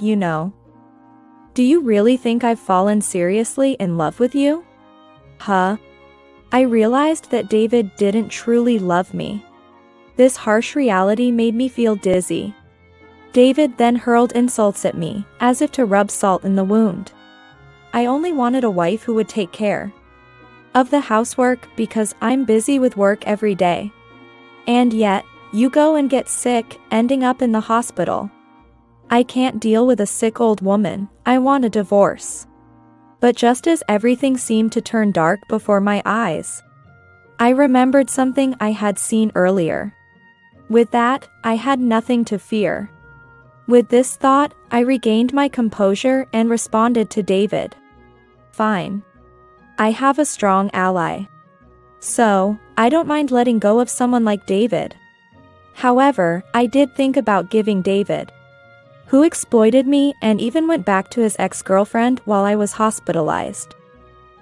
you know. Do you really think I've fallen seriously in love with you? Huh? I realized that David didn't truly love me. This harsh reality made me feel dizzy. David then hurled insults at me, as if to rub salt in the wound. I only wanted a wife who would take care of the housework because I'm busy with work every day. And yet, you go and get sick, ending up in the hospital. I can't deal with a sick old woman. I want a divorce. But just as everything seemed to turn dark before my eyes, I remembered something I had seen earlier. With that, I had nothing to fear. With this thought, I regained my composure and responded to David. Fine. I have a strong ally. So, I don't mind letting go of someone like David. However, I did think about giving David, who exploited me and even went back to his ex-girlfriend while I was hospitalized,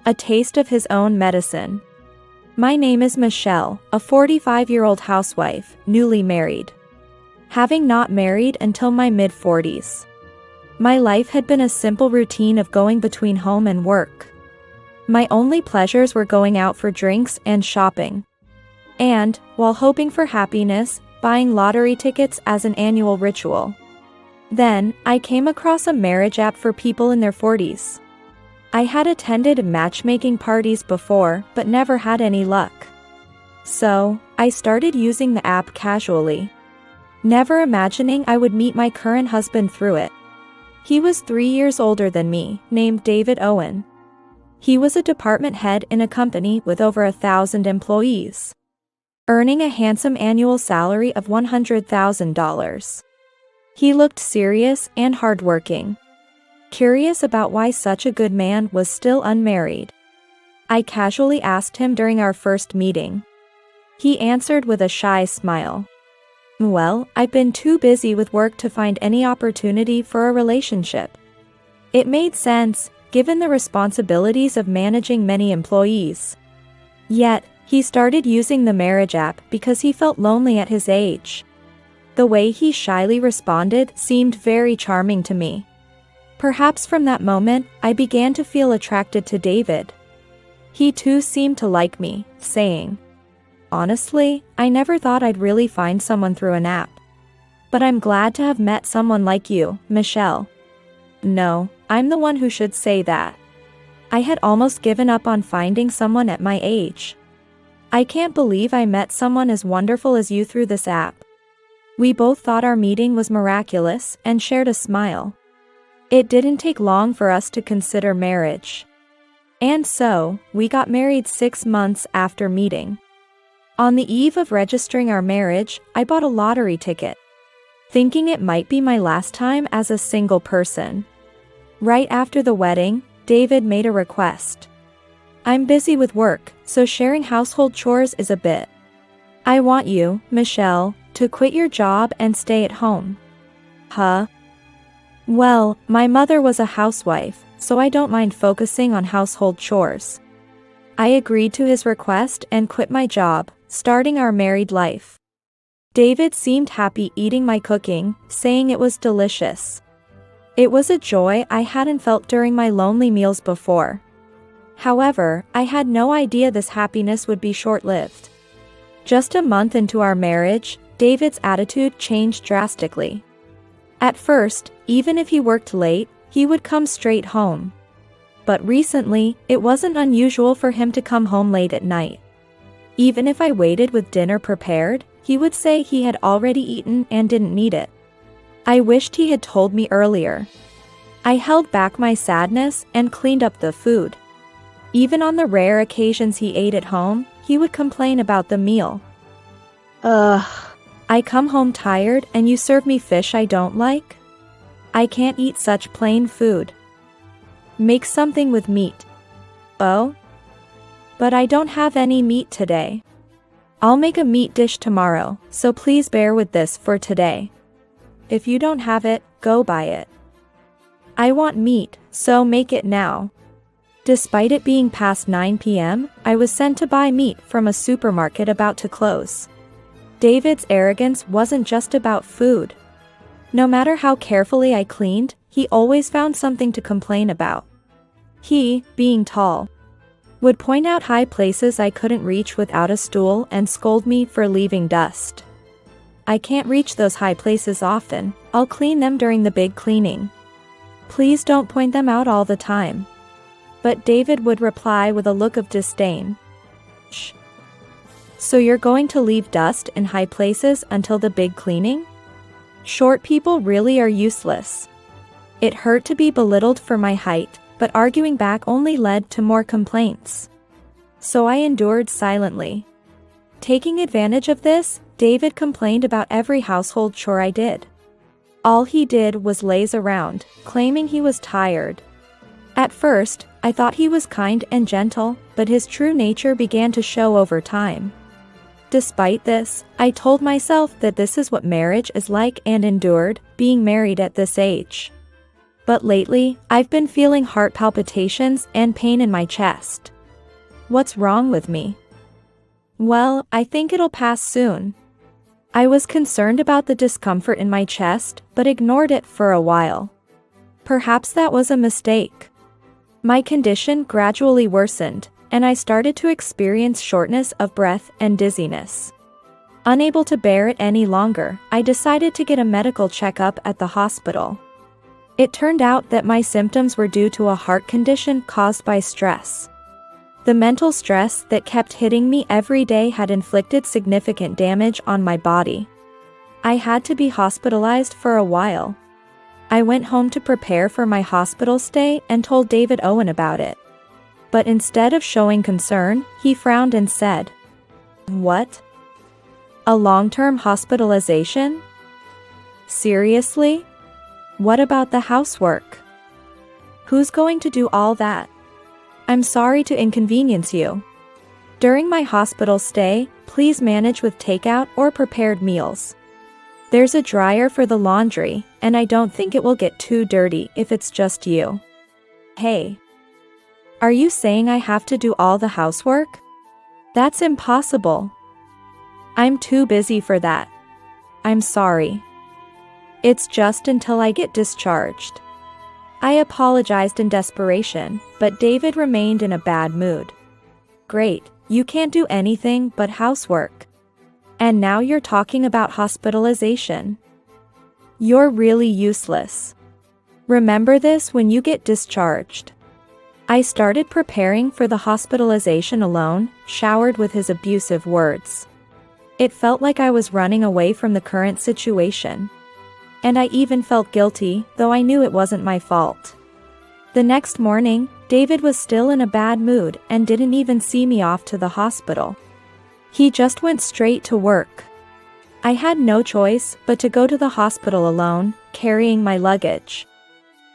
a taste of his own medicine. My name is Michelle, a 45-year-old housewife, newly married. Having not married until my mid-40s. My life had been a simple routine of going between home and work. My only pleasures were going out for drinks and shopping. And, while hoping for happiness, buying lottery tickets as an annual ritual. Then, I came across a marriage app for people in their 40s. I had attended matchmaking parties before, but never had any luck. So, I started using the app casually, never imagining I would meet my current husband through it. He was 3 years older than me, named David Owen. He was a department head in a company with over 1,000 employees, earning a handsome annual salary of $100,000. He looked serious and hardworking. Curious about why such a good man was still unmarried, I casually asked him during our first meeting. He answered with a shy smile. Well, I've been too busy with work to find any opportunity for a relationship. It made sense, given the responsibilities of managing many employees. Yet, he started using the marriage app because he felt lonely at his age. The way he shyly responded seemed very charming to me. Perhaps from that moment, I began to feel attracted to David. He too seemed to like me, saying, "Honestly, I never thought I'd really find someone through an app. But I'm glad to have met someone like you, Michelle." No, I'm the one who should say that. I had almost given up on finding someone at my age. I can't believe I met someone as wonderful as you through this app. We both thought our meeting was miraculous and shared a smile. It didn't take long for us to consider marriage. And so, we got married 6 months after meeting. On the eve of registering our marriage, I bought a lottery ticket, thinking it might be my last time as a single person. Right after the wedding, David made a request. I'm busy with work, so sharing household chores is a bit. I want you, Michelle, to quit your job and stay at home. Huh? Well, my mother was a housewife, so I don't mind focusing on household chores. I agreed to his request and quit my job, starting our married life. David seemed happy eating my cooking, saying it was delicious. It was a joy I hadn't felt during my lonely meals before. However, I had no idea this happiness would be short-lived. Just a month into our marriage, David's attitude changed drastically. At first, even if he worked late, he would come straight home. But recently, it wasn't unusual for him to come home late at night. Even if I waited with dinner prepared, he would say he had already eaten and didn't need it. I wished he had told me earlier. I held back my sadness and cleaned up the food. Even on the rare occasions he ate at home, he would complain about the meal. I come home tired and you serve me fish I don't like? I can't eat such plain food. Make something with meat. Oh? But I don't have any meat today. I'll make a meat dish tomorrow, so please bear with this for today. If you don't have it, go buy it. I want meat, so make it now. Despite it being past 9 p.m., I was sent to buy meat from a supermarket about to close. David's arrogance wasn't just about food. No matter how carefully I cleaned, he always found something to complain about. He, being tall, would point out high places I couldn't reach without a stool and scold me for leaving dust. I can't reach those high places often, I'll clean them during the big cleaning. Please don't point them out all the time. But David would reply with a look of disdain. Shh. So you're going to leave dust in high places until the big cleaning? Short people really are useless. It hurt to be belittled for my height, but arguing back only led to more complaints. So I endured silently. Taking advantage of this, David complained about every household chore I did. All he did was laze around, claiming he was tired. At first, I thought he was kind and gentle, but his true nature began to show over time. Despite this, I told myself that this is what marriage is like and endured, being married at this age. But lately, I've been feeling heart palpitations and pain in my chest. What's wrong with me? Well, I think it'll pass soon. I was concerned about the discomfort in my chest, but ignored it for a while. Perhaps that was a mistake. My condition gradually worsened, and I started to experience shortness of breath and dizziness. Unable to bear it any longer, I decided to get a medical checkup at the hospital. It turned out that my symptoms were due to a heart condition caused by stress. The mental stress that kept hitting me every day had inflicted significant damage on my body. I had to be hospitalized for a while. I went home to prepare for my hospital stay and told David Owen about it. But instead of showing concern, he frowned and said, "What? A long-term hospitalization? Seriously? What about the housework? Who's going to do all that? I'm sorry to inconvenience you. During my hospital stay, please manage with takeout or prepared meals. There's a dryer for the laundry, and I don't think it will get too dirty if it's just you." Hey. Are you saying I have to do all the housework? That's impossible. I'm too busy for that. I'm sorry. It's just until I get discharged. I apologized in desperation, but David remained in a bad mood. Great, you can't do anything but housework. And now you're talking about hospitalization. You're really useless. Remember this when you get discharged. I started preparing for the hospitalization alone, showered with his abusive words. It felt like I was running away from the current situation. And I even felt guilty, though I knew it wasn't my fault. The next morning, David was still in a bad mood and didn't even see me off to the hospital. He just went straight to work. I had no choice but to go to the hospital alone, carrying my luggage.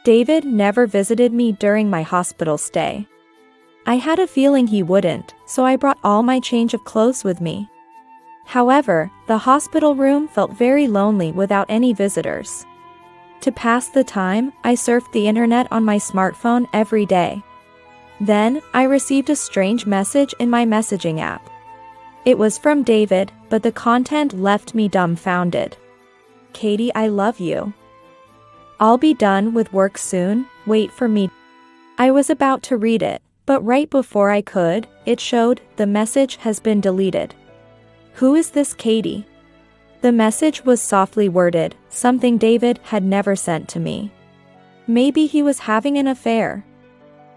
David never visited me during my hospital stay. I had a feeling he wouldn't, so I brought all my change of clothes with me. However, the hospital room felt very lonely without any visitors. To pass the time, I surfed the internet on my smartphone every day. Then, I received a strange message in my messaging app. It was from David, but the content left me dumbfounded. "Katie, I love you. I'll be done with work soon, wait for me." I was about to read it, but right before I could, it showed, "The message has been deleted." Who is this Katie? The message was softly worded, something David had never sent to me. Maybe he was having an affair.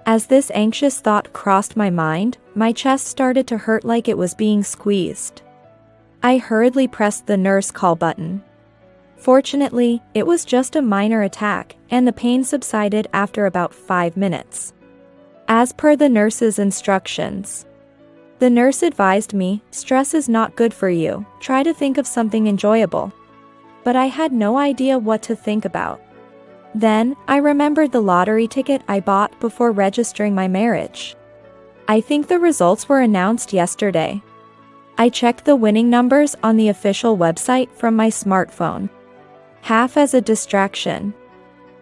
As this anxious thought crossed my mind, my chest started to hurt like it was being squeezed. I hurriedly pressed the nurse call button. Fortunately, it was just a minor attack, and the pain subsided after about 5 minutes. As per the nurse's instructions. The nurse advised me, "Stress is not good for you, try to think of something enjoyable." But I had no idea what to think about. Then, I remembered the lottery ticket I bought before registering my marriage. I think the results were announced yesterday. I checked the winning numbers on the official website from my smartphone. Half as a distraction.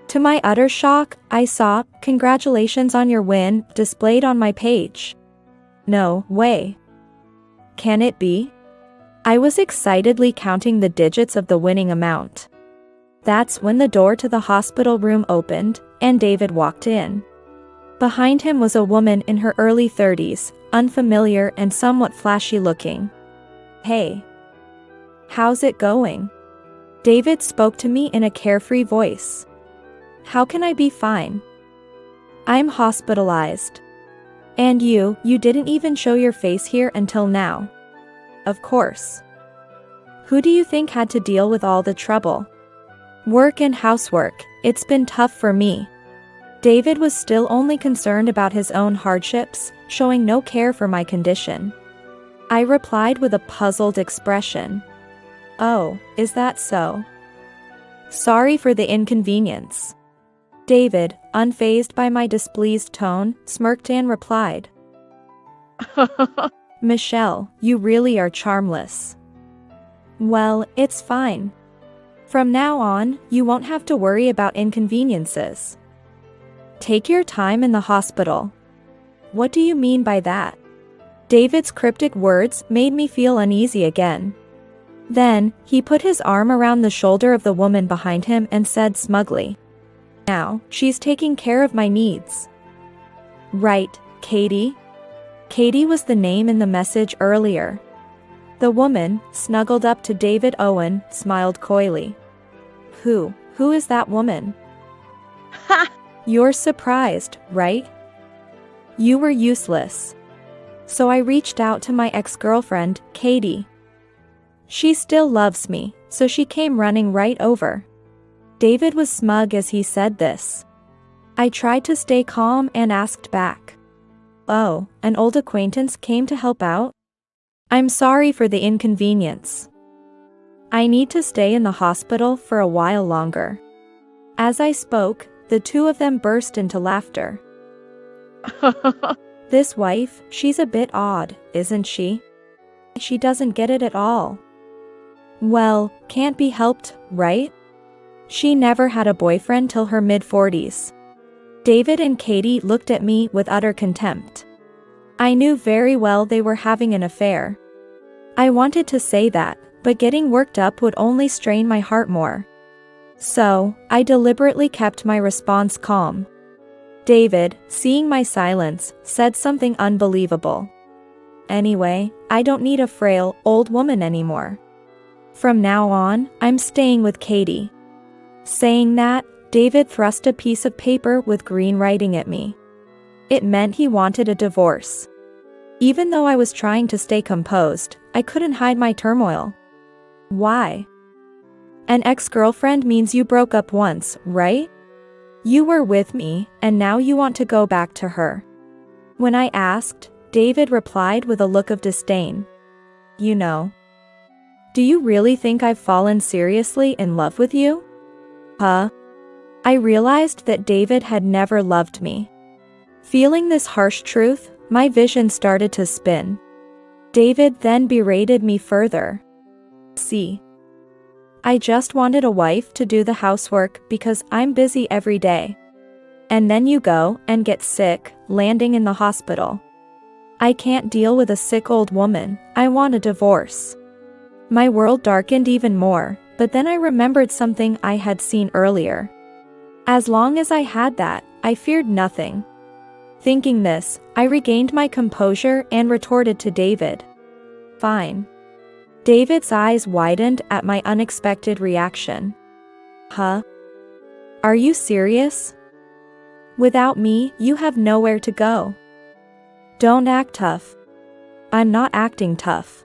To my utter shock, I saw, "Congratulations on your win," displayed on my page. No way. Can it be? I was excitedly counting the digits of the winning amount. That's when the door to the hospital room opened, and David walked in. Behind him was a woman in her early 30s, unfamiliar and somewhat flashy looking. "Hey. How's it going?" David spoke to me in a carefree voice. "How can I be fine? I'm hospitalized. And you didn't even show your face here until now." "Of course. Who do you think had to deal with all the trouble? Work and housework, it's been tough for me." David was still only concerned about his own hardships, showing no care for my condition. I replied with a puzzled expression. "Oh, is that so? Sorry for the inconvenience." David, unfazed by my displeased tone, smirked and replied, "Michelle, you really are charmless." "Well, it's fine. From now on, you won't have to worry about inconveniences. Take your time in the hospital." "What do you mean by that?" David's cryptic words made me feel uneasy again. Then, he put his arm around the shoulder of the woman behind him and said smugly, "Now, she's taking care of my needs." "Right, Katie?" Katie was the name in the message earlier. The woman, snuggled up to David Owen, smiled coyly. Who is that woman?" "Ha! You're surprised, right? You were useless. So I reached out to my ex-girlfriend, Katie. She still loves me, so she came running right over." David was smug as he said this. I tried to stay calm and asked back, "Oh, an old acquaintance came to help out? I'm sorry for the inconvenience. I need to stay in the hospital for a while longer." As I spoke, the two of them burst into laughter. "This wife, she's a bit odd, isn't she? She doesn't get it at all." "Well, can't be helped, right? She never had a boyfriend till her mid-40s. David and Katie looked at me with utter contempt. I knew very well they were having an affair. I wanted to say that, but getting worked up would only strain my heart more. So, I deliberately kept my response calm. David, seeing my silence, said something unbelievable. "Anyway, I don't need a frail, old woman anymore. From now on, I'm staying with Katie." Saying that, David thrust a piece of paper with green writing at me. It meant he wanted a divorce. Even though I was trying to stay composed, I couldn't hide my turmoil. "Why? An ex-girlfriend means you broke up once, right? You were with me, and now you want to go back to her." When I asked, David replied with a look of disdain. "You know. Do you really think I've fallen seriously in love with you? Huh?" I realized that David had never loved me. Feeling this harsh truth, my vision started to spin. David then berated me further. "See? I just wanted a wife to do the housework because I'm busy every day. And then you go and get sick, landing in the hospital. I can't deal with a sick old woman, I want a divorce." My world darkened even more, but then I remembered something I had seen earlier. As long as I had that, I feared nothing. Thinking this, I regained my composure and retorted to David. "Fine." David's eyes widened at my unexpected reaction. "Huh? Are you serious? Without me, you have nowhere to go. Don't act tough." "I'm not acting tough.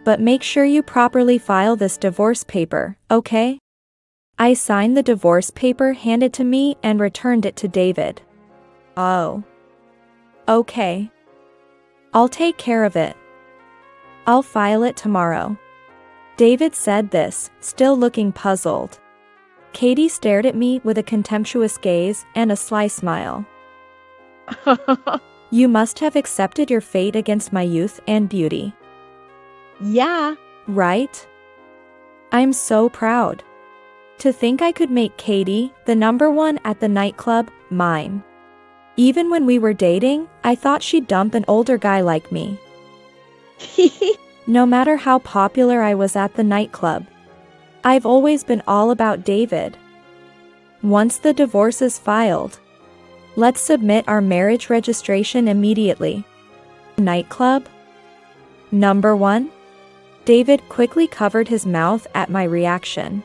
But make sure you properly file this divorce paper, okay?" I signed the divorce paper handed to me and returned it to David. "Oh. Okay. I'll take care of it. I'll file it tomorrow." David said this, still looking puzzled. Katie stared at me with a contemptuous gaze and a sly smile. "You must have accepted your fate against my youth and beauty." "Yeah. Right? I'm so proud. To think I could make Katie, the number one at the nightclub, mine. Even when we were dating, I thought she'd dump an older guy like me. No matter how popular I was at the nightclub. I've always been all about David. Once the divorce is filed, let's submit our marriage registration immediately. Nightclub? Number 1. David quickly covered his mouth at my reaction.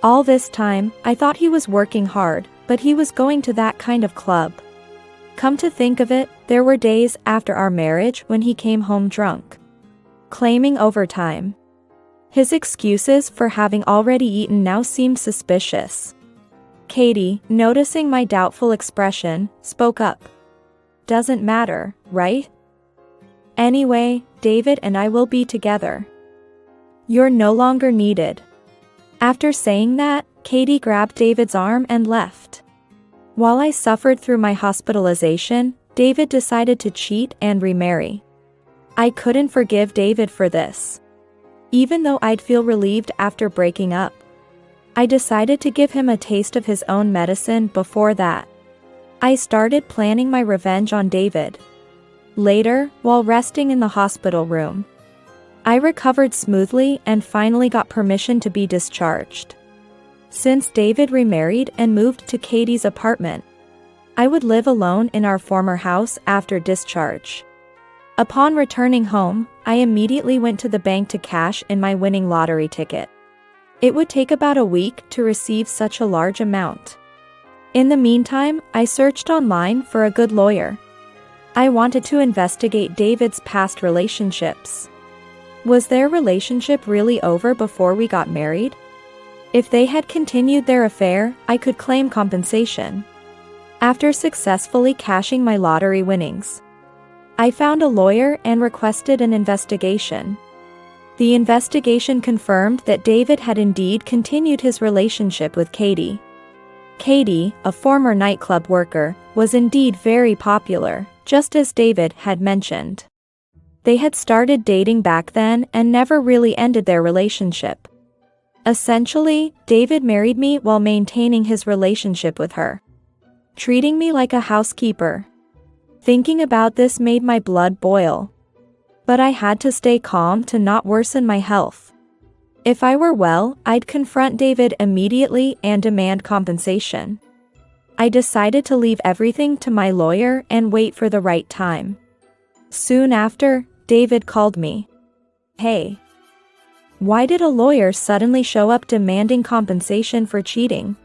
All this time, I thought he was working hard, but he was going to that kind of club. Come to think of it, there were days after our marriage when he came home drunk, claiming overtime. His excuses for having already eaten now seemed suspicious. Katie, noticing my doubtful expression, spoke up. Doesn't matter, right? Anyway, David and I will be together. You're no longer needed. After saying that, Katie grabbed David's arm and left. While I suffered through my hospitalization, David decided to cheat and remarry. I couldn't forgive David for this. Even though I'd feel relieved after breaking up, I decided to give him a taste of his own medicine before that. I started planning my revenge on David. Later, while resting in the hospital room, I recovered smoothly and finally got permission to be discharged. Since David remarried and moved to Katie's apartment, I would live alone in our former house after discharge. Upon returning home, I immediately went to the bank to cash in my winning lottery ticket. It would take about a week to receive such a large amount. In the meantime, I searched online for a good lawyer. I wanted to investigate David's past relationships. Was their relationship really over before we got married? If they had continued their affair, I could claim compensation. After successfully cashing my lottery winnings, I found a lawyer and requested an investigation. The investigation confirmed that David had indeed continued his relationship with Katie. Katie, a former nightclub worker, was indeed very popular, just as David had mentioned. They had started dating back then and never really ended their relationship. Essentially, David married me while maintaining his relationship with her, treating me like a housekeeper. Thinking about this made my blood boil. But I had to stay calm to not worsen my health. If I were well, I'd confront David immediately and demand compensation. I decided to leave everything to my lawyer and wait for the right time. Soon after, David called me. Hey. Why did a lawyer suddenly show up demanding compensation for cheating?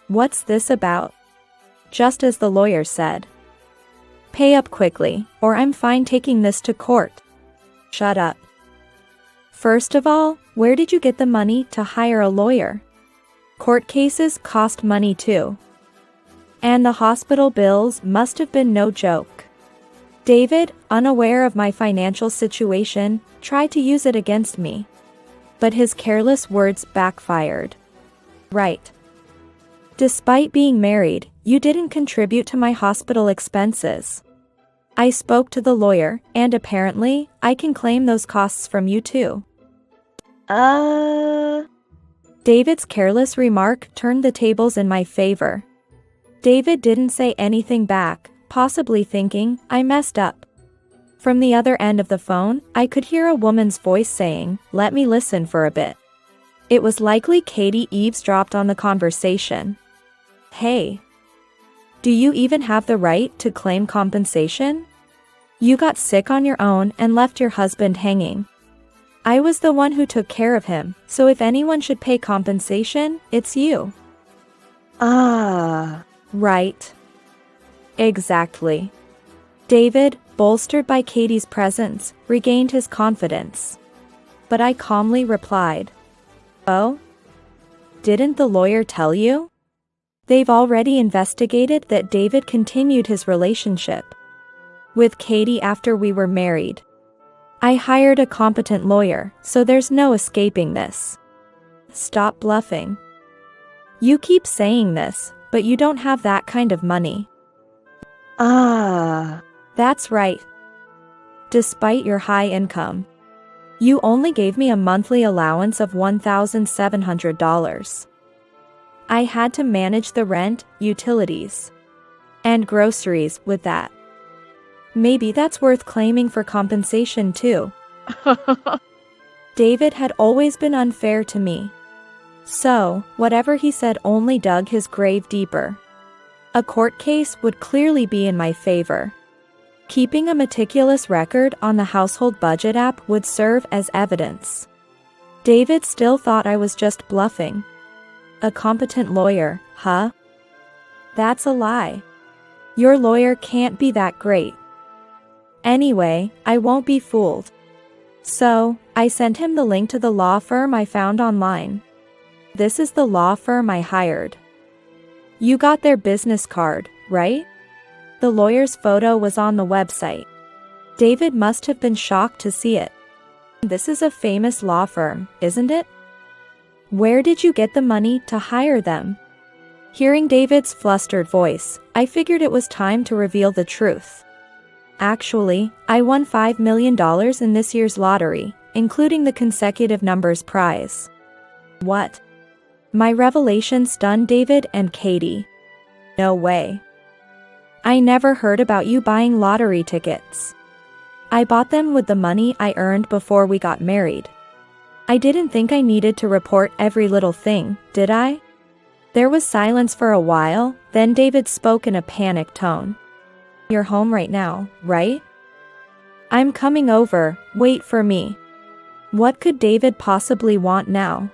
What's this about? Just as the lawyer said. Pay up quickly, or I'm fine taking this to court. Shut up. First of all, where did you get the money to hire a lawyer? Court cases cost money too. And the hospital bills must have been no joke. David, unaware of my financial situation, tried to use it against me. But his careless words backfired. Right. Despite being married, you didn't contribute to my hospital expenses. I spoke to the lawyer, and apparently, I can claim those costs from you too. David's careless remark turned the tables in my favor. David didn't say anything back, possibly thinking I messed up. From the other end of the phone, I could hear a woman's voice saying, "Let me listen for a bit." It was likely Katie eavesdropped on the conversation. Hey. Do you even have the right to claim compensation? You got sick on your own and left your husband hanging. I was the one who took care of him, so if anyone should pay compensation, it's you. Right. Exactly. David, bolstered by Katie's presence, regained his confidence. But I calmly replied, "Oh? Didn't the lawyer tell you? They've already investigated that David continued his relationship with Katie after we were married. I hired a competent lawyer, so there's no escaping this. Stop bluffing. You keep saying this, but you don't have that kind of money." That's right. Despite your high income, you only gave me a monthly allowance of $1,700. I had to manage the rent, utilities, and groceries with that. Maybe that's worth claiming for compensation too. David had always been unfair to me. So, whatever he said only dug his grave deeper. A court case would clearly be in my favor. Keeping a meticulous record on the household budget app would serve as evidence. David still thought I was just bluffing. A competent lawyer, huh? That's a lie. Your lawyer can't be that great. Anyway, I won't be fooled. So, I sent him the link to the law firm I found online. This is the law firm I hired. You got their business card, right? The lawyer's photo was on the website. David must have been shocked to see it. This is a famous law firm, isn't it? Where did you get the money to hire them? Hearing David's flustered voice, I figured it was time to reveal the truth. Actually, I won $5 million in this year's lottery, including the consecutive numbers prize. What? My revelation stunned David and Katie. No way. I never heard about you buying lottery tickets. I bought them with the money I earned before we got married. I didn't think I needed to report every little thing, did I? There was silence for a while, then David spoke in a panicked tone. You're home right now, right? I'm coming over, wait for me. What could David possibly want now?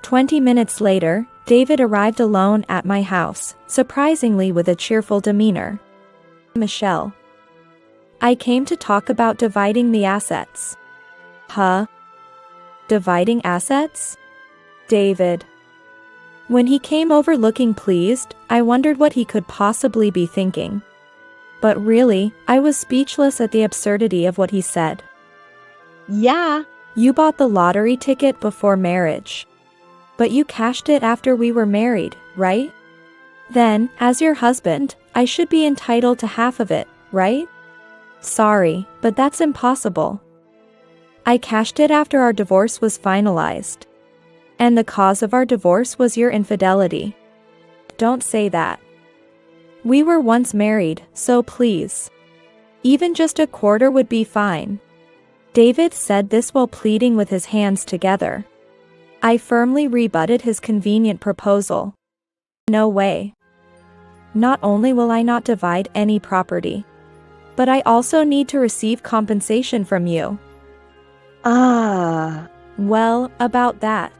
20 minutes later, David arrived alone at my house, surprisingly with a cheerful demeanor. Michelle. I came to talk about dividing the assets. Huh? Dividing assets? David. When he came over looking pleased, I wondered what he could possibly be thinking. But really, I was speechless at the absurdity of what he said. Yeah, you bought the lottery ticket before marriage. But you cashed it after we were married, right? Then, as your husband, I should be entitled to half of it, right? Sorry, but that's impossible. I cashed it after our divorce was finalized. And the cause of our divorce was your infidelity. Don't say that. We were once married, so please. Even just a quarter would be fine. David said this while pleading with his hands together. I firmly rebutted his convenient proposal. No way. Not only will I not divide any property, but I also need to receive compensation from you. Well, about that.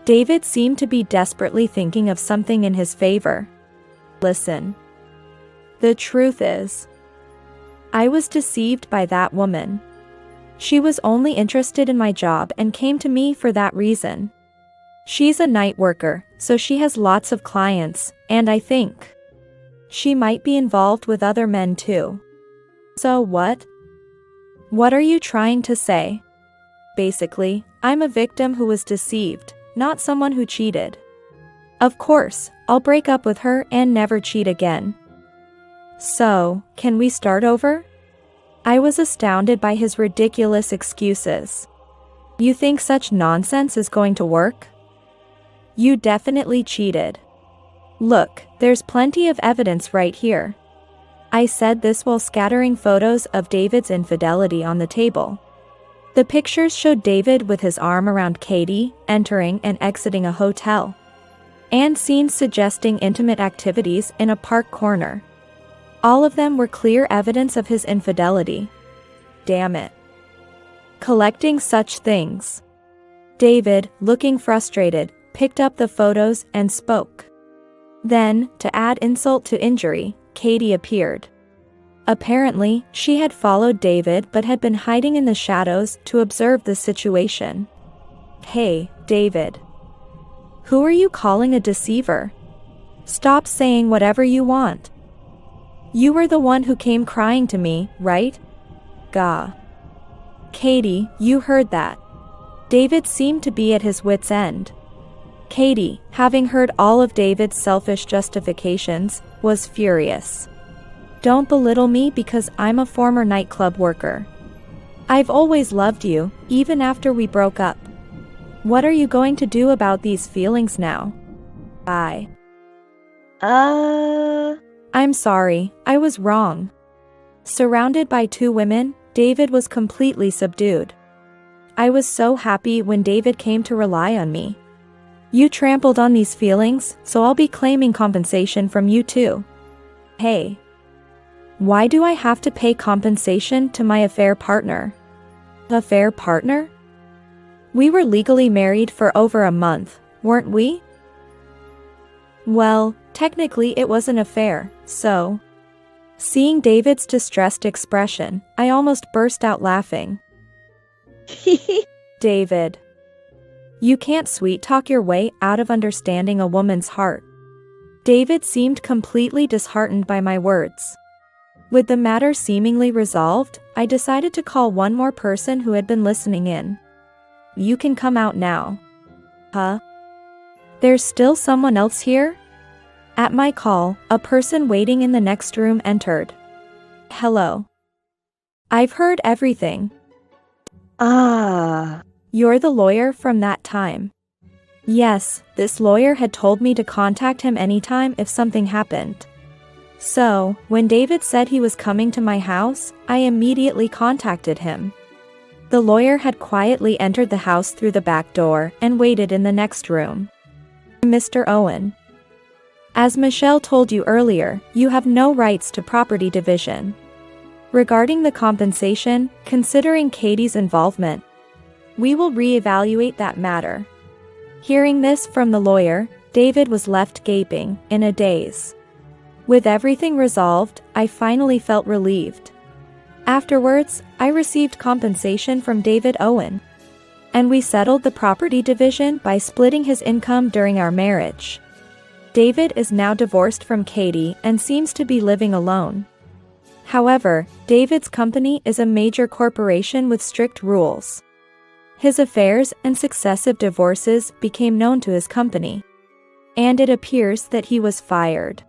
David seemed to be desperately thinking of something in his favor. Listen. The truth is, I was deceived by that woman. She was only interested in my job and came to me for that reason. She's a night worker, so she has lots of clients, and I think she might be involved with other men too. So what? What are you trying to say? Basically, I'm a victim who was deceived, not someone who cheated. Of course, I'll break up with her and never cheat again. So, can we start over? I was astounded by his ridiculous excuses. You think such nonsense is going to work? You definitely cheated. Look, there's plenty of evidence right here. I said this while scattering photos of David's infidelity on the table. The pictures showed David with his arm around Katie, entering and exiting a hotel. And scenes suggesting intimate activities in a park corner. All of them were clear evidence of his infidelity. Damn it. Collecting such things. David, looking frustrated, picked up the photos and spoke. Then, to add insult to injury, Katie appeared. Apparently, she had followed David but had been hiding in the shadows to observe the situation. Hey, David. Who are you calling a deceiver? Stop saying whatever you want. You were the one who came crying to me, right? Gah. Katie, you heard that. David seemed to be at his wit's end. Katie, having heard all of David's selfish justifications, was furious. Don't belittle me because I'm a former nightclub worker. I've always loved you, even after we broke up. What are you going to do about these feelings now? I'm sorry, I was wrong. Surrounded by two women, David was completely subdued. I was so happy when David came to rely on me. You trampled on these feelings, so I'll be claiming compensation from you too. Hey. Why do I have to pay compensation to my affair partner? Affair partner? We were legally married for over a month, weren't we? Well, technically it was an affair, so. Seeing David's distressed expression, I almost burst out laughing. David. You can't sweet-talk your way out of understanding a woman's heart. David seemed completely disheartened by my words. With the matter seemingly resolved, I decided to call one more person who had been listening in. You can come out now. Huh? There's still someone else here? At my call, a person waiting in the next room entered. Hello. I've heard everything. You're the lawyer from that time. Yes, this lawyer had told me to contact him anytime if something happened. So, when David said he was coming to my house, I immediately contacted him. The lawyer had quietly entered the house through the back door and waited in the next room. Mr. Owen. As Michelle told you earlier, you have no rights to property division. Regarding the compensation, considering Katie's involvement, we will reevaluate that matter. Hearing this from the lawyer, David was left gaping, in a daze. With everything resolved, I finally felt relieved. Afterwards, I received compensation from David Owen. And we settled the property division by splitting his income during our marriage. David is now divorced from Katie and seems to be living alone. However, David's company is a major corporation with strict rules. His affairs and successive divorces became known to his company. And it appears that he was fired.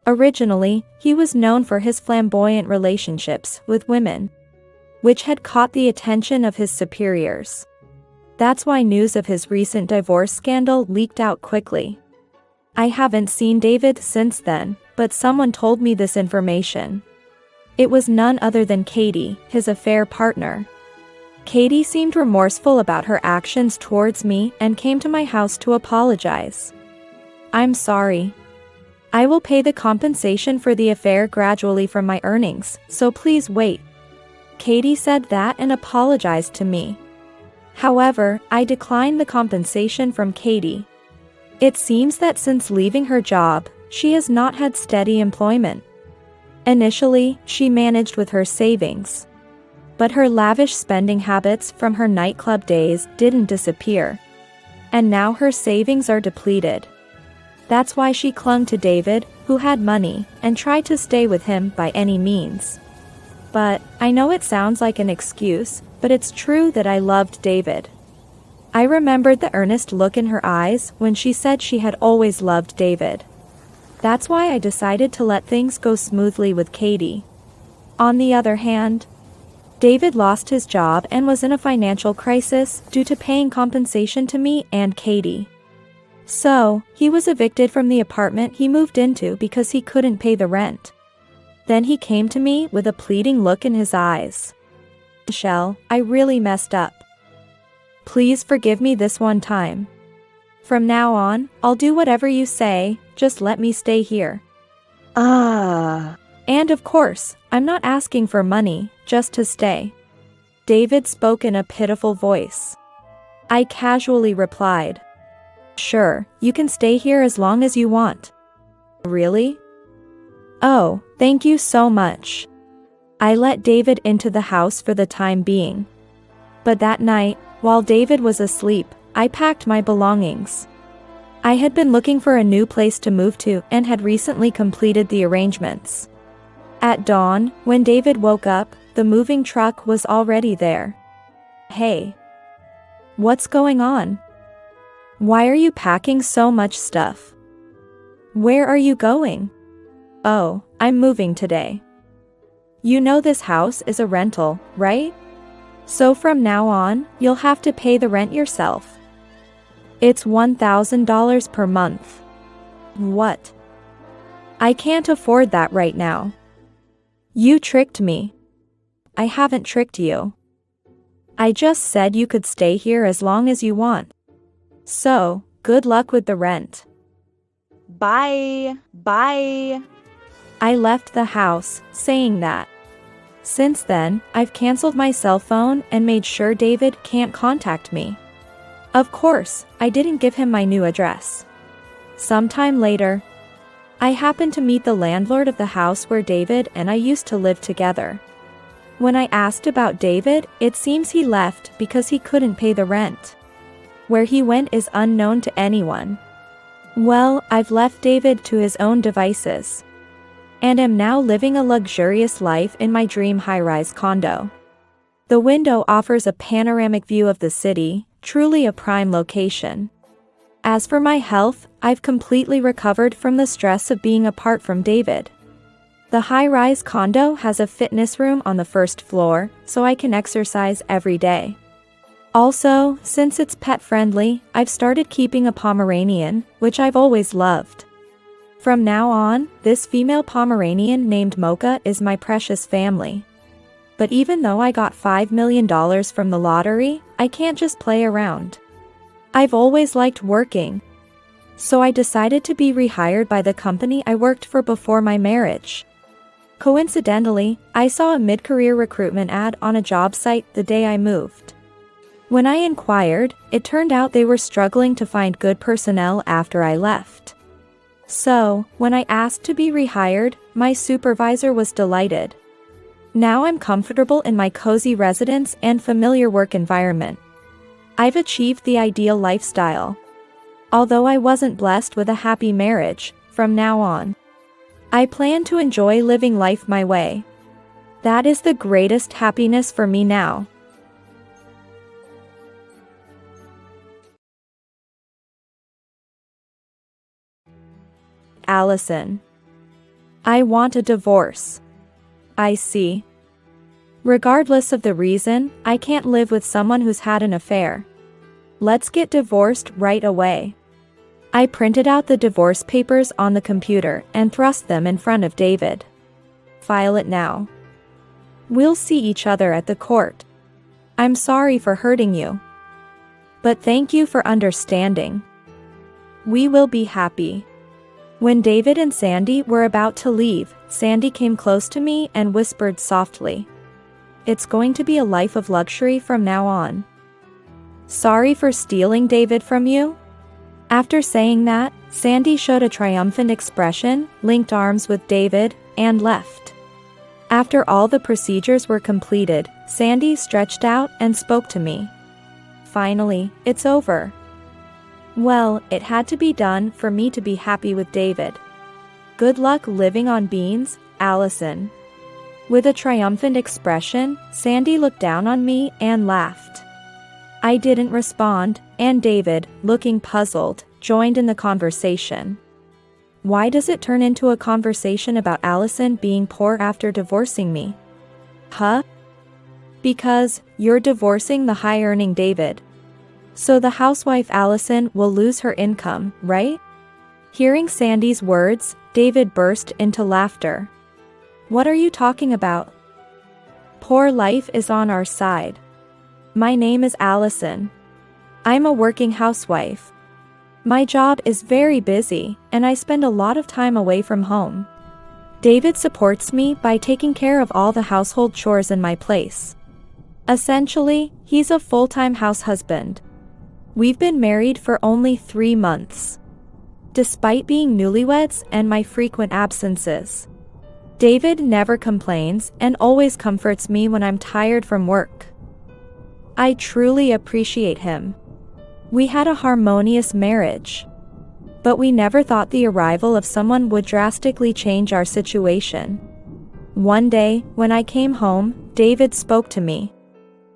Originally, he was known for his flamboyant relationships with women, which had caught the attention of his superiors. That's why news of his recent divorce scandal leaked out quickly. I haven't seen David since then, but someone told me this information. It was none other than Katie, his affair partner. Katie seemed remorseful about her actions towards me and came to my house to apologize. I'm sorry. I will pay the compensation for the affair gradually from my earnings, so please wait. Katie said that and apologized to me. However, I declined the compensation from Katie. It seems that since leaving her job, she has not had steady employment. Initially, she managed with her savings. But her lavish spending habits from her nightclub days didn't disappear. And now her savings are depleted. That's why she clung to David, who had money, and tried to stay with him by any means. But, I know it sounds like an excuse, but it's true that I loved David. I remembered the earnest look in her eyes when she said she had always loved David. That's why I decided to let things go smoothly with Katie. On the other hand, David lost his job and was in a financial crisis due to paying compensation to me and Katie. So, he was evicted from the apartment he moved into because he couldn't pay the rent. Then he came to me with a pleading look in his eyes. Michelle, I really messed up. Please forgive me this one time. From now on, I'll do whatever you say, just let me stay here. And of course, I'm not asking for money, just to stay. David spoke in a pitiful voice. I casually replied. Sure, you can stay here as long as you want. Really? Oh, thank you so much. I let David into the house for the time being. But that night, while David was asleep, I packed my belongings. I had been looking for a new place to move to and had recently completed the arrangements. At dawn, when David woke up, the moving truck was already there. Hey. What's going on? Why are you packing so much stuff? Where are you going? Oh, I'm moving today. You know this house is a rental, right? So from now on, you'll have to pay the rent yourself. It's $1,000 per month. What? I can't afford that right now. You tricked me. I haven't tricked you. I just said you could stay here as long as you want. So, Good luck with the rent. Bye. Bye. I left the house, saying that. Since then, I've canceled my cell phone and made sure David can't contact me. Of course, I didn't give him my new address. Sometime later, I happened to meet the landlord of the house where David and I used to live together. When I asked about David, it seems he left because he couldn't pay the rent. Where he went is unknown to anyone. Well, I've left David to his own devices, and am now living a luxurious life in my dream high-rise condo. The window offers a panoramic view of the city, truly a prime location. As for my health, I've completely recovered from the stress of being apart from David. The high-rise condo has a fitness room on the first floor, so I can exercise every day. Also, since it's pet-friendly, I've started keeping a Pomeranian, which I've always loved. From now on, this female Pomeranian named Mocha is my precious family. But even though I got $5 million from the lottery, I can't just play around. I've always liked working. So I decided to be rehired by the company I worked for before my marriage. Coincidentally, I saw a mid-career recruitment ad on a job site the day I moved. When I inquired, it turned out they were struggling to find good personnel after I left. So, when I asked to be rehired, my supervisor was delighted. Now I'm comfortable in my cozy residence and familiar work environment. I've achieved the ideal lifestyle. Although I wasn't blessed with a happy marriage, from now on, I plan to enjoy living life my way. That is the greatest happiness for me now. Allison. I want a divorce. I see. Regardless of the reason, I can't live with someone who's had an affair. Let's get divorced right away. I printed out the divorce papers on the computer and thrust them in front of David. File it now. We'll see each other at the court. I'm sorry for hurting you. But thank you for understanding. We will be happy. When David and Sandy were about to leave, Sandy came close to me and whispered softly, "It's going to be a life of luxury from now on. Sorry for stealing David from you?" After saying that, Sandy showed a triumphant expression, linked arms with David, and left. After all the procedures were completed, Sandy stretched out and spoke to me. Finally, it's over. Well, it had to be done for me to be happy with David. Good luck living on beans, Allison. With a triumphant expression, Sandy looked down on me and laughed. I didn't respond, and David, looking puzzled, joined in the conversation. Why does it turn into a conversation about Allison being poor after divorcing me? Huh? Because you're divorcing the high-earning David. So the housewife Allison will lose her income, right? Hearing Sandy's words, David burst into laughter. What are you talking about? Poor life is on our side. My name is Allison. I'm a working housewife. My job is very busy, and I spend a lot of time away from home. David supports me by taking care of all the household chores in my place. Essentially, he's a full-time house husband. We've been married for only 3 months. Despite being newlyweds and my frequent absences, David never complains and always comforts me when I'm tired from work. I truly appreciate him. We had a harmonious marriage, but we never thought the arrival of someone would drastically change our situation. One day, when I came home, David spoke to me.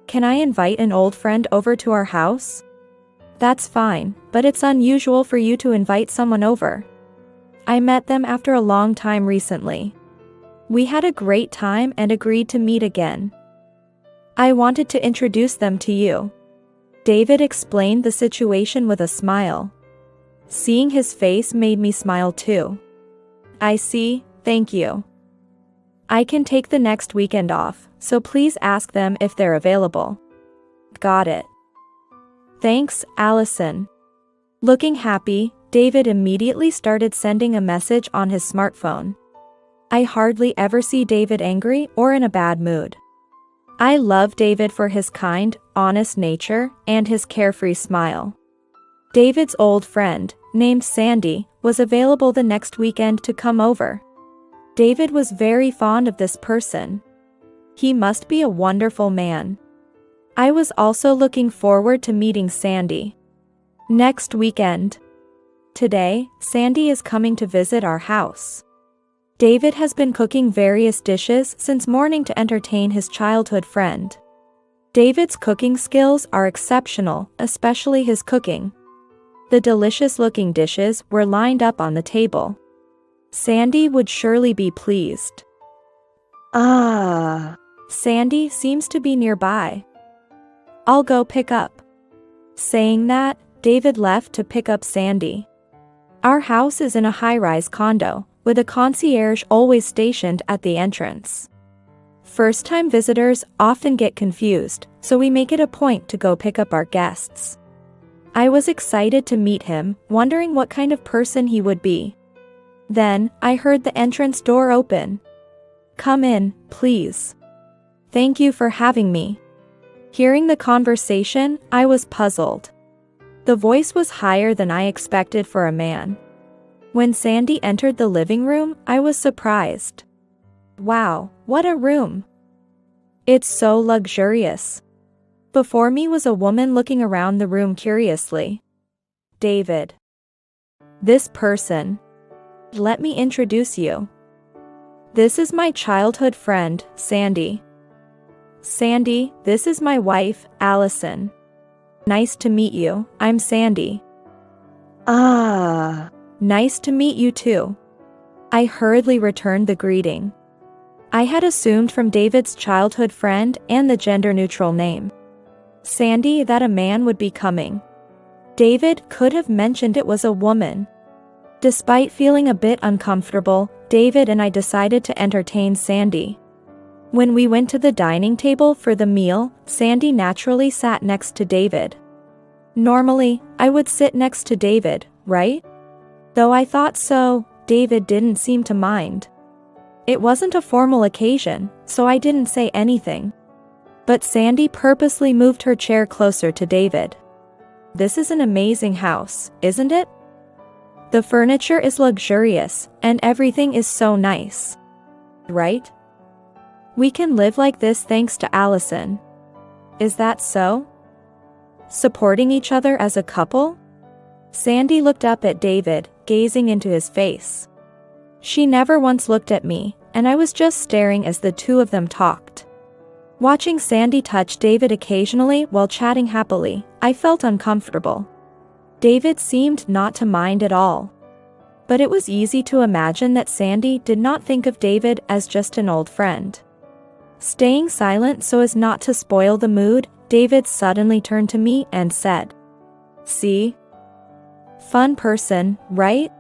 "Can I invite an old friend over to our house?" "That's fine, but it's unusual for you to invite someone over. I met them after a long time recently. We had a great time and agreed to meet again. I wanted to introduce them to you." David explained the situation with a smile. Seeing his face made me smile too. "I see, thank you. I can take the next weekend off, so please ask them if they're available." "Got it. Thanks, Allison. Looking happy, David immediately started sending a message on his smartphone. I hardly ever see David angry or in a bad mood. I love David for his kind, honest nature and his carefree smile. David's old friend, named Sandy, was available the next weekend to come over. David was very fond of this person. He must be a wonderful man. I was also looking forward to meeting Sandy. Next weekend. Today, Sandy is coming to visit our house. David has been cooking various dishes since morning to entertain his childhood friend. David's cooking skills are exceptional, especially his cooking. The delicious-looking dishes were lined up on the table. Sandy would surely be pleased. Sandy seems to be nearby. I'll go pick up. Saying that, David left to pick up Sandy. Our house is in a high-rise condo, with a concierge always stationed at the entrance. First-time visitors often get confused, so we make it a point to go pick up our guests. I was excited to meet him, wondering what kind of person he would be. Then, I heard the entrance door open. "Come in, please. Thank you for having me." Hearing the conversation, I was puzzled. The voice was higher than I expected for a man. When Sandy entered the living room, I was surprised. Wow, what a room! It's so luxurious. Before me was a woman looking around the room curiously. David. This person. Let me introduce you. This is my childhood friend, Sandy. Sandy, this is my wife, Allison. Nice to meet you, I'm Sandy. Nice to meet you too. I hurriedly returned the greeting. I had assumed from David's childhood friend and the gender-neutral name, Sandy, that a man would be coming. David could have mentioned it was a woman. Despite feeling a bit uncomfortable, David and I decided to entertain Sandy. When we went to the dining table for the meal, Sandy naturally sat next to David. Normally, I would sit next to David, right? Though I thought so, David didn't seem to mind. It wasn't a formal occasion, so I didn't say anything. But Sandy purposely moved her chair closer to David. This is an amazing house, isn't it? The furniture is luxurious, and everything is so nice. Right? We can live like this thanks to Allison. Is that so? Supporting each other as a couple? Sandy looked up at David, gazing into his face. She never once looked at me, and I was just staring as the two of them talked. Watching Sandy touch David occasionally while chatting happily, I felt uncomfortable. David seemed not to mind at all. But it was easy to imagine that Sandy did not think of David as just an old friend. Staying silent so as not to spoil the mood, David suddenly turned to me and said, "See? Fun person, right?"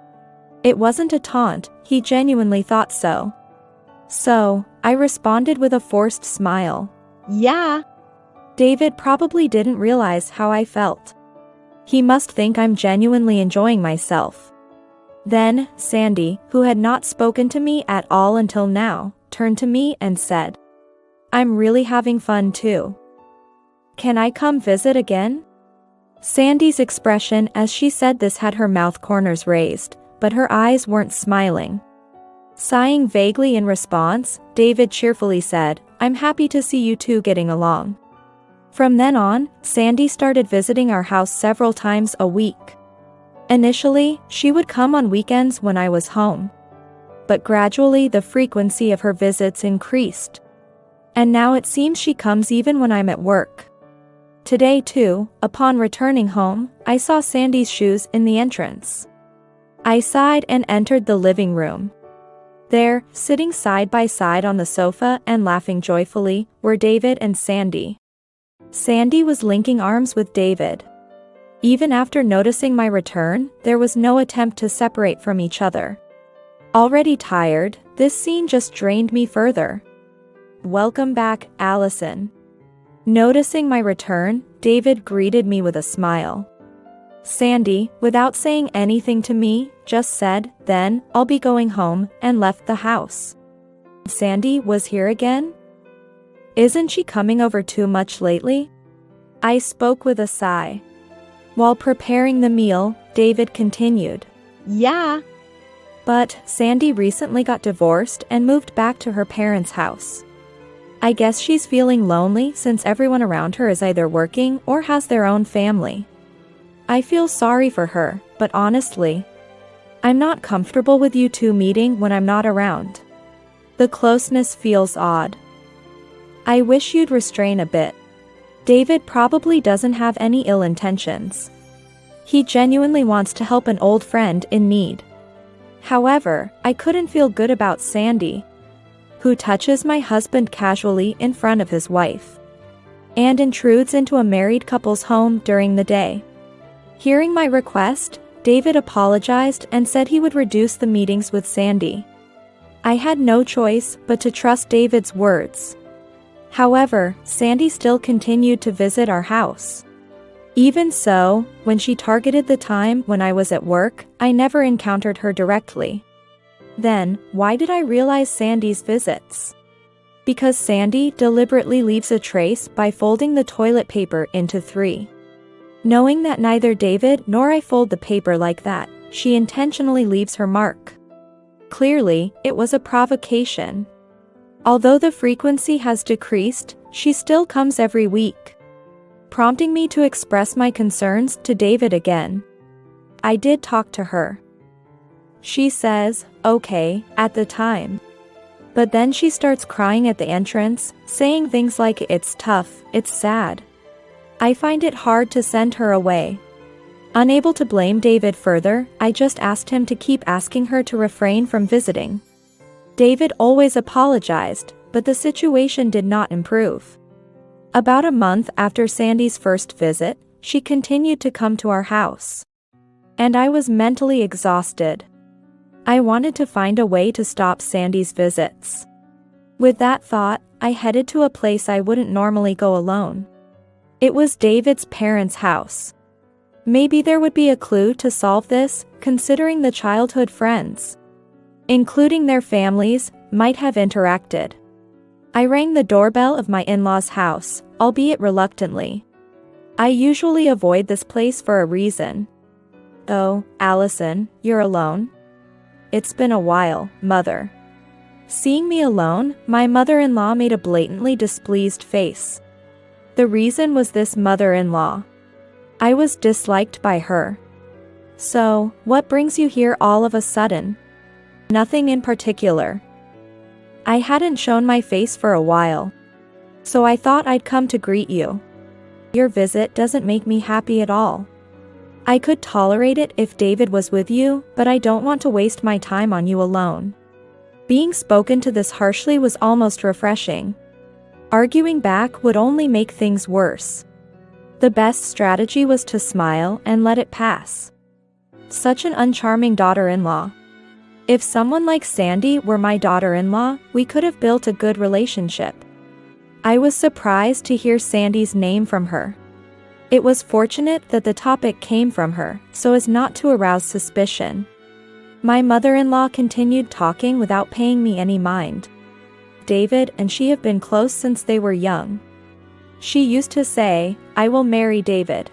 It wasn't a taunt, he genuinely thought so. So, I responded with a forced smile. Yeah. David probably didn't realize how I felt. He must think I'm genuinely enjoying myself. Then, Sandy, who had not spoken to me at all until now, turned to me and said, "I'm really having fun too. Can I come visit again?" Sandy's expression as she said this had her mouth corners raised, but her eyes weren't smiling. Sighing vaguely in response, David cheerfully said, "I'm happy to see you two getting along." From then on, Sandy started visiting our house several times a week. Initially, she would come on weekends when I was home. But gradually the frequency of her visits increased. And now it seems she comes even when I'm at work. Today too, upon returning home, I saw Sandy's shoes in the entrance. I sighed and entered the living room. There, sitting side by side on the sofa and laughing joyfully, were David and Sandy. Sandy was linking arms with David. Even after noticing my return, there was no attempt to separate from each other. Already tired, this scene just drained me further. "Welcome back, Allison." Noticing my return, David greeted me with a smile. Sandy, without saying anything to me, just said, "Then, I'll be going home," and left the house. Sandy was here again? Isn't she coming over too much lately? I spoke with a sigh. While preparing the meal, David continued. Yeah. But Sandy recently got divorced and moved back to her parents' house. I guess she's feeling lonely since everyone around her is either working or has their own family. I feel sorry for her, but honestly, I'm not comfortable with you two meeting when I'm not around. The closeness feels odd. I wish you'd restrain a bit. David probably doesn't have any ill intentions. He genuinely wants to help an old friend in need. However, I couldn't feel good about Sandy, who touches my husband casually in front of his wife and intrudes into a married couple's home during the day. Hearing my request, David apologized and said he would reduce the meetings with Sandy. I had no choice but to trust David's words. However, Sandy still continued to visit our house. Even so, when she targeted the time when I was at work, I never encountered her directly. Then, why did I realize Sandy's visits? Because Sandy deliberately leaves a trace by folding the toilet paper into 3. Knowing that neither David nor I fold the paper like that, she intentionally leaves her mark. Clearly, it was a provocation. Although the frequency has decreased, she still comes every week, prompting me to express my concerns to David again. I did talk to her. She says, okay, at the time. But then she starts crying at the entrance, saying things like it's tough, it's sad. I find it hard to send her away. Unable to blame David further, I just asked him to keep asking her to refrain from visiting. David always apologized, but the situation did not improve. About a month after Sandy's first visit, she continued to come to our house. And I was mentally exhausted. I wanted to find a way to stop Sandy's visits. With that thought, I headed to a place I wouldn't normally go alone. It was David's parents' house. Maybe there would be a clue to solve this, considering the childhood friends, including their families, might have interacted. I rang the doorbell of my in-laws' house, albeit reluctantly. I usually avoid this place for a reason. Oh, Allison, you're alone? It's been a while, Mother. Seeing me alone, my mother-in-law made a blatantly displeased face. The reason was this mother-in-law. I was disliked by her. So, what brings you here all of a sudden? Nothing in particular. I hadn't shown my face for a while, so I thought I'd come to greet you. Your visit doesn't make me happy at all. I could tolerate it if David was with you, but I don't want to waste my time on you alone. Being spoken to this harshly was almost refreshing. Arguing back would only make things worse. The best strategy was to smile and let it pass. Such an uncharming daughter-in-law. If someone like Sandy were my daughter-in-law, we could have built a good relationship. I was surprised to hear Sandy's name from her. It was fortunate that the topic came from her, so as not to arouse suspicion. My mother-in-law continued talking without paying me any mind. David and she have been close since they were young. She used to say, I will marry David.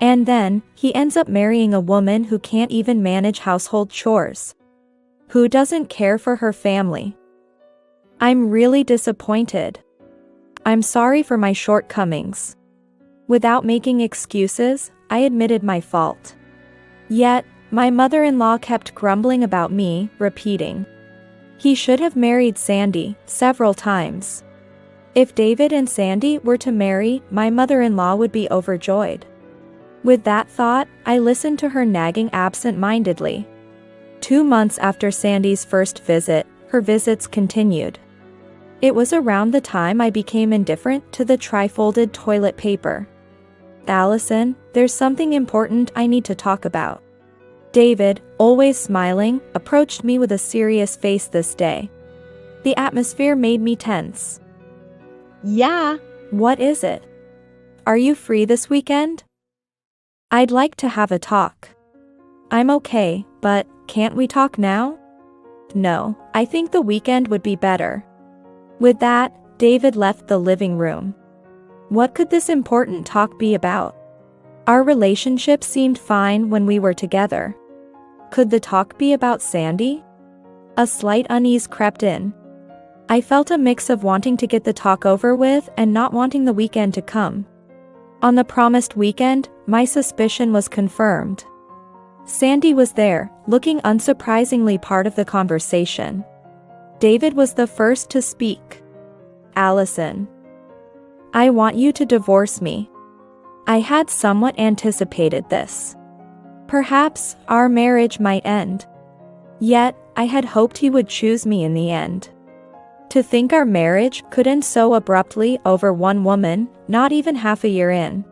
And then, he ends up marrying a woman who can't even manage household chores, who doesn't care for her family. I'm really disappointed. I'm sorry for my shortcomings. Without making excuses, I admitted my fault. Yet, my mother-in-law kept grumbling about me, repeating, he should have married Sandy, several times. If David and Sandy were to marry, my mother-in-law would be overjoyed. With that thought, I listened to her nagging absent-mindedly. 2 months after Sandy's first visit, her visits continued. It was around the time I became indifferent to the tri-folded toilet paper. Allison, there's something important I need to talk about. David, always smiling, approached me with a serious face this day. The atmosphere made me tense. Yeah. What is it? Are you free this weekend? I'd like to have a talk. I'm okay, but can't we talk now? No, I think the weekend would be better. With that, David left the living room. What could this important talk be about? Our relationship seemed fine when we were together. Could the talk be about Sandy? A slight unease crept in. I felt a mix of wanting to get the talk over with and not wanting the weekend to come. On the promised weekend, my suspicion was confirmed. Sandy was there, looking unsurprisingly part of the conversation. David was the first to speak. Allison. I want you to divorce me. I had somewhat anticipated this. Perhaps our marriage might end. Yet, I had hoped he would choose me in the end. To think our marriage could end so abruptly over one woman, not even half a year in.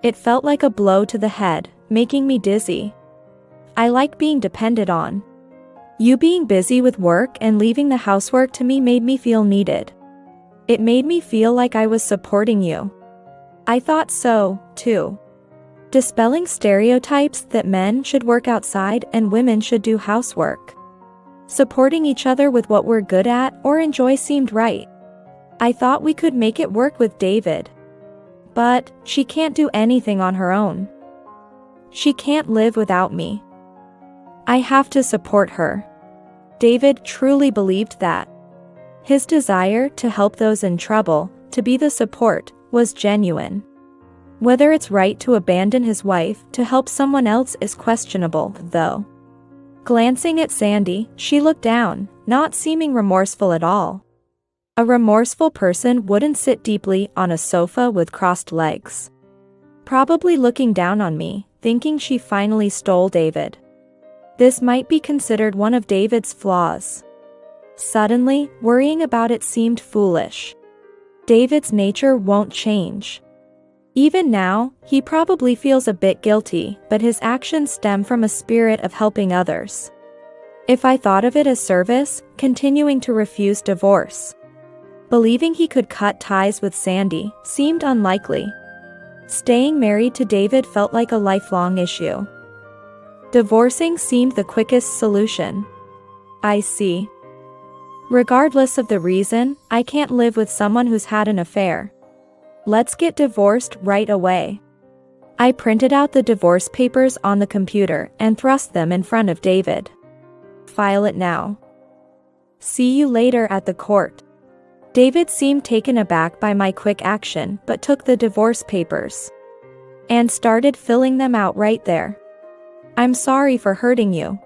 It felt like a blow to the head, making me dizzy. I like being depended on. You being busy with work and leaving the housework to me made me feel needed. It made me feel like I was supporting you. I thought so, too. Dispelling stereotypes that men should work outside and women should do housework. Supporting each other with what we're good at or enjoy seemed right. I thought we could make it work with David. But she can't do anything on her own. She can't live without me. I have to support her. David truly believed that. His desire to help those in trouble, to be the support, was genuine. Whether it's right to abandon his wife to help someone else is questionable, though. Glancing at Sandy, she looked down, not seeming remorseful at all. A remorseful person wouldn't sit deeply on a sofa with crossed legs. Probably looking down on me, thinking she finally stole David. This might be considered one of David's flaws. Suddenly, worrying about it seemed foolish. David's nature won't change. Even now, he probably feels a bit guilty, but his actions stem from a spirit of helping others. If I thought of it as service, continuing to refuse divorce. Believing he could cut ties with Sandy seemed unlikely. Staying married to David felt like a lifelong issue. Divorcing seemed the quickest solution. I see. Regardless of the reason, I can't live with someone who's had an affair. Let's get divorced right away. I printed out the divorce papers on the computer and thrust them in front of David. File it now. See you later at the court. David seemed taken aback by my quick action but took the divorce papers and started filling them out right there. I'm sorry for hurting you.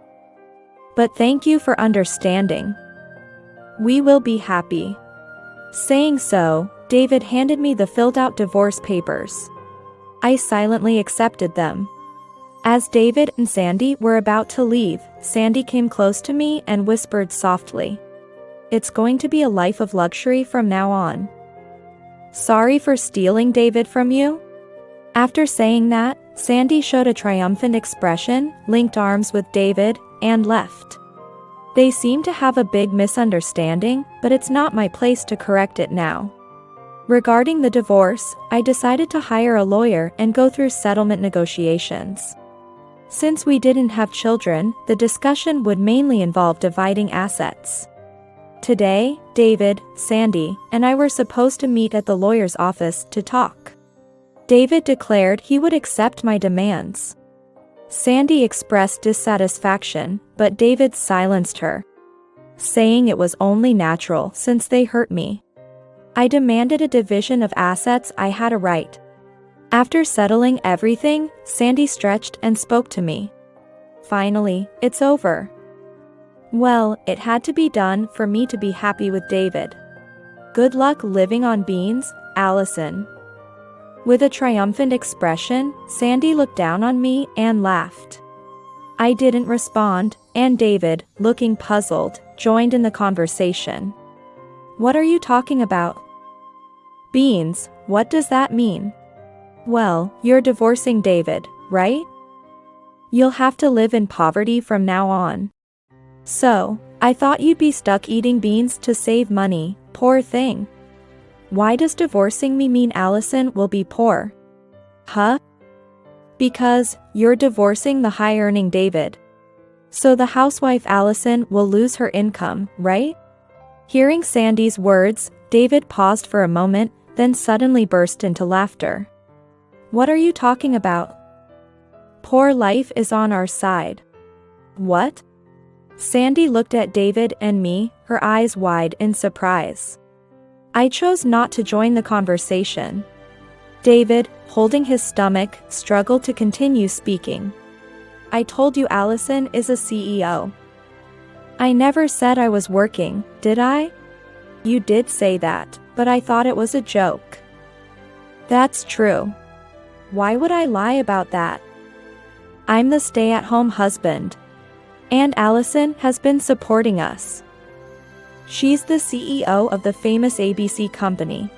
But thank you for understanding. We will be happy. Saying so, David handed me the filled-out divorce papers. I silently accepted them. As David and Sandy were about to leave, Sandy came close to me and whispered softly, "It's going to be a life of luxury from now on. Sorry for stealing David from you?" After saying that, Sandy showed a triumphant expression, linked arms with David, and left. They seem to have a big misunderstanding, but it's not my place to correct it now. Regarding the divorce, I decided to hire a lawyer and go through settlement negotiations. Since we didn't have children, the discussion would mainly involve dividing assets. Today, David, Sandy, and I were supposed to meet at the lawyer's office to talk. David declared he would accept my demands. Sandy expressed dissatisfaction, but David silenced her, saying it was only natural since they hurt me. I demanded a division of assets I had a right. After settling everything, Sandy stretched and spoke to me. Finally, it's over. Well, it had to be done for me to be happy with David. Good luck living on beans, Allison. With a triumphant expression, Sandy looked down on me and laughed. I didn't respond, and David, looking puzzled, joined in the conversation. What are you talking about? Beans, what does that mean? Well, you're divorcing David, right? You'll have to live in poverty from now on. So, I thought you'd be stuck eating beans to save money, poor thing. Why does divorcing me mean Allison will be poor? Huh? Because you're divorcing the high-earning David. So the housewife Allison will lose her income, right? Hearing Sandy's words, David paused for a moment, then suddenly burst into laughter. What are you talking about? Poor life is on our side. What? Sandy looked at David and me, her eyes wide in surprise. I chose not to join the conversation. David, holding his stomach, struggled to continue speaking. I told you Allison is a CEO. I never said I was working, did I? You did say that, but I thought it was a joke. That's true. Why would I lie about that? I'm the stay-at-home husband. And Allison has been supporting us. She's the CEO of the famous ABC company.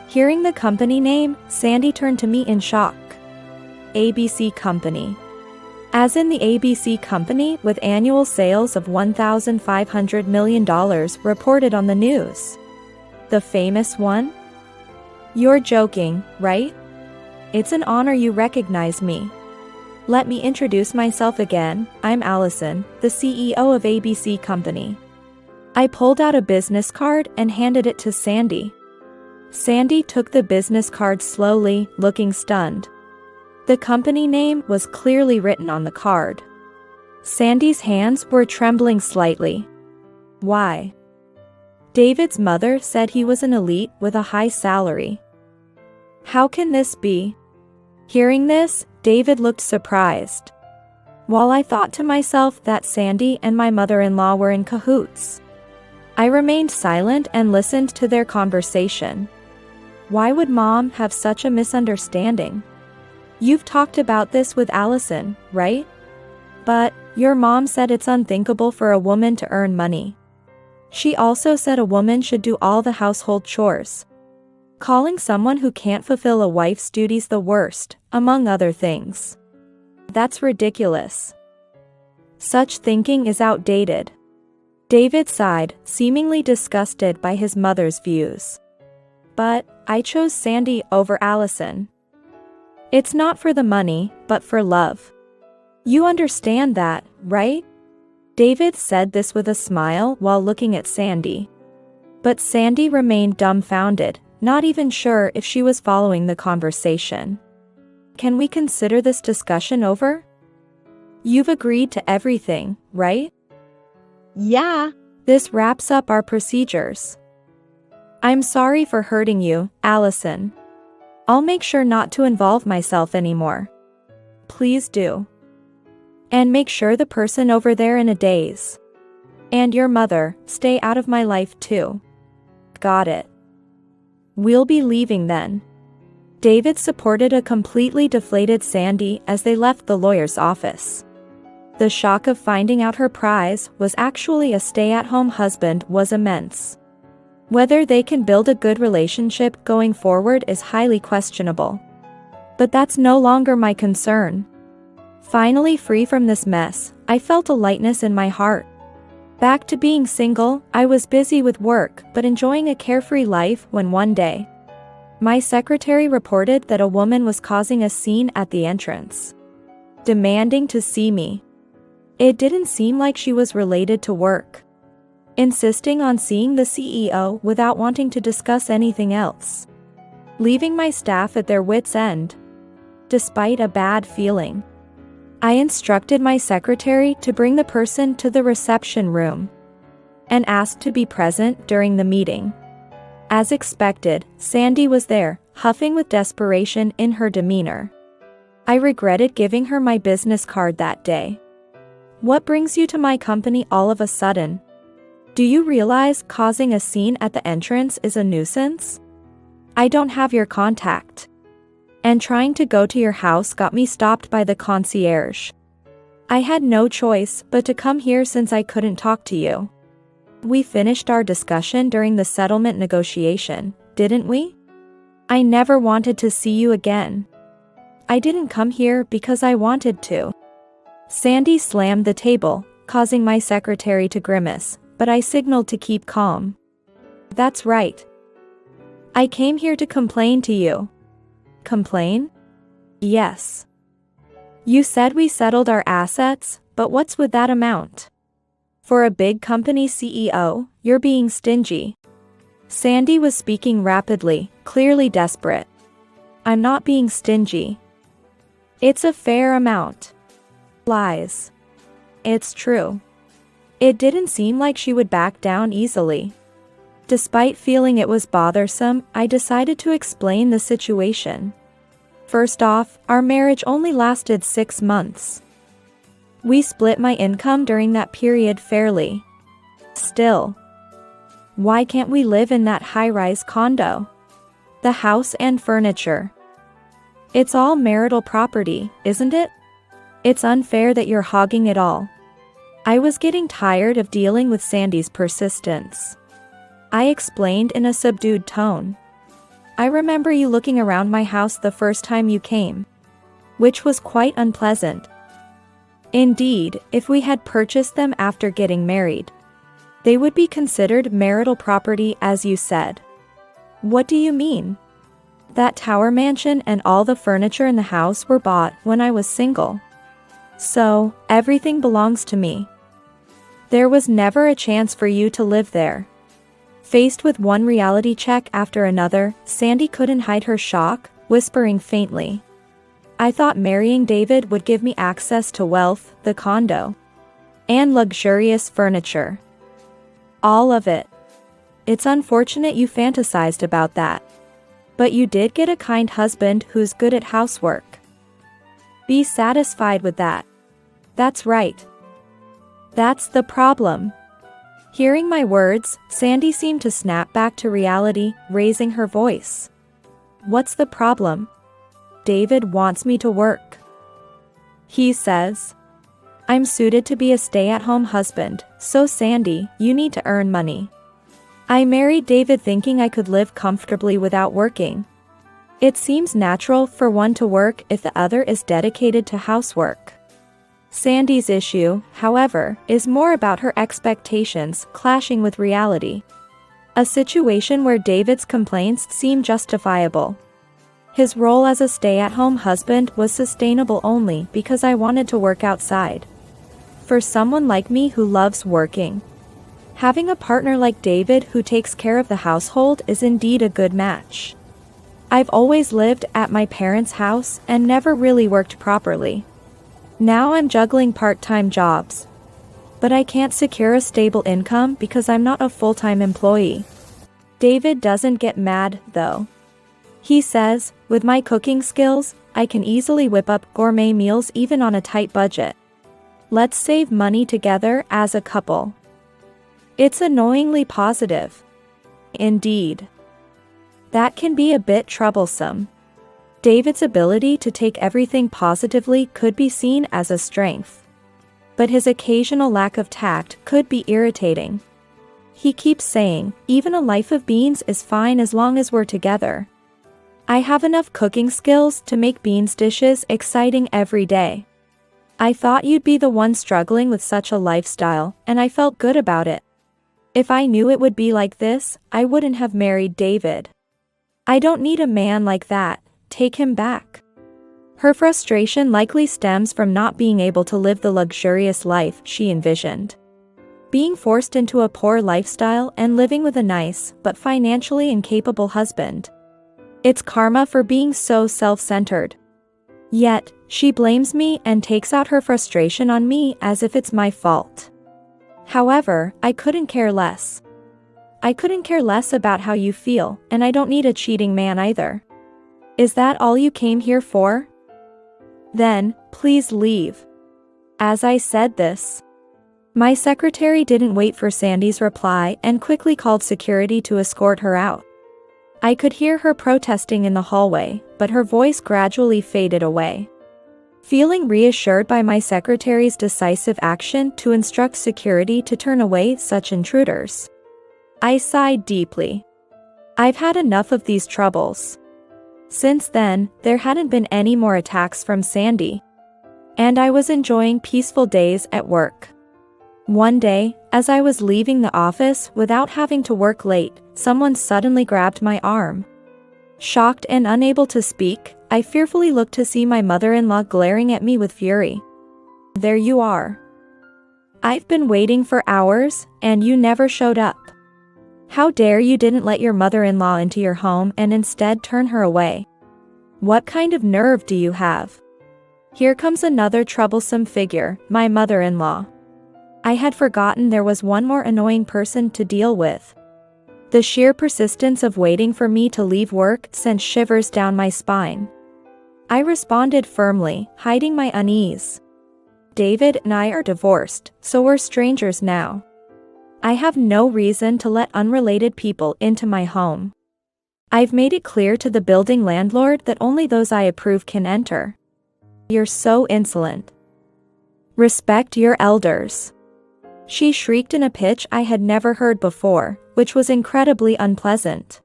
Hearing the company name, Sandy turned to me in shock. ABC company. As in the ABC company with annual sales of $1,500 million reported on the news. The famous one? You're joking, right? It's an honor you recognize me. Let me introduce myself again. I'm Allison, the CEO of ABC Company. I pulled out a business card and handed it to Sandy. Sandy took the business card slowly, looking stunned. The company name was clearly written on the card. Sandy's hands were trembling slightly. Why? David's mother said he was an elite with a high salary. How can this be? Hearing this, David looked surprised. While I thought to myself that Sandy and my mother-in-law were in cahoots. I remained silent and listened to their conversation. Why would Mom have such a misunderstanding? You've talked about this with Allison, right? But your mom said it's unthinkable for a woman to earn money. She also said a woman should do all the household chores. Calling someone who can't fulfill a wife's duties the worst, among other things. That's ridiculous. Such thinking is outdated. David sighed, seemingly disgusted by his mother's views. But I chose Sandy over Allison. It's not for the money, but for love. You understand that, right? David said this with a smile while looking at Sandy. But Sandy remained dumbfounded, not even sure if she was following the conversation. Can we consider this discussion over? You've agreed to everything, right? Yeah. This wraps up our procedures. I'm sorry for hurting you, Allison. I'll make sure not to involve myself anymore. Please do. And make sure the person over there in a daze. And your mother, stay out of my life too. Got it. We'll be leaving then. David supported a completely deflated Sandy as they left the lawyer's office. The shock of finding out her prize was actually a stay-at-home husband was immense. Whether they can build a good relationship going forward is highly questionable. But that's no longer my concern. Finally free from this mess, I felt a lightness in my heart. Back to being single, I was busy with work but enjoying a carefree life when one day, my secretary reported that a woman was causing a scene at the entrance, demanding to see me. It didn't seem like she was related to work, insisting on seeing the CEO without wanting to discuss anything else, leaving my staff at their wits' end. Despite a bad feeling, I instructed my secretary to bring the person to the reception room and asked to be present during the meeting. As expected, Sandy was there, huffing with desperation in her demeanor. I regretted giving her my business card that day. What brings you to my company all of a sudden? Do you realize causing a scene at the entrance is a nuisance? I don't have your contact. And trying to go to your house got me stopped by the concierge. I had no choice but to come here since I couldn't talk to you. We finished our discussion during the settlement negotiation, didn't we? I never wanted to see you again. I didn't come here because I wanted to. Sandy slammed the table, causing my secretary to grimace, but I signaled to keep calm. That's right. I came here to complain to you. Complain? Yes. You said we settled our assets, but what's with that amount? For a big company CEO, you're being stingy. Sandy was speaking rapidly, clearly desperate. I'm not being stingy. It's a fair amount. Lies. It's true. It didn't seem like she would back down easily. Despite feeling it was bothersome, I decided to explain the situation. First off, our marriage only lasted 6 months. We split my income during that period fairly. Still, why can't we live in that high-rise condo? The house and furniture. It's all marital property, isn't it? It's unfair that you're hogging it all. I was getting tired of dealing with Sandy's persistence. I explained in a subdued tone. I remember you looking around my house the first time you came, which was quite unpleasant. Indeed, if we had purchased them after getting married, they would be considered marital property, as you said. What do you mean? That tower mansion and all the furniture in the house were bought when I was single. So, everything belongs to me. There was never a chance for you to live there. Faced with one reality check after another, Sandy couldn't hide her shock, whispering faintly. I thought marrying David would give me access to wealth, the condo, and luxurious furniture. All of it. It's unfortunate you fantasized about that. But you did get a kind husband who's good at housework. Be satisfied with that. That's right. That's the problem. Hearing my words, Sandy seemed to snap back to reality, raising her voice. What's the problem? David wants me to work. He says I'm suited to be a stay-at-home husband, so Sandy, you need to earn money. I married David thinking I could live comfortably without working. It seems natural for one to work if the other is dedicated to housework. Sandy's issue, however, is more about her expectations clashing with reality. A situation where David's complaints seem justifiable. His role as a stay-at-home husband was sustainable only because I wanted to work outside. For someone like me who loves working, having a partner like David who takes care of the household is indeed a good match. I've always lived at my parents' house and never really worked properly. Now I'm juggling part-time jobs. But I can't secure a stable income because I'm not a full-time employee. David doesn't get mad, though. He says, with my cooking skills, I can easily whip up gourmet meals even on a tight budget. Let's save money together as a couple. It's annoyingly positive. Indeed. That can be a bit troublesome. David's ability to take everything positively could be seen as a strength. But his occasional lack of tact could be irritating. He keeps saying, even a life of beans is fine as long as we're together. I have enough cooking skills to make beans dishes exciting every day. I thought you'd be the one struggling with such a lifestyle, and I felt good about it. If I knew it would be like this, I wouldn't have married David. I don't need a man like that. Take him back. Her frustration likely stems from not being able to live the luxurious life she envisioned. Being forced into a poor lifestyle and living with a nice, but financially incapable husband. It's karma for being so self-centered. Yet, she blames me and takes out her frustration on me as if it's my fault. However, I couldn't care less. I couldn't care less about how you feel, and I don't need a cheating man either. Is that all you came here for? Then, please leave. As I said this, my secretary didn't wait for Sandy's reply and quickly called security to escort her out. I could hear her protesting in the hallway, but her voice gradually faded away. Feeling reassured by my secretary's decisive action to instruct security to turn away such intruders, I sighed deeply. I've had enough of these troubles. Since then, there hadn't been any more attacks from Sandy, and I was enjoying peaceful days at work. One day, as I was leaving the office without having to work late, someone suddenly grabbed my arm. Shocked and unable to speak, I fearfully looked to see my mother-in-law glaring at me with fury. "There you are. I've been waiting for hours, and you never showed up. How dare you didn't let your mother-in-law into your home and instead turn her away? What kind of nerve do you have?" Here comes another troublesome figure, my mother-in-law. I had forgotten there was one more annoying person to deal with. The sheer persistence of waiting for me to leave work sent shivers down my spine. I responded firmly, hiding my unease. "David and I are divorced, so we're strangers now. I have no reason to let unrelated people into my home. I've made it clear to the building landlord that only those I approve can enter." "You're so insolent. Respect your elders," she shrieked in a pitch I had never heard before, which was incredibly unpleasant.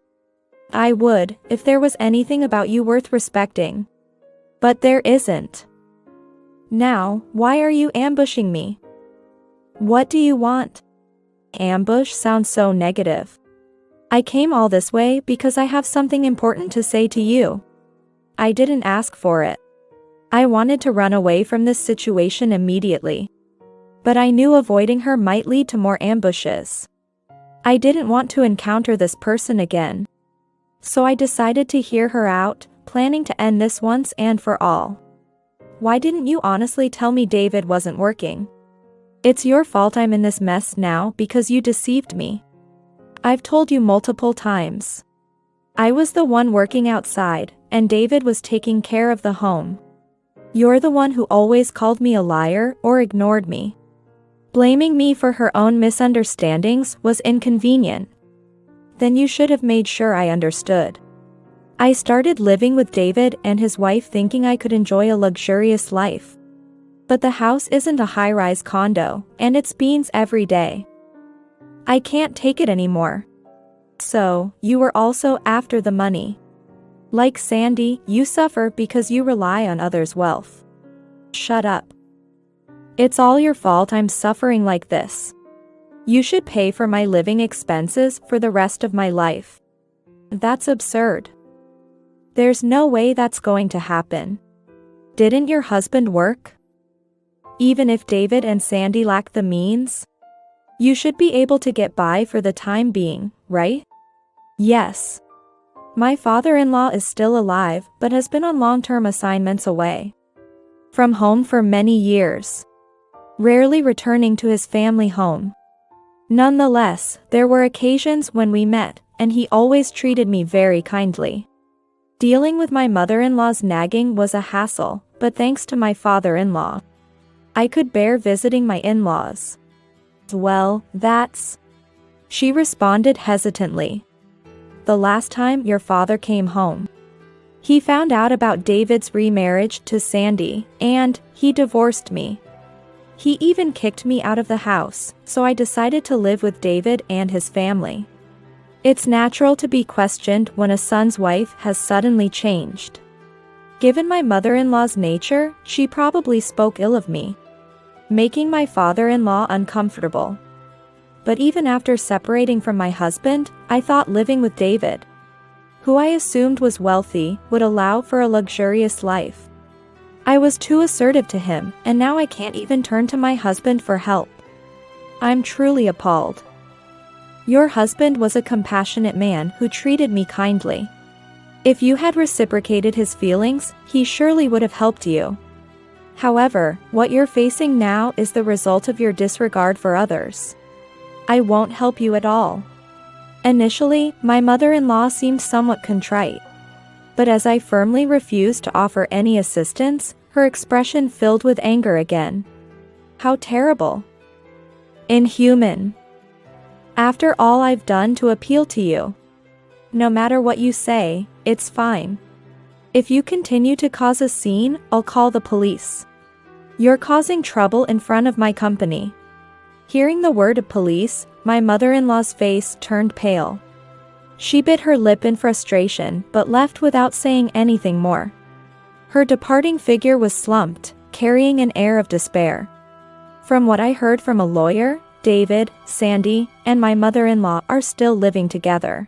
"I would, if there was anything about you worth respecting. But there isn't. Now, why are you ambushing me? What do you want?" Ambush sounds so negative. "I came all this way because I have something important to say to you. I didn't ask for it. I wanted to run away from this situation immediately. But I knew avoiding her might lead to more ambushes. I didn't want to encounter this person again. So I decided to hear her out, planning to end this once and for all. Why didn't you honestly tell me David wasn't working? It's your fault I'm in this mess now because you deceived me. I've told you multiple times. I was the one working outside, and David was taking care of the home. You're the one who always called me a liar or ignored me. Blaming me for her own misunderstandings was inconvenient. Then you should have made sure I understood. I started living with David and his wife thinking I could enjoy a luxurious life. But the house isn't a high-rise condo, and it's beans every day. I can't take it anymore. So, you were also after the money. Like Sandy, you suffer because you rely on others' wealth. Shut up. It's all your fault I'm suffering like this. You should pay for my living expenses for the rest of my life. That's absurd. There's no way that's going to happen. Didn't your husband work? Even if David and Sandy lack the means, you should be able to get by for the time being, right? Yes. My father-in-law is still alive but has been on long-term assignments away from home for many years, rarely returning to his family home. Nonetheless, there were occasions when we met, and he always treated me very kindly. Dealing with my mother-in-law's nagging was a hassle, but thanks to my father-in-law, I could bear visiting my in-laws. Well, that's... She responded hesitantly. The last time your father came home, he found out about David's remarriage to Sandy, and he divorced me. He even kicked me out of the house, so I decided to live with David and his family. It's natural to be questioned when a son's wife has suddenly changed. Given my mother-in-law's nature, she probably spoke ill of me, making my father-in-law uncomfortable. But even after separating from my husband, I thought living with David, who I assumed was wealthy, would allow for a luxurious life. I was too assertive to him, and now I can't even turn to my husband for help. I'm truly appalled. Your husband was a compassionate man who treated me kindly. If you had reciprocated his feelings, he surely would have helped you. However, what you're facing now is the result of your disregard for others. I won't help you at all. Initially, my mother-in-law seemed somewhat contrite. But as I firmly refused to offer any assistance, her expression filled with anger again. How terrible. Inhuman. After all I've done to appeal to you. No matter what you say, it's fine. If you continue to cause a scene, I'll call the police. You're causing trouble in front of my company. Hearing the word police, my mother-in-law's face turned pale. She bit her lip in frustration but left without saying anything more. Her departing figure was slumped, carrying an air of despair. From what I heard from a lawyer, David, Sandy, and my mother-in-law are still living together.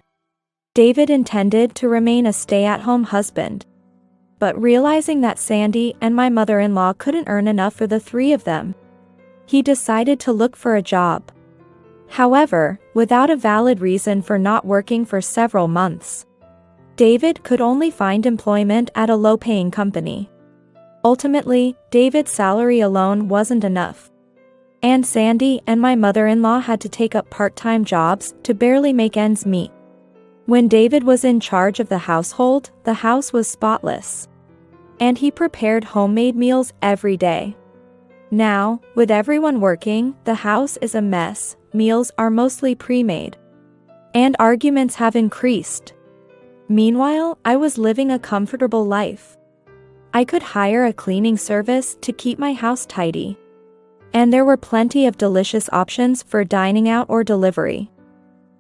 David intended to remain a stay-at-home husband, but realizing that Sandy and my mother-in-law couldn't earn enough for the three of them, he decided to look for a job. However, without a valid reason for not working for several months, David could only find employment at a low-paying company. Ultimately, David's salary alone wasn't enough, and Sandy and my mother-in-law had to take up part-time jobs to barely make ends meet. When David was in charge of the household, the house was spotless, and he prepared homemade meals every day. Now, with everyone working, the house is a mess, meals are mostly pre-made, and arguments have increased. Meanwhile, I was living a comfortable life. I could hire a cleaning service to keep my house tidy, and there were plenty of delicious options for dining out or delivery.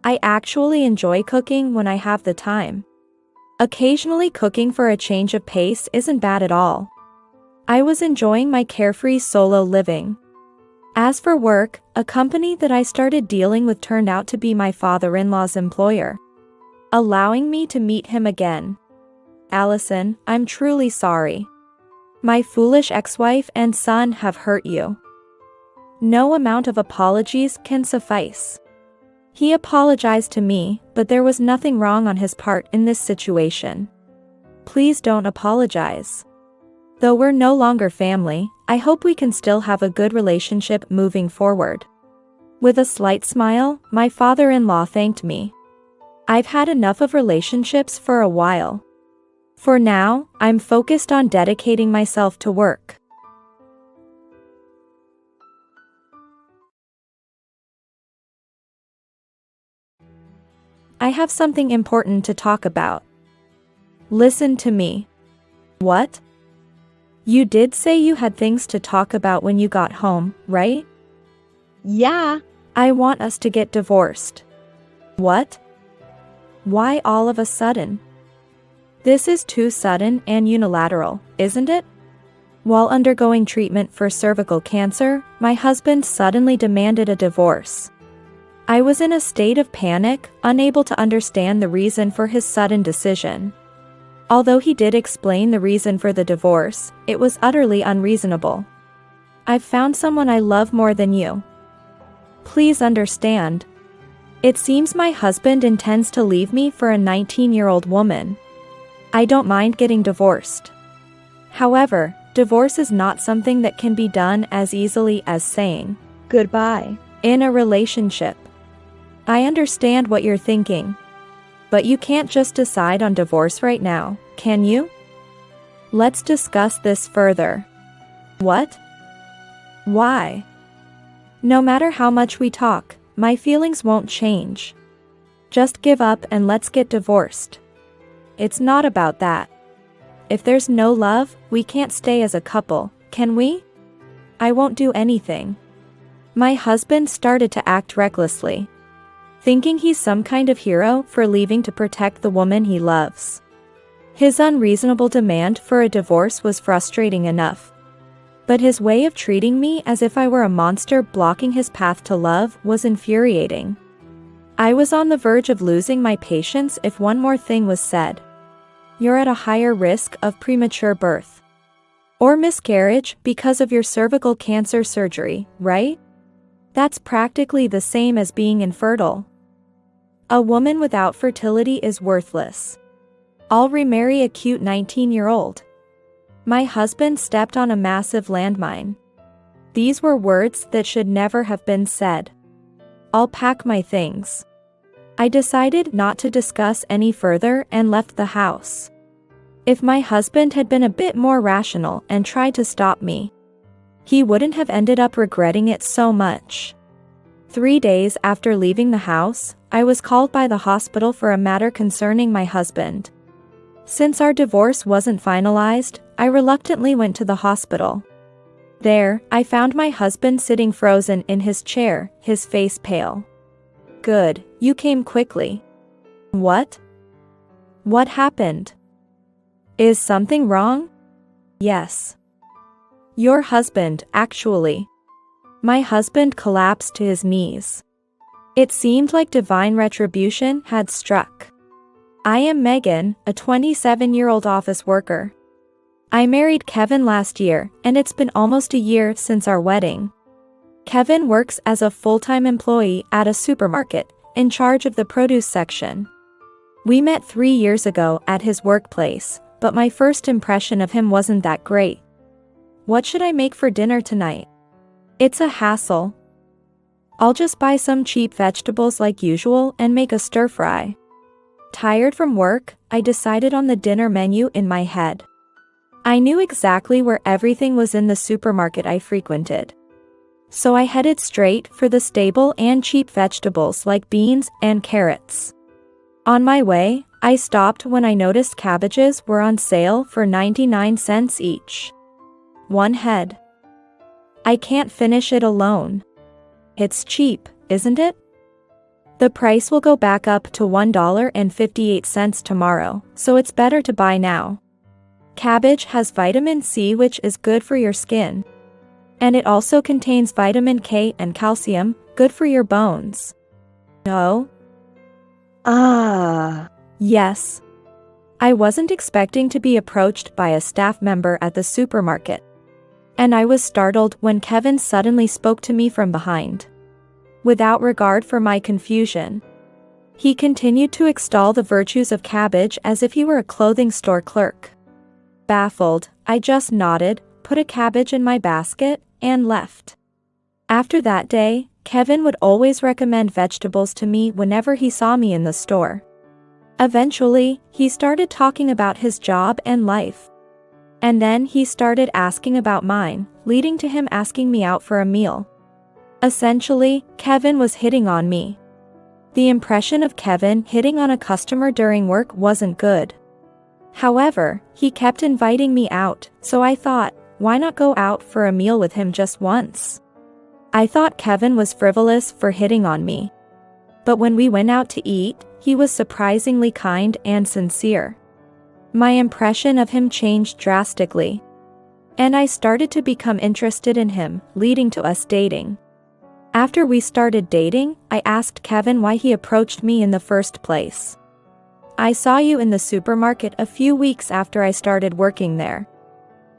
I actually enjoy cooking when I have the time. Occasionally cooking for a change of pace isn't bad at all. I was enjoying my carefree solo living. As for work, a company that I started dealing with turned out to be my father-in-law's employer, allowing me to meet him again. Allison, I'm truly sorry. My foolish ex-wife and son have hurt you. No amount of apologies can suffice. He apologized to me, but there was nothing wrong on his part in this situation. Please don't apologize. Though we're no longer family, I hope we can still have a good relationship moving forward. With a slight smile, my father-in-law thanked me. I've had enough of relationships for a while. For now, I'm focused on dedicating myself to work. I have something important to talk about. Listen to me. What? You did say you had things to talk about when you got home, right? Yeah. I want us to get divorced. What? Why all of a sudden? This is too sudden and unilateral, isn't it? While undergoing treatment for cervical cancer, my husband suddenly demanded a divorce. I was in a state of panic, unable to understand the reason for his sudden decision. Although he did explain the reason for the divorce, it was utterly unreasonable. I've found someone I love more than you. Please understand. It seems my husband intends to leave me for a 19-year-old woman. I don't mind getting divorced. However, divorce is not something that can be done as easily as saying goodbye in a relationship. I understand what you're thinking, but you can't just decide on divorce right now, can you? Let's discuss this further. What? Why? No matter how much we talk, my feelings won't change. Just give up and let's get divorced. It's not about that. If there's no love, we can't stay as a couple, can we? I won't do anything. My husband started to act recklessly, thinking he's some kind of hero for leaving to protect the woman he loves. His unreasonable demand for a divorce was frustrating enough, but his way of treating me as if I were a monster blocking his path to love was infuriating. I was on the verge of losing my patience if one more thing was said. You're at a higher risk of premature birth or miscarriage because of your cervical cancer surgery, right? That's practically the same as being infertile. A woman without fertility is worthless. I'll remarry a cute 19-year-old. My husband stepped on a massive landmine. These were words that should never have been said. I'll pack my things. I decided not to discuss any further and left the house. If my husband had been a bit more rational and tried to stop me, he wouldn't have ended up regretting it so much. 3 days after leaving the house, I was called by the hospital for a matter concerning my husband. Since our divorce wasn't finalized, I reluctantly went to the hospital. There, I found my husband sitting frozen in his chair, his face pale. Good, you came quickly. What? What happened? Is something wrong? Yes. Your husband, actually. My husband collapsed to his knees. It seemed like divine retribution had struck. I am Megan, a 27-year-old office worker. I married Kevin last year, and it's been almost a year since our wedding. Kevin works as a full-time employee at a supermarket, in charge of the produce section. We met 3 years ago at his workplace, but my first impression of him wasn't that great. What should I make for dinner tonight? It's a hassle. I'll just buy some cheap vegetables like usual and make a stir-fry. Tired from work, I decided on the dinner menu in my head. I knew exactly where everything was in the supermarket I frequented. So I headed straight for the stable and cheap vegetables like beans and carrots. On my way, I stopped when I noticed cabbages were on sale for 99 cents each. One head. I can't finish it alone. It's cheap, isn't it? The price will go back up to $1.58 tomorrow, so it's better to buy now. Cabbage has vitamin C, which is good for your skin. And it also contains vitamin K and calcium, good for your bones. No? Yes. I wasn't expecting to be approached by a staff member at the supermarket. And I was startled when Kevin suddenly spoke to me from behind. Without regard for my confusion, he continued to extol the virtues of cabbage as if he were a clothing store clerk. Baffled, I just nodded, put a cabbage in my basket, and left. After that day, Kevin would always recommend vegetables to me whenever he saw me in the store. Eventually, he started talking about his job and life. And then he started asking about mine, leading to him asking me out for a meal. Essentially, Kevin was hitting on me. The impression of Kevin hitting on a customer during work wasn't good. However, he kept inviting me out, so I thought, why not go out for a meal with him just once? I thought Kevin was frivolous for hitting on me. But when we went out to eat, he was surprisingly kind and sincere. My impression of him changed drastically. And I started to become interested in him, leading to us dating. After we started dating, I asked Kevin why he approached me in the first place. I saw you in the supermarket a few weeks after I started working there.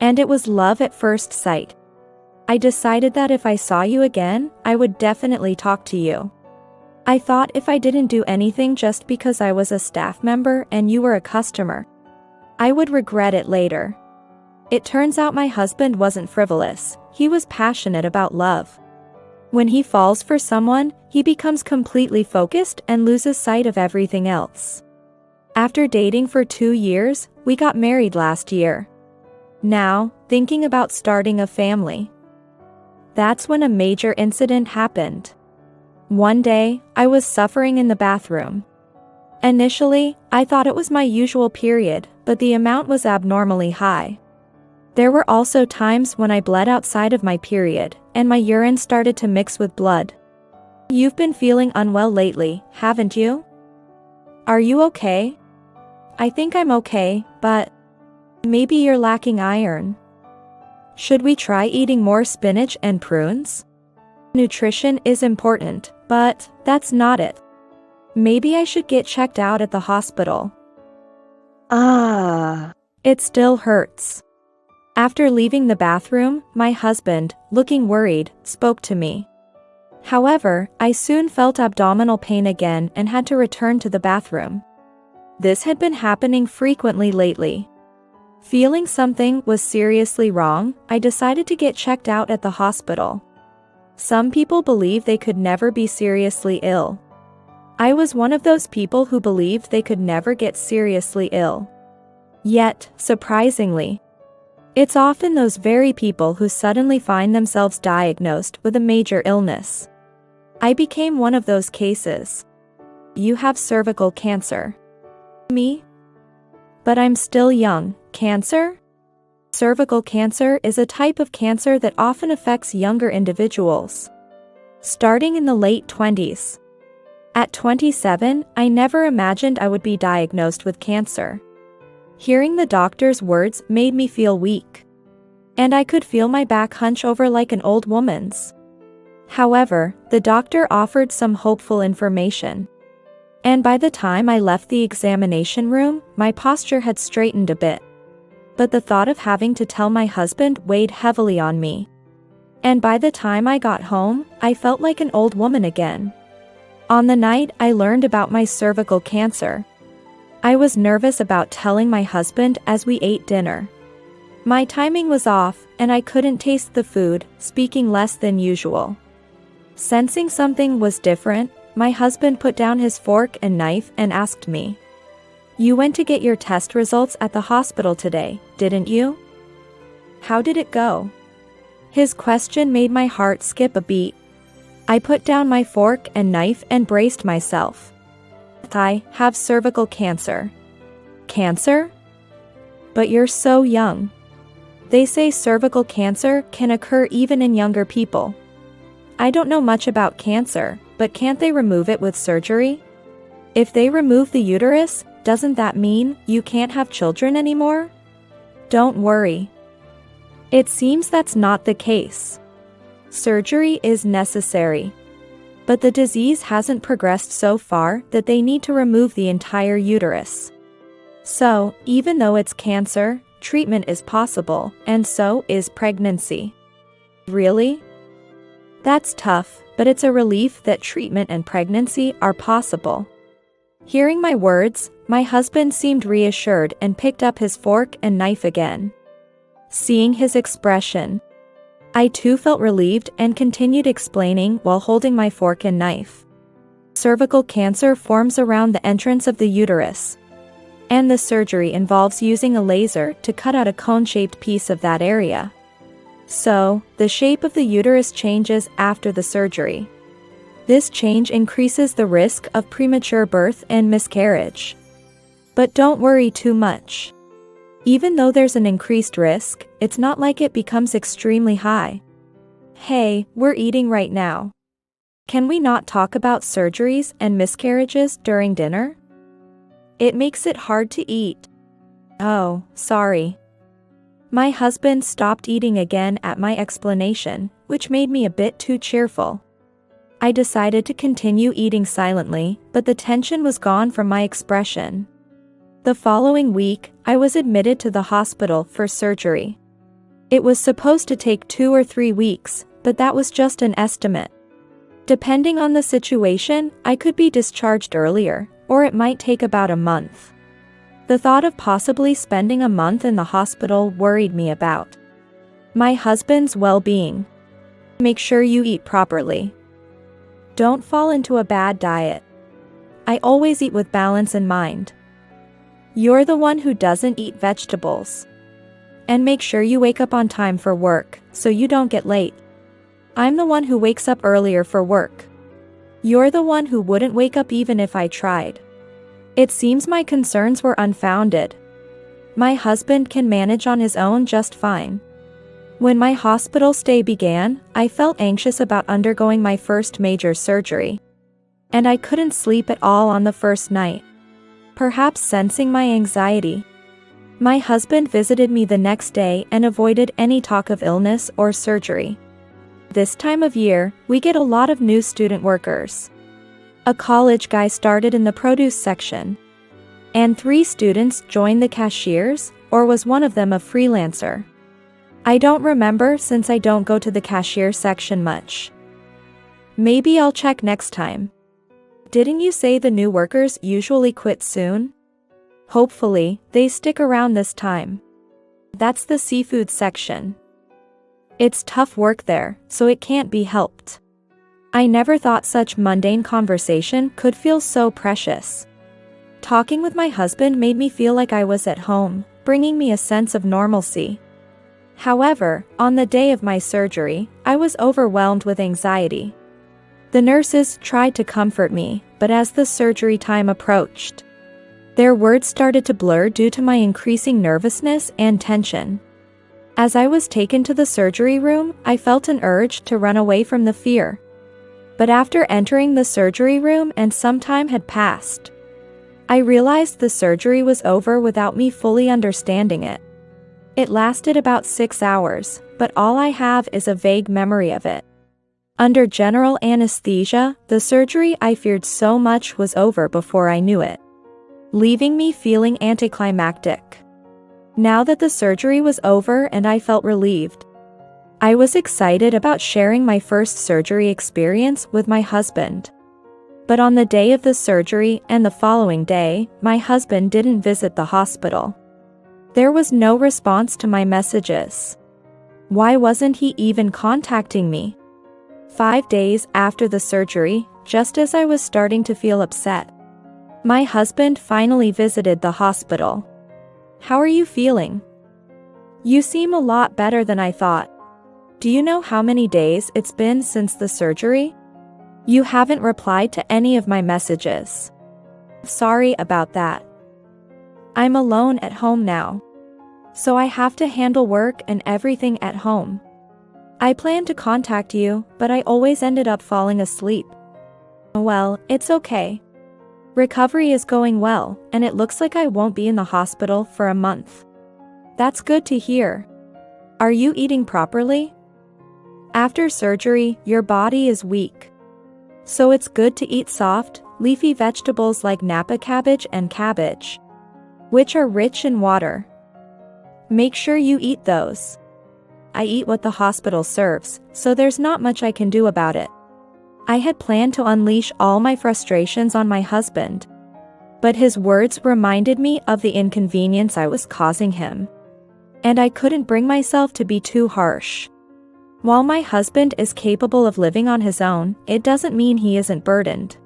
And it was love at first sight. I decided that if I saw you again, I would definitely talk to you. I thought if I didn't do anything just because I was a staff member and you were a customer, I would regret it later. It turns out my husband wasn't frivolous, he was passionate about love. When he falls for someone, he becomes completely focused and loses sight of everything else. After dating for 2 years, we got married last year. Now, thinking about starting a family. That's when a major incident happened. One day, I was suffering in the bathroom. Initially, I thought it was my usual period, but the amount was abnormally high. There were also times when I bled outside of my period, and my urine started to mix with blood. You've been feeling unwell lately, haven't you? Are you okay? I think I'm okay, but maybe you're lacking iron. Should we try eating more spinach and prunes? Nutrition is important, but that's not it. Maybe I should get checked out at the hospital. It still hurts. After leaving the bathroom, my husband, looking worried, spoke to me. However, I soon felt abdominal pain again and had to return to the bathroom. This had been happening frequently lately. Feeling something was seriously wrong, I decided to get checked out at the hospital. Some people believe they could never be seriously ill. I was one of those people who believed they could never get seriously ill. Yet, surprisingly, it's often those very people who suddenly find themselves diagnosed with a major illness. I became one of those cases. You have cervical cancer. Me? But I'm still young. Cancer? Cervical cancer is a type of cancer that often affects younger individuals, starting in the late 20s. At 27, I never imagined I would be diagnosed with cancer. Hearing the doctor's words made me feel weak. And I could feel my back hunch over like an old woman's. However, the doctor offered some hopeful information. And by the time I left the examination room, my posture had straightened a bit. but the thought of having to tell my husband weighed heavily on me. And by the time I got home, I felt like an old woman again. On the night I learned about my cervical cancer, I was nervous about telling my husband as we ate dinner. My timing was off, and I couldn't taste the food, speaking less than usual. Sensing something was different, my husband put down his fork and knife and asked me, "You went to get your test results at the hospital today, didn't you? How did it go?" His question made my heart skip a beat. I put down my fork and knife and braced myself. "I have cervical cancer." "Cancer? But you're so young." "They say cervical cancer can occur even in younger people." "I don't know much about cancer, but can't they remove it with surgery?" "If they remove the uterus, doesn't that mean you can't have children anymore?" "Don't worry. It seems that's not the case. Surgery is necessary. But the disease hasn't progressed so far that they need to remove the entire uterus. So, even though it's cancer, treatment is possible, and so is pregnancy." "Really? That's tough, but it's a relief that treatment and pregnancy are possible." Hearing my words, my husband seemed reassured and picked up his fork and knife again. Seeing his expression, I too felt relieved and continued explaining while holding my fork and knife. Cervical cancer forms around the entrance of the uterus, and the surgery involves using a laser to cut out a cone-shaped piece of that area. So, the shape of the uterus changes after the surgery. This change increases the risk of premature birth and miscarriage. But don't worry too much. Even though there's an increased risk, it's not like it becomes extremely high. "Hey, we're eating right now. Can we not talk about surgeries and miscarriages during dinner? It makes it hard to eat." "Oh, sorry." My husband stopped eating again at my explanation, which made me a bit too cheerful. I decided to continue eating silently, but the tension was gone from my expression. The following week, I was admitted to the hospital for surgery. It was supposed to take 2 or 3 weeks, but that was just an estimate. Depending on the situation, I could be discharged earlier, or it might take about a month. The thought of possibly spending a month in the hospital worried me about my husband's well-being. Make sure you eat properly. Don't fall into a bad diet. I always eat with balance in mind. You're the one who doesn't eat vegetables. And make sure you wake up on time for work, so you don't get late. I'm the one who wakes up earlier for work. You're the one who wouldn't wake up even if I tried. It seems my concerns were unfounded. My husband can manage on his own just fine. When my hospital stay began, I felt anxious about undergoing my first major surgery. And I couldn't sleep at all on the first night. Perhaps sensing my anxiety, my husband visited me the next day and avoided any talk of illness or surgery. This time of year, we get a lot of new student workers. A college guy started in the produce section. And 3 students joined the cashiers, or was one of them a freelancer? I don't remember since I don't go to the cashier section much. Maybe I'll check next time. Didn't you say the new workers usually quit soon? Hopefully, they stick around this time. That's the seafood section. It's tough work there, so it can't be helped. I never thought such mundane conversation could feel so precious. Talking with my husband made me feel like I was at home, bringing me a sense of normalcy. However, on the day of my surgery, I was overwhelmed with anxiety. The nurses tried to comfort me, but as the surgery time approached, their words started to blur due to my increasing nervousness and tension. As I was taken to the surgery room, I felt an urge to run away from the fear. But after entering the surgery room and some time had passed, I realized the surgery was over without me fully understanding it. It lasted about 6 hours, but all I have is a vague memory of it. Under general anesthesia, the surgery I feared so much was over before I knew it, leaving me feeling anticlimactic. Now that the surgery was over and I felt relieved, I was excited about sharing my first surgery experience with my husband. But on the day of the surgery and the following day, my husband didn't visit the hospital. There was no response to my messages. Why wasn't he even contacting me? 5 days after the surgery, just as I was starting to feel upset, my husband finally visited the hospital. "How are you feeling? You seem a lot better than I thought. Do you know how many days it's been since the surgery? You haven't replied to any of my messages. Sorry about that. I'm alone at home now, so I have to handle work and everything at home. I planned to contact you, but I always ended up falling asleep. Well, it's okay. Recovery is going well, and it looks like I won't be in the hospital for a month. That's good to hear. Are you eating properly? After surgery, your body is weak, so it's good to eat soft, leafy vegetables like Napa cabbage and cabbage, which are rich in water. Make sure you eat those. I eat what the hospital serves, so there's not much I can do about it." I had planned to unleash all my frustrations on my husband, but his words reminded me of the inconvenience I was causing him, and I couldn't bring myself to be too harsh. While my husband is capable of living on his own, it doesn't mean he isn't burdened.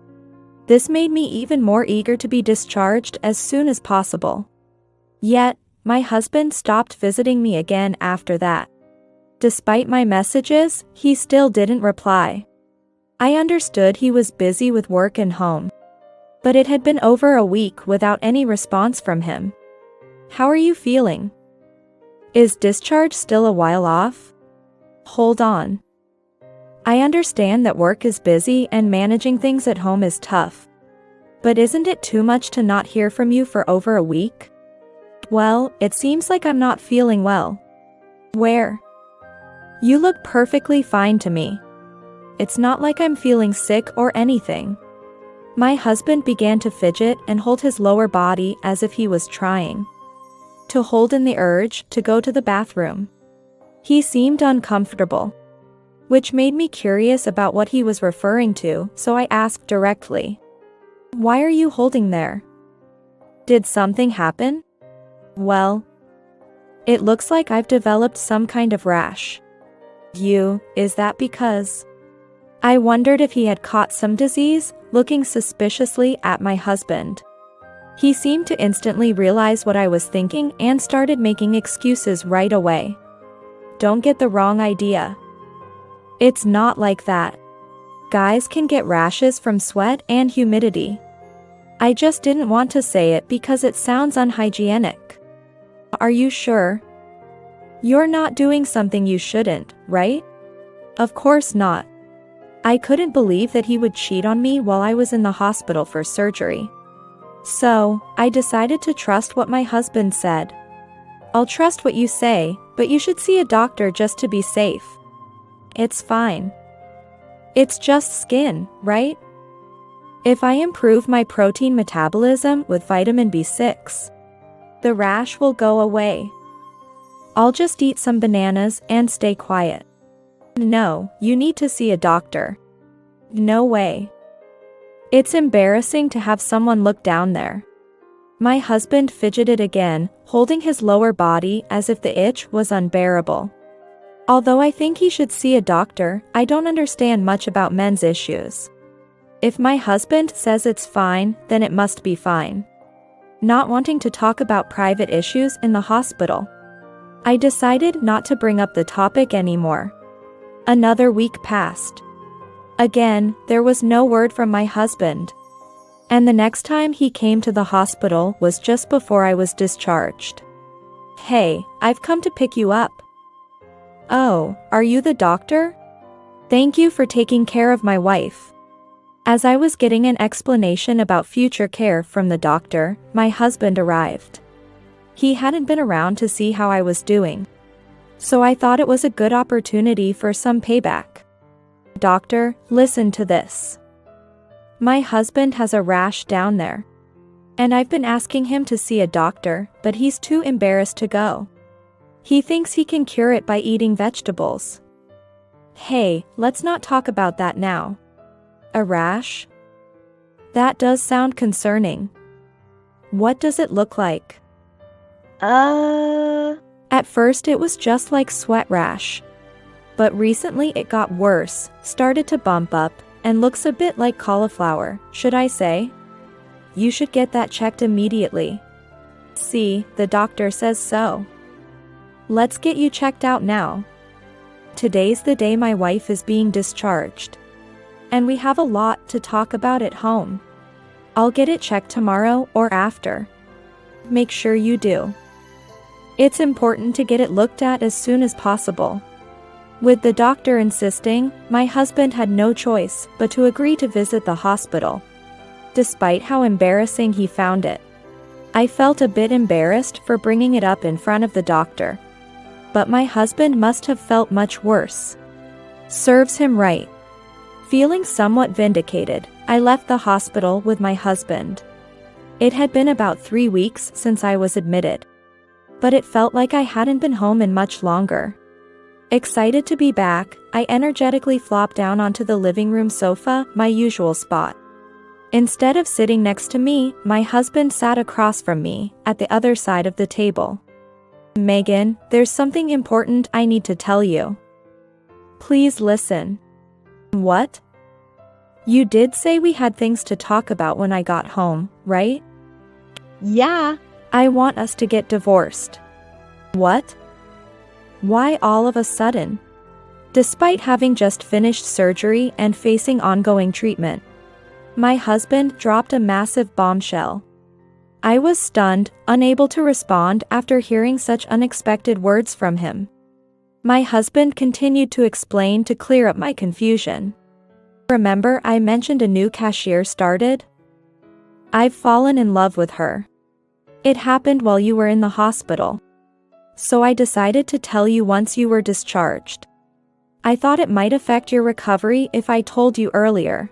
This made me even more eager to be discharged as soon as possible. Yet, my husband stopped visiting me again after that. Despite my messages, he still didn't reply. I understood he was busy with work and home, but it had been over a week without any response from him. "How are you feeling? Is discharge still a while off? Hold on. I understand that work is busy and managing things at home is tough, but isn't it too much to not hear from you for over a week? Well, it seems like I'm not feeling well. Where? You look perfectly fine to me. It's not like I'm feeling sick or anything." My husband began to fidget and hold his lower body as if he was trying to hold in the urge to go to the bathroom. He seemed uncomfortable, which made me curious about what he was referring to, so I asked directly, "Why are you holding there? Did something happen?" "Well, it looks like I've developed some kind of rash." Is that because? I wondered if he had caught some disease, looking suspiciously at my husband. He seemed to instantly realize what I was thinking and started making excuses right away. Don't get the wrong idea. It's not like that. Guys can get rashes from sweat and humidity. I just didn't want to say it because it sounds unhygienic. Are you sure? You're not doing something you shouldn't, right? Of course not. I couldn't believe that he would cheat on me while I was in the hospital for surgery. So, I decided to trust what my husband said. "I'll trust what you say, but you should see a doctor just to be safe." "It's fine. It's just skin, right? If I improve my protein metabolism with vitamin B6, the rash will go away. I'll just eat some bananas and stay quiet." "No, you need to see a doctor." "No way. It's embarrassing to have someone look down there." My husband fidgeted again, holding his lower body as if the itch was unbearable. Although I think he should see a doctor, I don't understand much about men's issues. If my husband says it's fine, then it must be fine. Not wanting to talk about private issues in the hospital, I decided not to bring up the topic anymore. Another week passed. Again, there was no word from my husband, and the next time he came to the hospital was just before I was discharged. "Hey, I've come to pick you up." "Oh, are you the doctor? Thank you for taking care of my wife." As I was getting an explanation about future care from the doctor, my husband arrived. He hadn't been around to see how I was doing, so I thought it was a good opportunity for some payback. "Doctor, listen to this. My husband has a rash down there. And I've been asking him to see a doctor, but he's too embarrassed to go. He thinks he can cure it by eating vegetables. Hey, let's not talk about that now. A rash? That does sound concerning. What does it look like? At first it was just like sweat rash. But recently it got worse, started to bump up, and looks a bit like cauliflower, should I say? You should get that checked immediately. See, the doctor says so. Let's get you checked out now. Today's the day my wife is being discharged. And we have a lot to talk about at home. I'll get it checked tomorrow or after. Make sure you do. It's important to get it looked at as soon as possible. With the doctor insisting, my husband had no choice but to agree to visit the hospital. Despite how embarrassing he found it. I felt a bit embarrassed for bringing it up in front of the doctor. But my husband must have felt much worse. Serves him right. Feeling somewhat vindicated, I left the hospital with my husband. It had been about 3 weeks since I was admitted. But it felt like I hadn't been home in much longer. Excited to be back, I energetically flopped down onto the living room sofa, my usual spot. Instead of sitting next to me, my husband sat across from me, at the other side of the table. Megan, there's something important I need to tell you. Please listen. What? You did say we had things to talk about when I got home, right? Yeah. I want us to get divorced. What? Why all of a sudden? Despite having just finished surgery and facing ongoing treatment, my husband dropped a massive bombshell. I was stunned, unable to respond after hearing such unexpected words from him. My husband continued to explain to clear up my confusion. Remember I mentioned a new cashier started? I've fallen in love with her. It happened while you were in the hospital. So I decided to tell you once you were discharged. I thought it might affect your recovery if I told you earlier.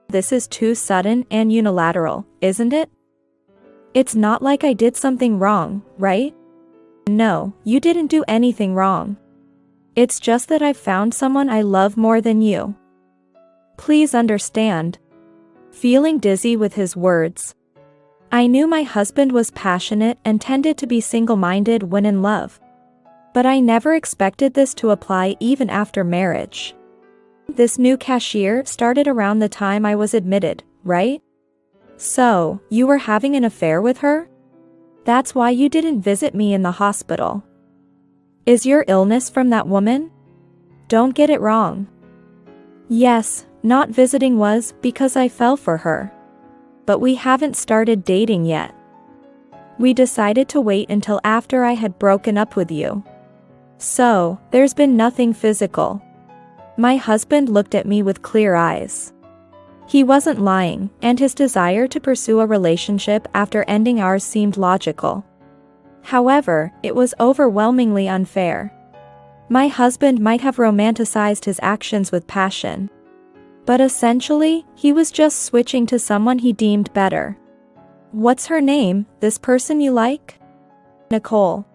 This is too sudden and unilateral, isn't it? It's not like I did something wrong, right? No, you didn't do anything wrong. It's just that I've found someone I love more than you. Please understand. Feeling dizzy with his words. I knew my husband was passionate and tended to be single-minded when in love. But I never expected this to apply even after marriage. This new cashier started around the time I was admitted, right? So, you were having an affair with her? That's why you didn't visit me in the hospital. Is your illness from that woman? Don't get it wrong. Yes, not visiting was because I fell for her. But we haven't started dating yet. We decided to wait until after I had broken up with you. So, there's been nothing physical. My husband looked at me with clear eyes. He wasn't lying, and his desire to pursue a relationship after ending ours seemed logical. However, it was overwhelmingly unfair. My husband might have romanticized his actions with passion. But essentially, he was just switching to someone he deemed better. What's her name, this person you like? Nicole.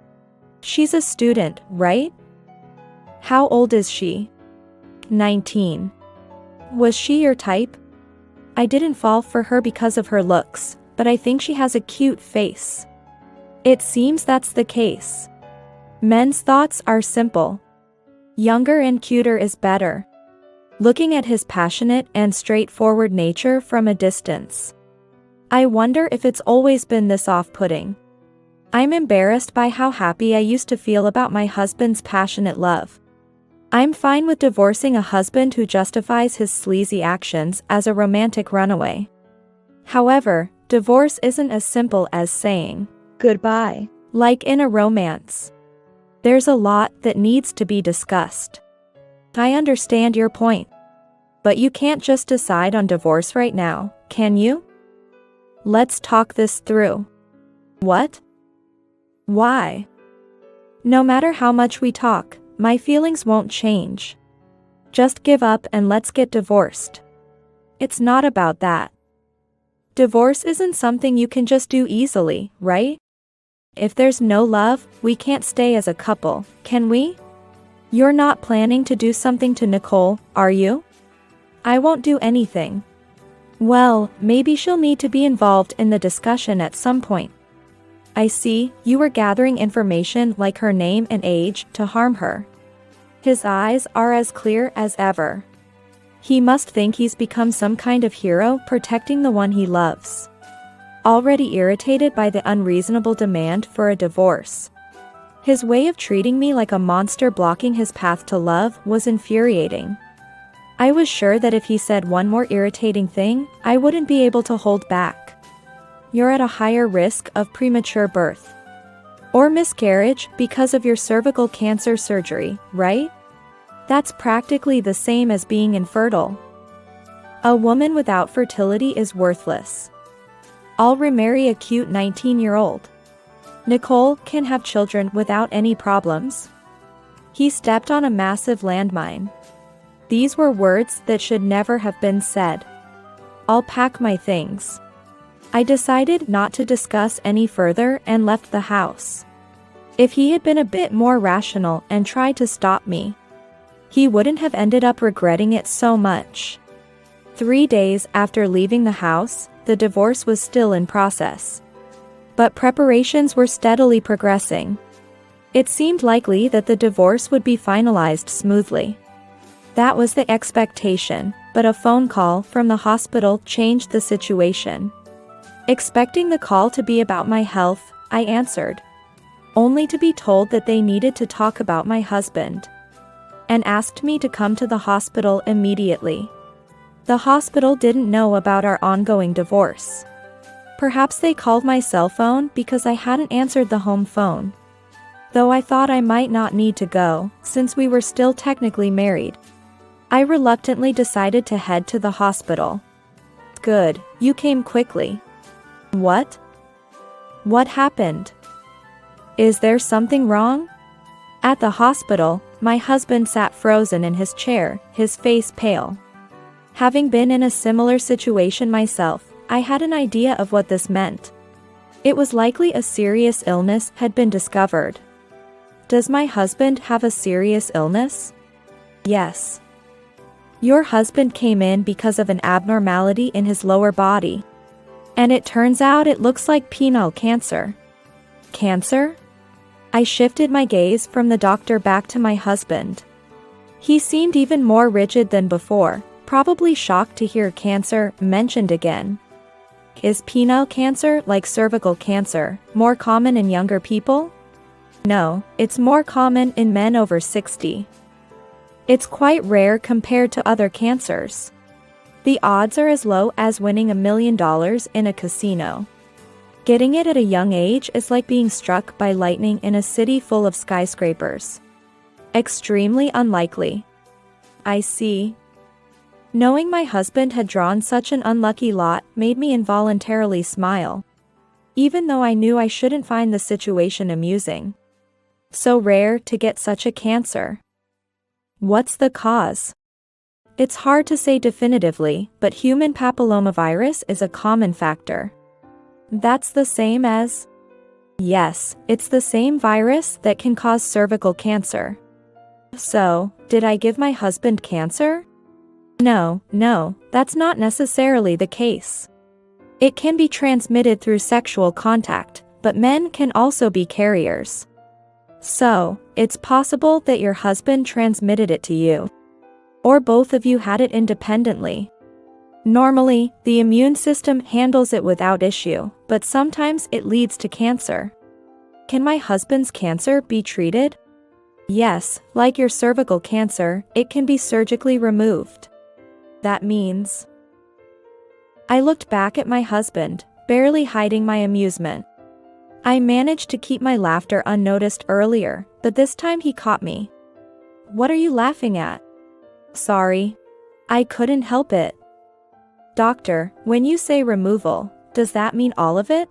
She's a student, right? How old is she? 19. Was she your type? I didn't fall for her because of her looks, but I think she has a cute face. It seems that's the case. Men's thoughts are simple. Younger and cuter is better. Looking at his passionate and straightforward nature from a distance. I wonder if it's always been this off-putting. I'm embarrassed by how happy I used to feel about my husband's passionate love. I'm fine with divorcing a husband who justifies his sleazy actions as a romantic runaway. However, divorce isn't as simple as saying goodbye, like in a romance. There's a lot that needs to be discussed. I understand your point. But you can't just decide on divorce right now, can you? Let's talk this through. What? Why? No matter how much we talk, my feelings won't change. Just give up and let's get divorced. It's not about that. Divorce isn't something you can just do easily, right? If there's no love, we can't stay as a couple, can we? You're not planning to do something to Nicole, are you? I won't do anything. Well, maybe she'll need to be involved in the discussion at some point. I see, you were gathering information like her name and age to harm her. His eyes are as clear as ever. He must think he's become some kind of hero protecting the one he loves. Already irritated by the unreasonable demand for a divorce. His way of treating me like a monster blocking his path to love was infuriating. I was sure that if he said one more irritating thing, I wouldn't be able to hold back. You're at a higher risk of premature birth or miscarriage because of your cervical cancer surgery, right? That's practically the same as being infertile. A woman without fertility is worthless. I'll remarry a cute 19-year-old. Nicole can have children without any problems. He stepped on a massive landmine. These were words that should never have been said. I'll pack my things. I decided not to discuss any further and left the house. If he had been a bit more rational and tried to stop me, he wouldn't have ended up regretting it so much. 3 days after leaving the house, the divorce was still in process. But preparations were steadily progressing. It seemed likely that the divorce would be finalized smoothly. That was the expectation, but a phone call from the hospital changed the situation. Expecting the call to be about my health, I answered, only to be told that they needed to talk about my husband, and asked me to come to the hospital immediately. The hospital didn't know about our ongoing divorce. Perhaps they called my cell phone because I hadn't answered the home phone. Though I thought I might not need to go, since we were still technically married. I reluctantly decided to head to the hospital. Good, you came quickly. What? What happened? Is there something wrong? At the hospital, my husband sat frozen in his chair, his face pale. Having been in a similar situation myself, I had an idea of what this meant. It was likely a serious illness had been discovered. Does my husband have a serious illness? Yes. Your husband came in because of an abnormality in his lower body. And it turns out it looks like penile cancer. Cancer? I shifted my gaze from the doctor back to my husband. He seemed even more rigid than before, probably shocked to hear cancer mentioned again. Is penile cancer, like cervical cancer, more common in younger people? No, it's more common in men over 60. It's quite rare compared to other cancers. The odds are as low as winning $1 million in a casino. Getting it at a young age is like being struck by lightning in a city full of skyscrapers. Extremely unlikely. I see. Knowing my husband had drawn such an unlucky lot made me involuntarily smile. Even though I knew I shouldn't find the situation amusing. So rare to get such a cancer. What's the cause? It's hard to say definitively, but human papillomavirus is a common factor. That's the same as? Yes, it's the same virus that can cause cervical cancer. So, did I give my husband cancer? No, that's not necessarily the case. It can be transmitted through sexual contact, but men can also be carriers. So, it's possible that your husband transmitted it to you. Or both of you had it independently. Normally, the immune system handles it without issue, but sometimes it leads to cancer. Can my husband's cancer be treated? Yes, like your cervical cancer, it can be surgically removed. That means... I looked back at my husband, barely hiding my amusement. I managed to keep my laughter unnoticed earlier, but this time he caught me. What are you laughing at? Sorry. I couldn't help it. Doctor, when you say removal, does that mean all of it?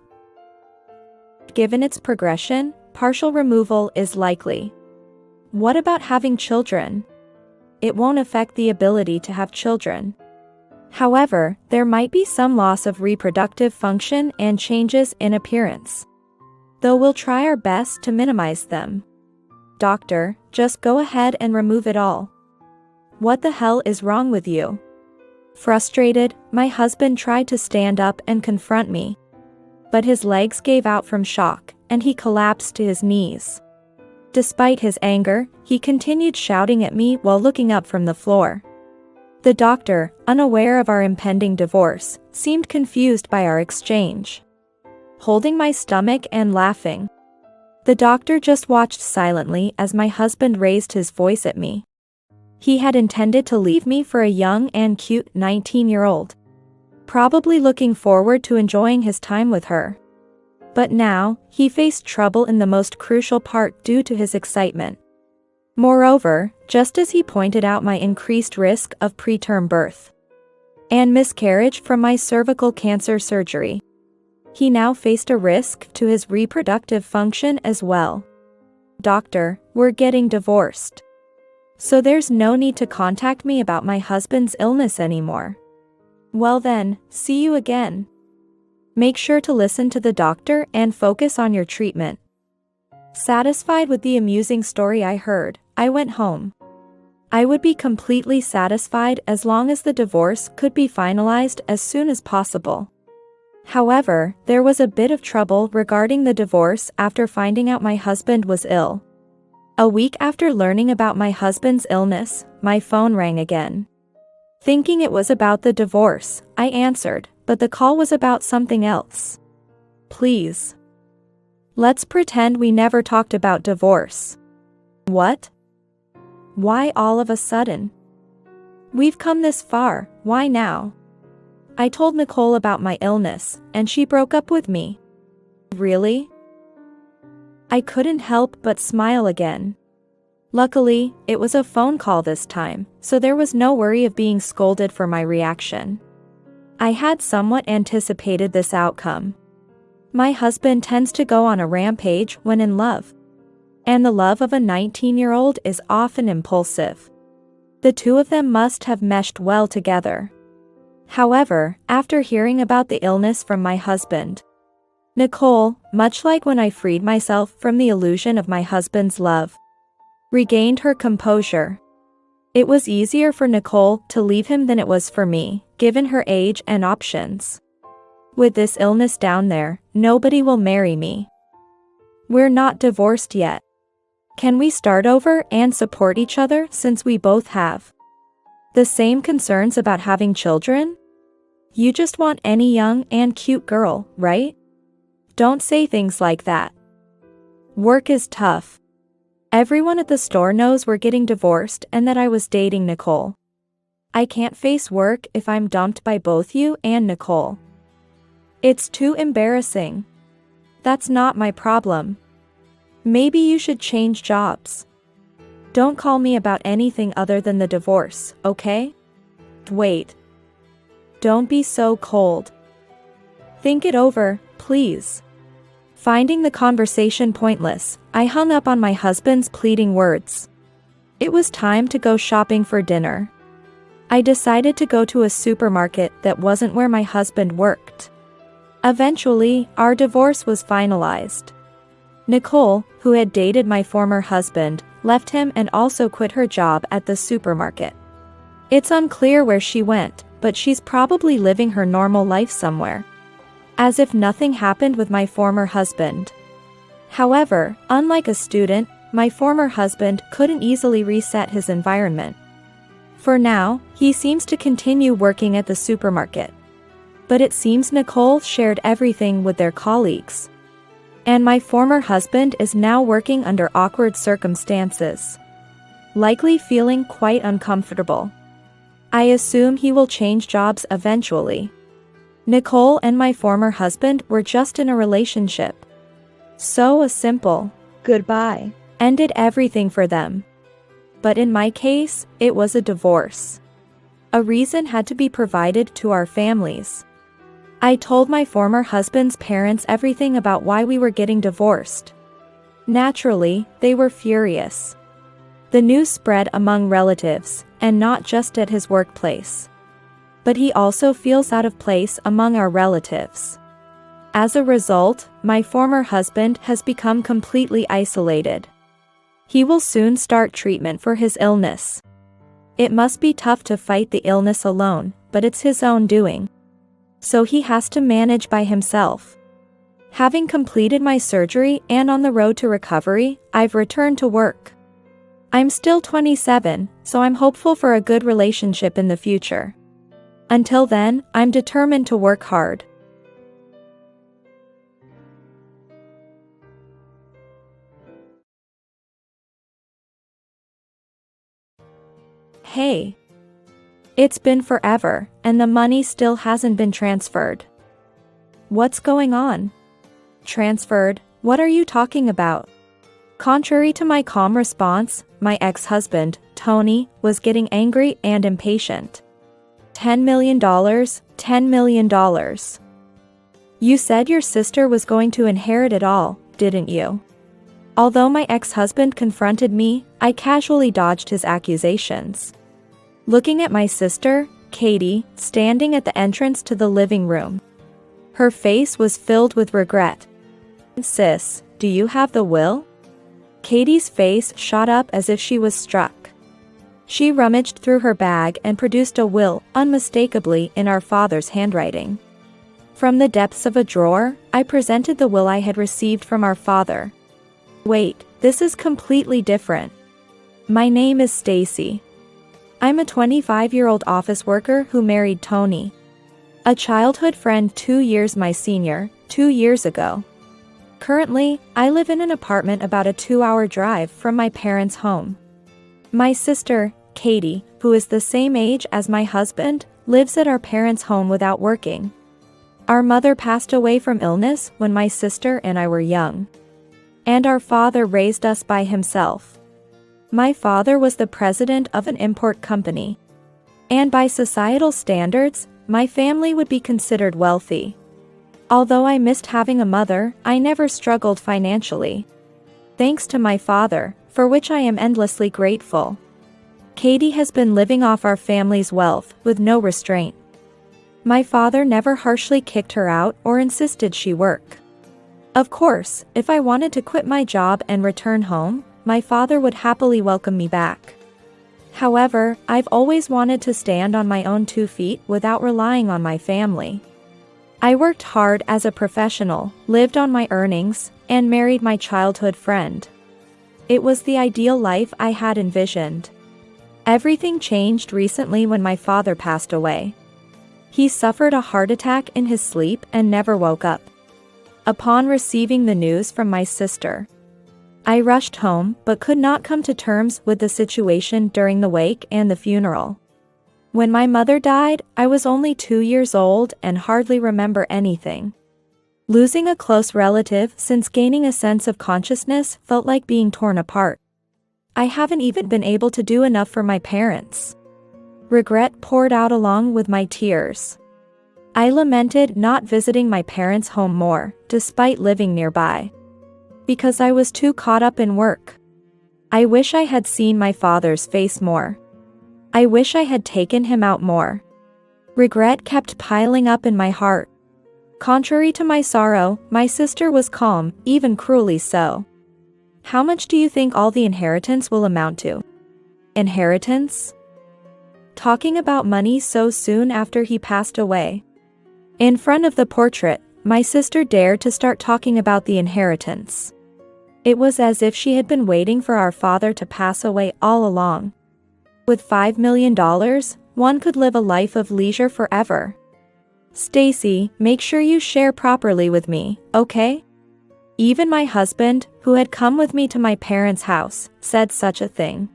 Given its progression, partial removal is likely. What about having children? It won't affect the ability to have children. However, there might be some loss of reproductive function and changes in appearance, though we'll try our best to minimize them. Doctor, just go ahead and remove it all. What the hell is wrong with you? Frustrated, my husband tried to stand up and confront me, but his legs gave out from shock, and he collapsed to his knees. Despite his anger, he continued shouting at me while looking up from the floor. The doctor, unaware of our impending divorce, seemed confused by our exchange, holding my stomach and laughing. The doctor just watched silently as my husband raised his voice at me. He had intended to leave me for a young and cute 19-year-old, probably looking forward to enjoying his time with her. But now, he faced trouble in the most crucial part due to his excitement. Moreover, just as he pointed out my increased risk of preterm birth and miscarriage from my cervical cancer surgery, he now faced a risk to his reproductive function as well. Doctor, we're getting divorced, so there's no need to contact me about my husband's illness anymore. Well then, see you again. Make sure to listen to the doctor and focus on your treatment. Satisfied with the amusing story I heard, I went home. I would be completely satisfied as long as the divorce could be finalized as soon as possible. However, there was a bit of trouble regarding the divorce after finding out my husband was ill. A week after learning about my husband's illness, my phone rang again. Thinking it was about the divorce, I answered, but the call was about something else. Please. Let's pretend we never talked about divorce. What? Why all of a sudden? We've come this far, why now? I told Nicole about my illness, and she broke up with me. Really? I couldn't help but smile again. Luckily, it was a phone call this time, so there was no worry of being scolded for my reaction. I had somewhat anticipated this outcome. My husband tends to go on a rampage when in love, and the love of a 19-year-old is often impulsive. The two of them must have meshed well together. However, after hearing about the illness from my husband, Nicole, much like when I freed myself from the illusion of my husband's love, regained her composure. It was easier for Nicole to leave him than it was for me, given her age and options. With this illness down there, nobody will marry me. We're not divorced yet. Can we start over and support each other since we both have the same concerns about having children? You just want any young and cute girl, right? Don't say things like that. Work is tough. Everyone at the store knows we're getting divorced and that I was dating Nicole. I can't face work if I'm dumped by both you and Nicole. It's too embarrassing. That's not my problem. Maybe you should change jobs. Don't call me about anything other than the divorce, okay? Wait. Don't be so cold. Think it over, please. Finding the conversation pointless, I hung up on my husband's pleading words. It was time to go shopping for dinner. I decided to go to a supermarket that wasn't where my husband worked. Eventually, our divorce was finalized. Nicole, who had dated my former husband, left him and also quit her job at the supermarket. It's unclear where she went, but she's probably living her normal life somewhere, as if nothing happened with my former husband. However, unlike a student, my former husband couldn't easily reset his environment. For now, he seems to continue working at the supermarket. But it seems Nicole shared everything with their colleagues, and my former husband is now working under awkward circumstances, likely feeling quite uncomfortable. I assume he will change jobs eventually. Nicole and my former husband were just in a relationship, so a simple goodbye ended everything for them. But in my case, it was a divorce. A reason had to be provided to our families. I told my former husband's parents everything about why we were getting divorced. Naturally, they were furious. The news spread among relatives, and not just at his workplace, but he also feels out of place among our relatives. As a result, my former husband has become completely isolated. He will soon start treatment for his illness. It must be tough to fight the illness alone, but it's his own doing. So he has to manage by himself. Having completed my surgery and on the road to recovery, I've returned to work. I'm still 27, so I'm hopeful for a good relationship in the future. Until then, I'm determined to work hard. Hey. It's been forever, and the money still hasn't been transferred. What's going on? Transferred? What are you talking about? Contrary to my calm response, my ex-husband, Tony, was getting angry and impatient. $10 million? $10 million. You said your sister was going to inherit it all, didn't you? Although my ex-husband confronted me, I casually dodged his accusations. Looking at my sister, Katie, standing at the entrance to the living room. Her face was filled with regret. Sis, do you have the will? Katie's face shot up as if she was struck. She rummaged through her bag and produced a will, unmistakably in our father's handwriting. From the depths of a drawer, I presented the will I had received from our father. Wait, this is completely different. My name is Stacy. I'm a 25-year-old office worker who married Tony. A childhood friend 2 years my senior, 2 years ago. Currently, I live in an apartment about a 2-hour drive from my parents' home. My sister, Katie, who is the same age as my husband, lives at our parents' home without working. Our mother passed away from illness when my sister and I were young. And our father raised us by himself. My father was the president of an import company. And by societal standards, my family would be considered wealthy. Although I missed having a mother, I never struggled financially. Thanks to my father, for which I am endlessly grateful. Katie has been living off our family's wealth, with no restraint. My father never harshly kicked her out or insisted she work. Of course, if I wanted to quit my job and return home, my father would happily welcome me back. However, I've always wanted to stand on my own 2 feet without relying on my family. I worked hard as a professional, lived on my earnings, and married my childhood friend. It was the ideal life I had envisioned. Everything changed recently when my father passed away. He suffered a heart attack in his sleep and never woke up. Upon receiving the news from my sister, I rushed home but could not come to terms with the situation during the wake and the funeral. When my mother died, I was only 2 years old and hardly remember anything. Losing a close relative since gaining a sense of consciousness felt like being torn apart. I haven't even been able to do enough for my parents. Regret poured out along with my tears. I lamented not visiting my parents' home more, despite living nearby. Because I was too caught up in work. I wish I had seen my father's face more. I wish I had taken him out more. Regret kept piling up in my heart. Contrary to my sorrow, my sister was calm, even cruelly so. How much do you think all the inheritance will amount to? Inheritance? Talking about money so soon after he passed away. In front of the portrait, my sister dared to start talking about the inheritance. It was as if she had been waiting for our father to pass away all along. With $5 million, one could live a life of leisure forever. Stacy, make sure you share properly with me, okay? Even my husband, who had come with me to my parents' house, said such a thing.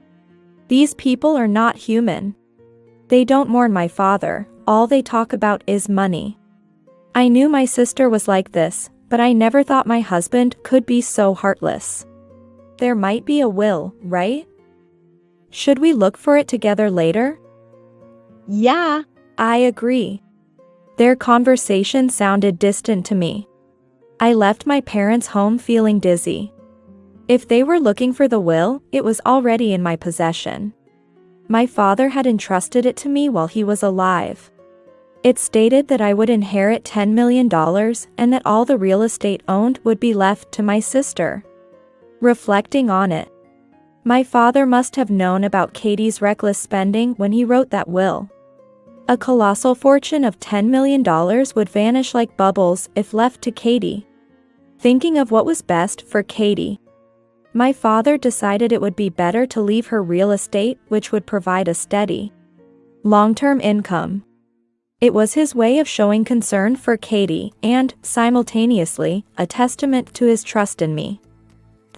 These people are not human. They don't mourn my father, all they talk about is money. I knew my sister was like this, but I never thought my husband could be so heartless. There might be a will, right? Should we look for it together later? Yeah. I agree. Their conversation sounded distant to me. I left my parents' home feeling dizzy. If they were looking for the will, it was already in my possession. My father had entrusted it to me while he was alive. It stated that I would inherit $10 million and that all the real estate owned would be left to my sister. Reflecting on it, my father must have known about Katie's reckless spending when he wrote that will. A colossal fortune of $10 million would vanish like bubbles if left to Katie. Thinking of what was best for Katie, my father decided it would be better to leave her real estate, which would provide a steady, long-term income. It was his way of showing concern for Katie and, simultaneously, a testament to his trust in me.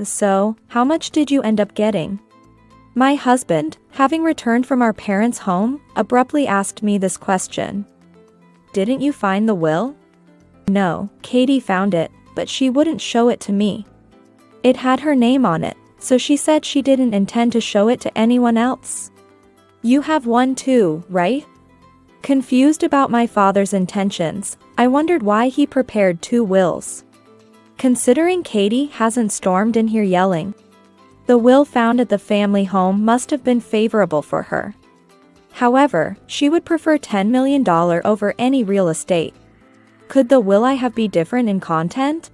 So, how much did you end up getting? My husband, having returned from our parents' home, abruptly asked me this question. Didn't you find the will? No, Katie found it, but she wouldn't show it to me. It had her name on it, so she said she didn't intend to show it to anyone else. You have one too, right? Confused about my father's intentions, I wondered why he prepared 2 wills. Considering Katie hasn't stormed in here yelling, the will found at the family home must have been favorable for her. However, she would prefer $10 million over any real estate. Could the will I have be different in content?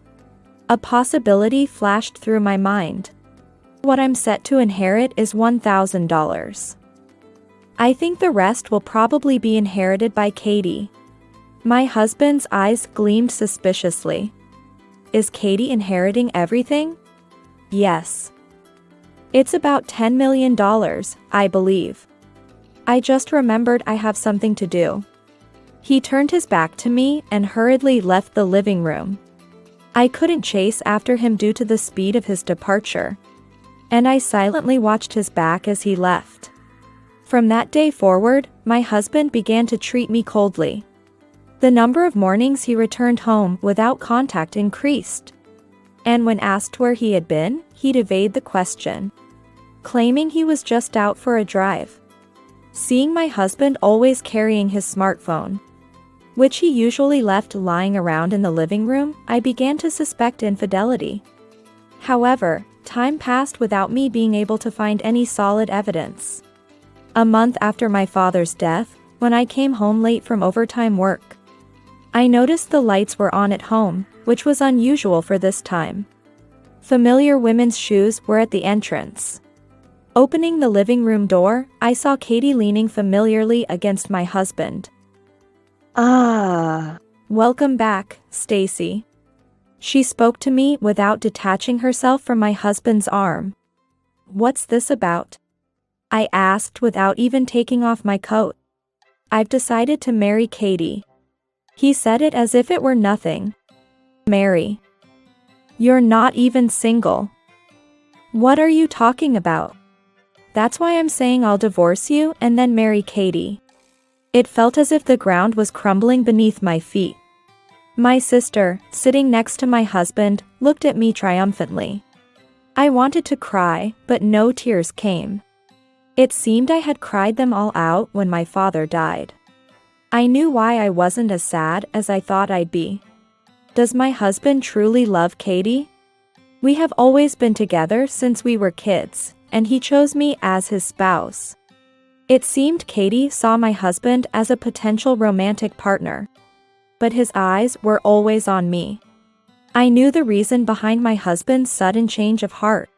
A possibility flashed through my mind. What I'm set to inherit is $1,000. I think the rest will probably be inherited by Katie. My husband's eyes gleamed suspiciously. Is Katie inheriting everything? Yes. It's about $10 million, I believe. I just remembered I have something to do. He turned his back to me and hurriedly left the living room. I couldn't chase after him due to the speed of his departure, and I silently watched his back as he left. From that day forward, my husband began to treat me coldly. The number of mornings he returned home without contact increased. And when asked where he had been, he'd evade the question, claiming he was just out for a drive. Seeing my husband always carrying his smartphone, which he usually left lying around in the living room, I began to suspect infidelity. However, time passed without me being able to find any solid evidence. A month after my father's death, when I came home late from overtime work, I noticed the lights were on at home, which was unusual for this time. Familiar women's shoes were at the entrance. Opening the living room door, I saw Katie leaning familiarly against my husband. Welcome back, Stacy. She spoke to me without detaching herself from my husband's arm. What's this about? I asked without even taking off my coat. I've decided to marry Katie. He said it as if it were nothing. Marry? You're not even single. What are you talking about? That's why I'm saying I'll divorce you and then marry Katie. It felt as if the ground was crumbling beneath my feet. My sister, sitting next to my husband, looked at me triumphantly. I wanted to cry, but no tears came. It seemed I had cried them all out when my father died. I knew why I wasn't as sad as I thought I'd be. Does my husband truly love Katie? We have always been together since we were kids, and he chose me as his spouse. It seemed Katie saw my husband as a potential romantic partner, but his eyes were always on me. I knew the reason behind my husband's sudden change of heart.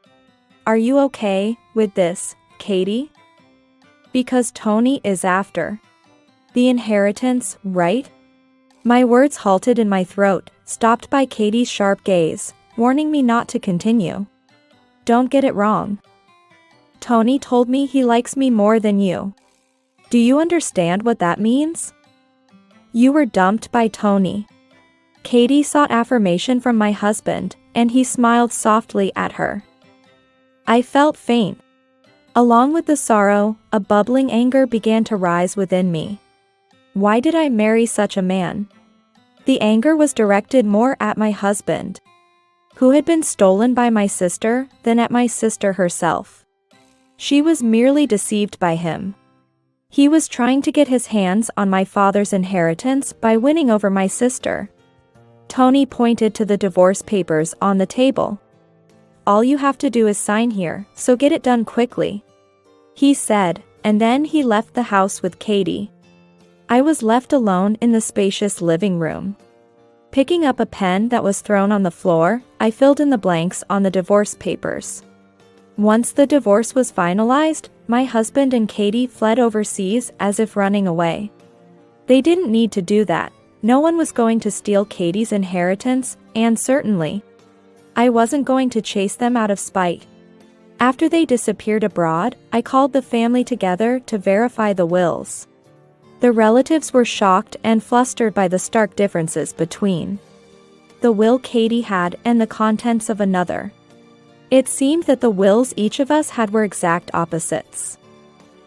Are you okay with this, Katie? Because Tony is after the inheritance, right? My words halted in my throat, stopped by Katie's sharp gaze, warning me not to continue. Don't get it wrong. Tony told me he likes me more than you. Do you understand what that means? You were dumped by Tony. Katie sought affirmation from my husband, and he smiled softly at her. I felt faint. Along with the sorrow, a bubbling anger began to rise within me. Why did I marry such a man? The anger was directed more at my husband, who had been stolen by my sister, than at my sister herself. She was merely deceived by him. He was trying to get his hands on my father's inheritance by winning over my sister. Tony pointed to the divorce papers on the table. All you have to do is sign here, so get it done quickly, he said, and then he left the house with Katie. I was left alone in the spacious living room. Picking up a pen that was thrown on the floor, I filled in the blanks on the divorce papers. Once the divorce was finalized, my husband and Katie fled overseas as if running away. They didn't need to do that. No one was going to steal Katie's inheritance, and certainly, I wasn't going to chase them out of spite. After they disappeared abroad, I called the family together to verify the wills. The relatives were shocked and flustered by the stark differences between the will Katie had and the contents of another. It seemed that the wills each of us had were exact opposites.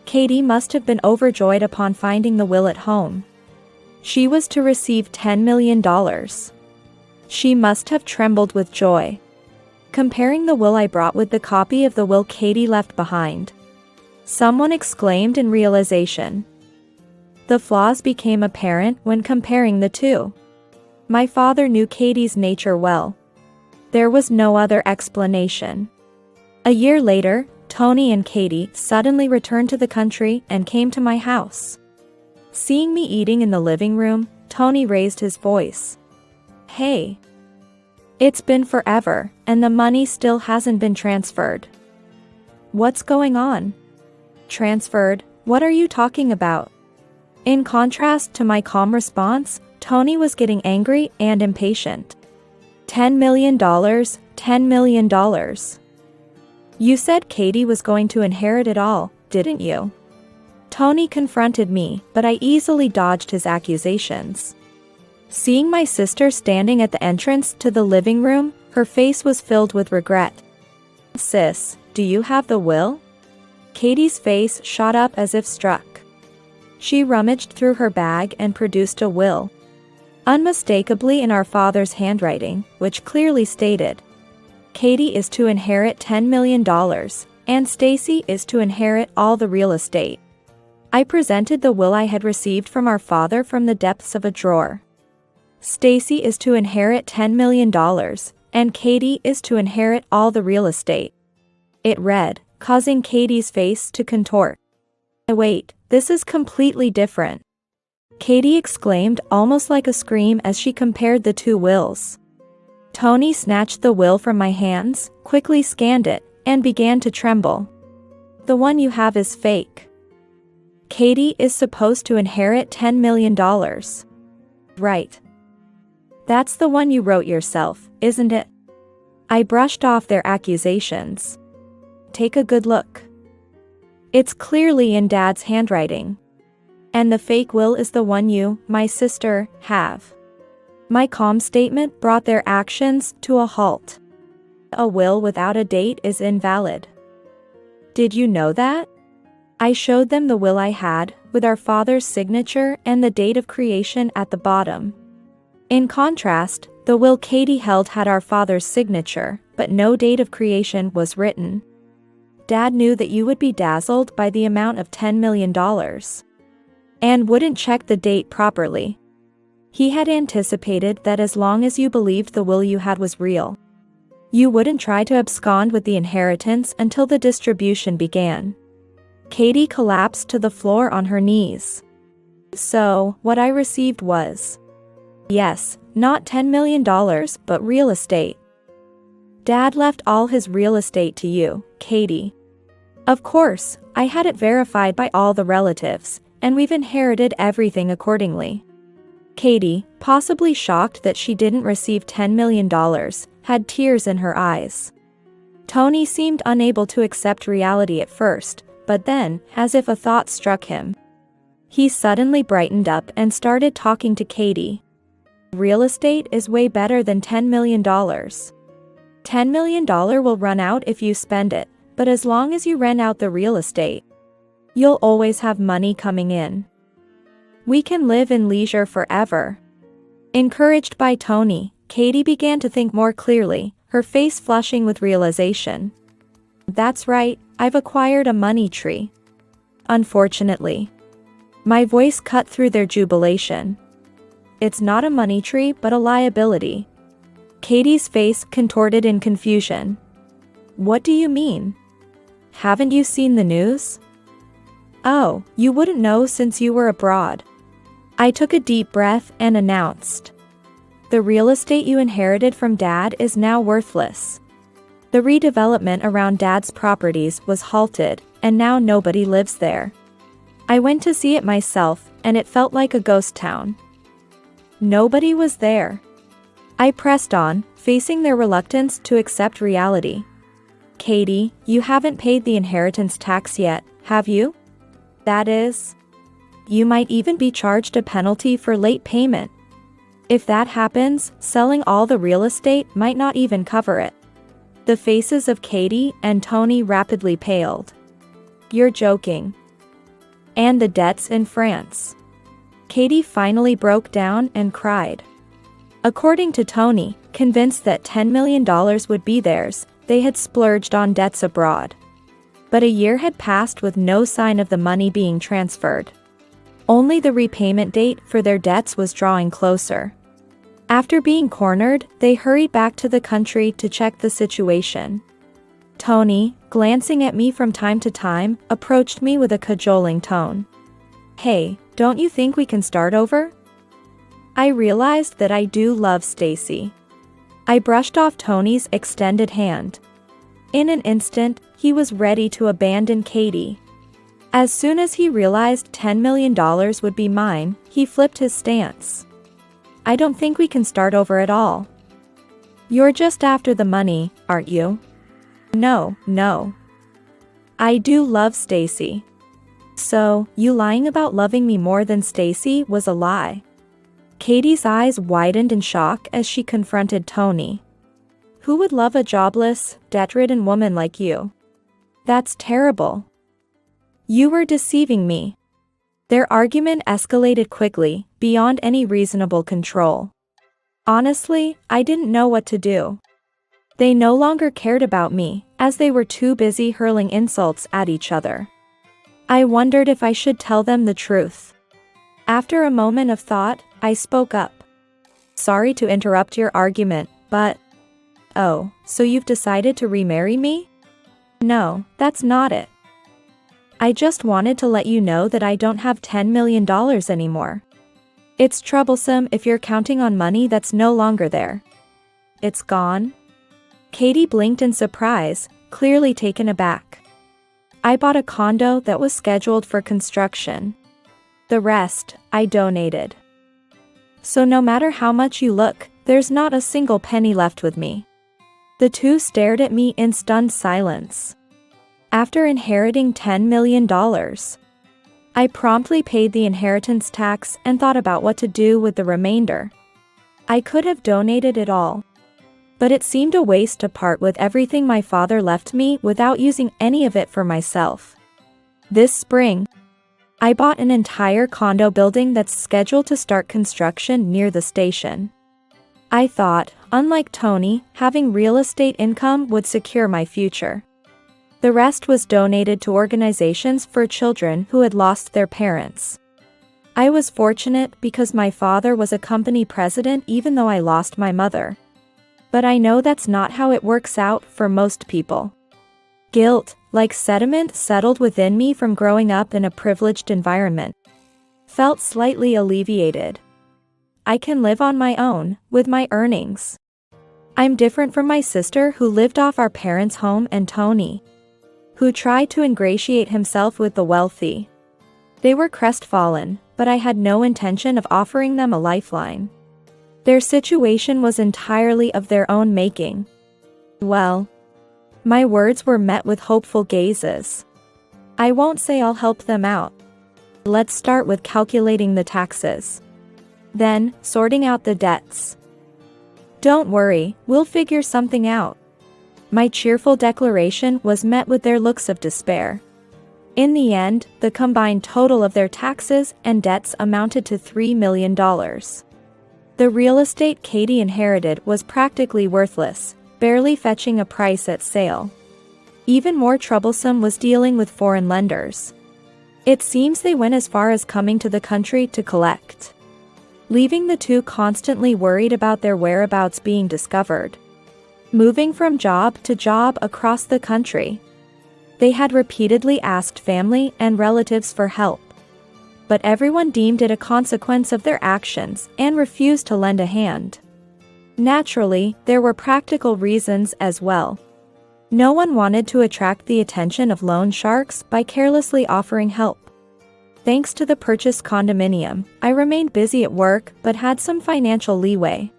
Katie must have been overjoyed upon finding the will at home. She was to receive $10 million. She must have trembled with joy. Comparing the will I brought with the copy of the will Katie left behind, someone exclaimed in realization. The flaws became apparent when comparing the two. My father knew Katie's nature well. There was no other explanation. A year later, Tony and Katie suddenly returned to the country and came to my house. Seeing me eating in the living room, Tony raised his voice. "Hey. It's been forever, and the money still hasn't been transferred. What's going on?" "Transferred? What are you talking about?" In contrast to my calm response, Tony was getting angry and impatient. $10 million, $10 million. You said Katie was going to inherit it all, didn't you? Tony confronted me, but I easily dodged his accusations. Seeing my sister standing at the entrance to the living room, her face was filled with regret. "Sis, do you have the will?" Katie's face shot up as if struck. She rummaged through her bag and produced a will. Unmistakably in our father's handwriting, which clearly stated, Katie is to inherit $10 million, and Stacy is to inherit all the real estate. I presented the will I had received from our father from the depths of a drawer. Stacy is to inherit $10 million, and Katie is to inherit all the real estate. It read, causing Katie's face to contort. "Wait, this is completely different," Katie exclaimed almost like a scream as she compared the two wills. Tony snatched the will from my hands, quickly scanned it, and began to tremble. "The one you have is fake. Katie is supposed to inherit $10 million. Right. That's the one you wrote yourself, isn't it?" I brushed off their accusations. "Take a good look. It's clearly in Dad's handwriting. And the fake will is the one you, my sister, have." My calm statement brought their actions to a halt. A will without a date is invalid. Did you know that? I showed them the will I had, with our father's signature and the date of creation at the bottom. In contrast, the will Katie held had our father's signature, but no date of creation was written. Dad knew that you would be dazzled by the amount of $10 million. And wouldn't check the date properly. He had anticipated that as long as you believed the will you had was real, you wouldn't try to abscond with the inheritance until the distribution began. Katie collapsed to the floor on her knees. "So, what I received was, yes, not $10 million, but real estate. Dad left all his real estate to you, Katie. Of course, I had it verified by all the relatives, and we've inherited everything accordingly." Katie, possibly shocked that she didn't receive $10 million, had tears in her eyes. Tony seemed unable to accept reality at first, but then, as if a thought struck him, he suddenly brightened up and started talking to Katie. "Real estate is way better than $10 million. $10 million will run out if you spend it, but as long as you rent out the real estate, you'll always have money coming in. We can live in leisure forever." Encouraged by Tony, Katie began to think more clearly, her face flushing with realization. "That's right, I've acquired a money tree." Unfortunately, my voice cut through their jubilation. "It's not a money tree but a liability." Katie's face contorted in confusion. "What do you mean? Haven't you seen the news?" "Oh, you wouldn't know since you were abroad. I took a deep breath and announced, "The real estate you inherited from Dad is now worthless." The redevelopment around Dad's properties was halted, and now nobody lives there. I went to see it myself, and it felt like a ghost town. Nobody was there. I pressed on, facing their reluctance to accept reality. "Katie, you haven't paid the inheritance tax yet, have you? That is, you might even be charged a penalty for late payment. If that happens, selling all the real estate might not even cover it." The faces of Katie and Tony rapidly paled. "You're joking. And the debts in France." Katie finally broke down and cried. According to Tony, convinced that $10 million would be theirs, they had splurged on debts abroad. But a year had passed with no sign of the money being transferred. Only the repayment date for their debts was drawing closer. After being cornered, they hurried back to the country to check the situation. Tony, glancing at me from time to time, approached me with a cajoling tone. "Hey, don't you think we can start over?" I realized that I do love Stacy. I brushed off Tony's extended hand. In an instant, he was ready to abandon Katie. As soon as he realized $10 million would be mine, he flipped his stance. "I don't think we can start over at all. You're just after the money, aren't you?" No. I do love Stacy." "So, you lying about loving me more than Stacy was a lie?" Katie's eyes widened in shock as she confronted Tony. "Who would love a jobless, debt-ridden woman like you? That's terrible. You were deceiving me." Their argument escalated quickly, beyond any reasonable control. Honestly, I didn't know what to do. They no longer cared about me, as they were too busy hurling insults at each other. I wondered if I should tell them the truth. After a moment of thought, I spoke up. "Sorry to interrupt your argument, but..." "Oh, so you've decided to remarry me?" "No, that's not it. I just wanted to let you know that I don't have $10 million anymore. It's troublesome if you're counting on money that's no longer there." "It's gone?" Katie blinked in surprise, clearly taken aback. "I bought a condo that was scheduled for construction. The rest, I donated. So no matter how much you look, there's not a single penny left with me." The two stared at me in stunned silence. After inheriting $10 million, I promptly paid the inheritance tax and thought about what to do with the remainder. I could have donated it all. But it seemed a waste to part with everything my father left me without using any of it for myself. This spring, I bought an entire condo building that's scheduled to start construction near the station. I thought, unlike Tony, having real estate income would secure my future. The rest was donated to organizations for children who had lost their parents. I was fortunate because my father was a company president even though I lost my mother. But I know that's not how it works out for most people. Guilt, like sediment, settled within me from growing up in a privileged environment. Felt slightly alleviated. I can live on my own, with my earnings. I'm different from my sister who lived off our parents' home and Tony, who tried to ingratiate himself with the wealthy. They were crestfallen, but I had no intention of offering them a lifeline. Their situation was entirely of their own making. Well, my words were met with hopeful gazes. I won't say I'll help them out. Let's start with calculating the taxes. Then, sorting out the debts. Don't worry, we'll figure something out. My cheerful declaration was met with their looks of despair. In the end, the combined total of their taxes and debts amounted to $3 million. The real estate Katie inherited was practically worthless, barely fetching a price at sale. Even more troublesome was dealing with foreign lenders. It seems they went as far as coming to the country to collect, leaving the two constantly worried about their whereabouts being discovered. Moving from job to job across the country, they had repeatedly asked family and relatives for help. but everyone deemed it a consequence of their actions and refused to lend a hand. Naturally, there were practical reasons as well. No one wanted to attract the attention of loan sharks by carelessly offering help. Thanks to the purchased condominium, I remained busy at work but had some financial leeway.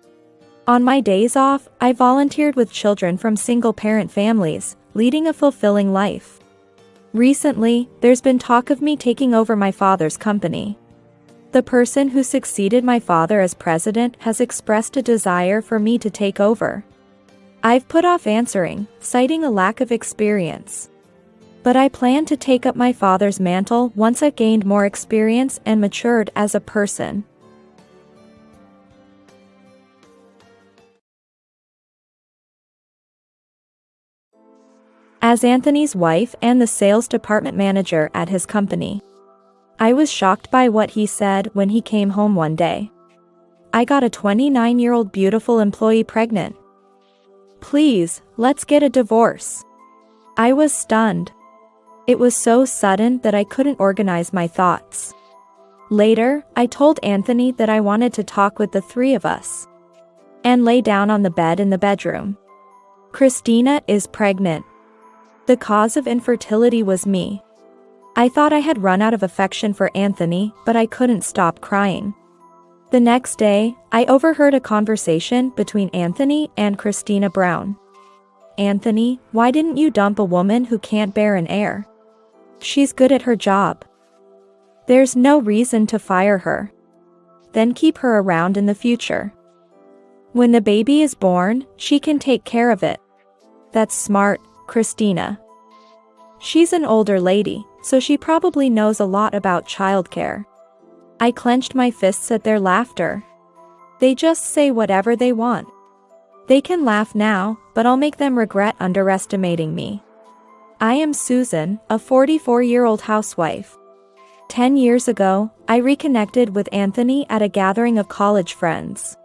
On my days off, I volunteered with children from single-parent families, leading a fulfilling life. Recently, there's been talk of me taking over my father's company. The person who succeeded my father as president has expressed a desire for me to take over. I've put off answering, citing a lack of experience. But I plan to take up my father's mantle once I've gained more experience and matured as a person. As Anthony's wife and the sales department manager at his company, I was shocked by what he said when he came home one day. "I got a 29-year-old beautiful employee pregnant. Please, let's get a divorce." I was stunned. It was so sudden that I couldn't organize my thoughts. Later, I told Anthony that I wanted to talk with the three of us and lay down on the bed in the bedroom. Christina is pregnant. The cause of infertility was me. I thought I had run out of affection for Anthony, but I couldn't stop crying. The next day, I overheard a conversation between Anthony and Christina Brown. "Anthony, why didn't you dump a woman who can't bear an heir? She's good at her job. There's no reason to fire her. Then keep her around in the future. When the baby is born, she can take care of it." "That's smart, Christina. She's an older lady, so she probably knows a lot about childcare." I clenched my fists at their laughter. They just say whatever they want. They can laugh now, but I'll make them regret underestimating me. I am Susan, a 44-year-old housewife. 10 years ago, I reconnected with Anthony at a gathering of college friends.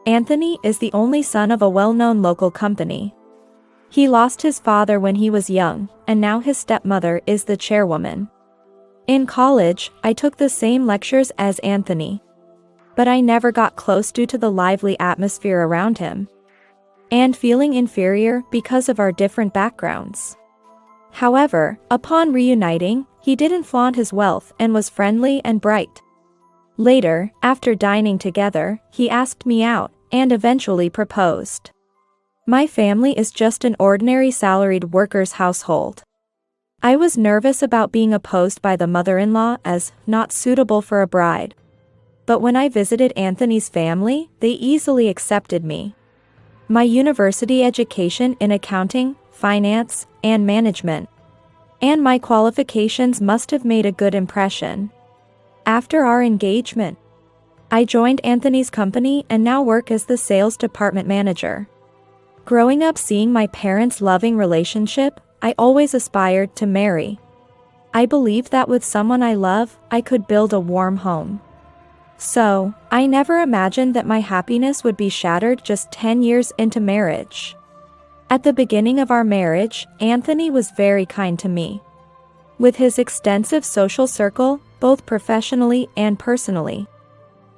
Anthony is the only son of a well-known local company. He lost his father when he was young, and now his stepmother is the chairwoman. In college, I took the same lectures as Anthony. But I never got close due to the lively atmosphere around him, and feeling inferior because of our different backgrounds. However, upon reuniting, he didn't flaunt his wealth and was friendly and bright. Later, after dining together, he asked me out, and eventually proposed. My family is just an ordinary salaried worker's household. I was nervous about being opposed by the mother-in-law as not suitable for a bride. But when I visited Anthony's family, they easily accepted me. My university education in accounting, finance, and management, and my qualifications must have made a good impression. After our engagement, I joined Anthony's company and now work as the sales department manager. Growing up seeing my parents' loving relationship, I always aspired to marry. I believed that with someone I love, I could build a warm home. So, I never imagined that my happiness would be shattered just 10 years into marriage. At the beginning of our marriage, Anthony was very kind to me. With his extensive social circle, both professionally and personally,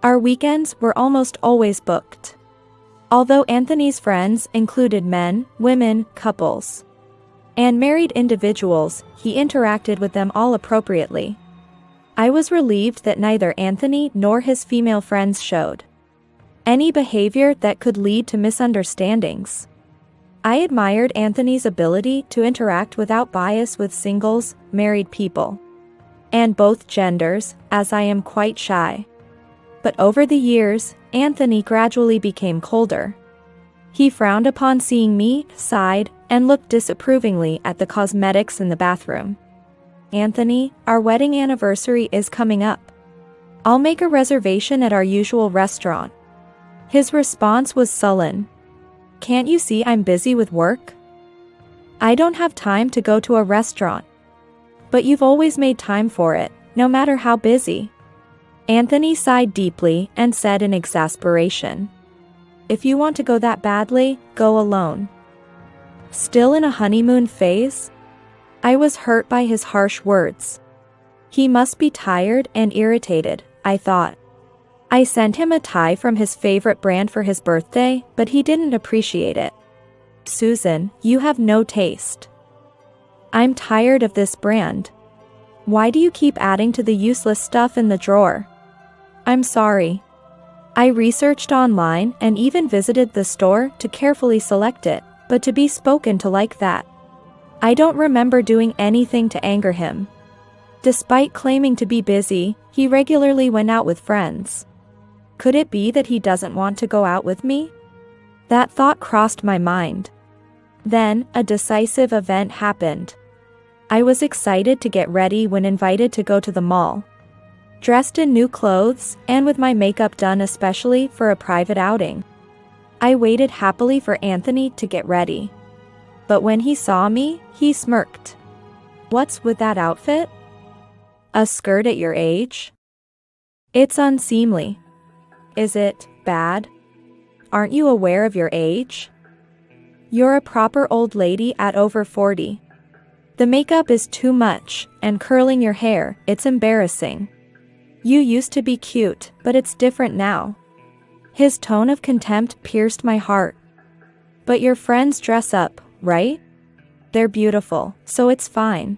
our weekends were almost always booked. Although Anthony's friends included men, women, couples, and married individuals, he interacted with them all appropriately. I was relieved that neither Anthony nor his female friends showed any behavior that could lead to misunderstandings. I admired Anthony's ability to interact without bias with singles, married people, and both genders, as I am quite shy. But over the years, Anthony gradually became colder. He frowned upon seeing me, sighed, and looked disapprovingly at the cosmetics in the bathroom. "Anthony, our wedding anniversary is coming up. I'll make a reservation at our usual restaurant." His response was sullen. "Can't you see I'm busy with work? I don't have time to go to a restaurant." "But you've always made time for it, no matter how busy." Anthony sighed deeply and said in exasperation, "If you want to go that badly, go alone." Still in a honeymoon phase? I was hurt by his harsh words. He must be tired and irritated, I thought. I sent him a tie from his favorite brand for his birthday, but he didn't appreciate it. Susan, you have no taste. I'm tired of this brand. Why do you keep adding to the useless stuff in the drawer? I'm sorry. I researched online and even visited the store to carefully select it, but to be spoken to like that. I don't remember doing anything to anger him. Despite claiming to be busy, he regularly went out with friends. Could it be that he doesn't want to go out with me? That thought crossed my mind. Then, a decisive event happened. I was excited to get ready when invited to go to the mall. Dressed in new clothes, and with my makeup done especially for a private outing. I waited happily for Anthony to get ready. But when he saw me, he smirked. What's with that outfit? A skirt at your age? It's unseemly. Is it bad? Aren't you aware of your age? You're a proper old lady at over 40. The makeup is too much, and curling your hair, it's embarrassing. You used to be cute, but it's different now. His tone of contempt pierced my heart. But your friends dress up, right? They're beautiful, so it's fine.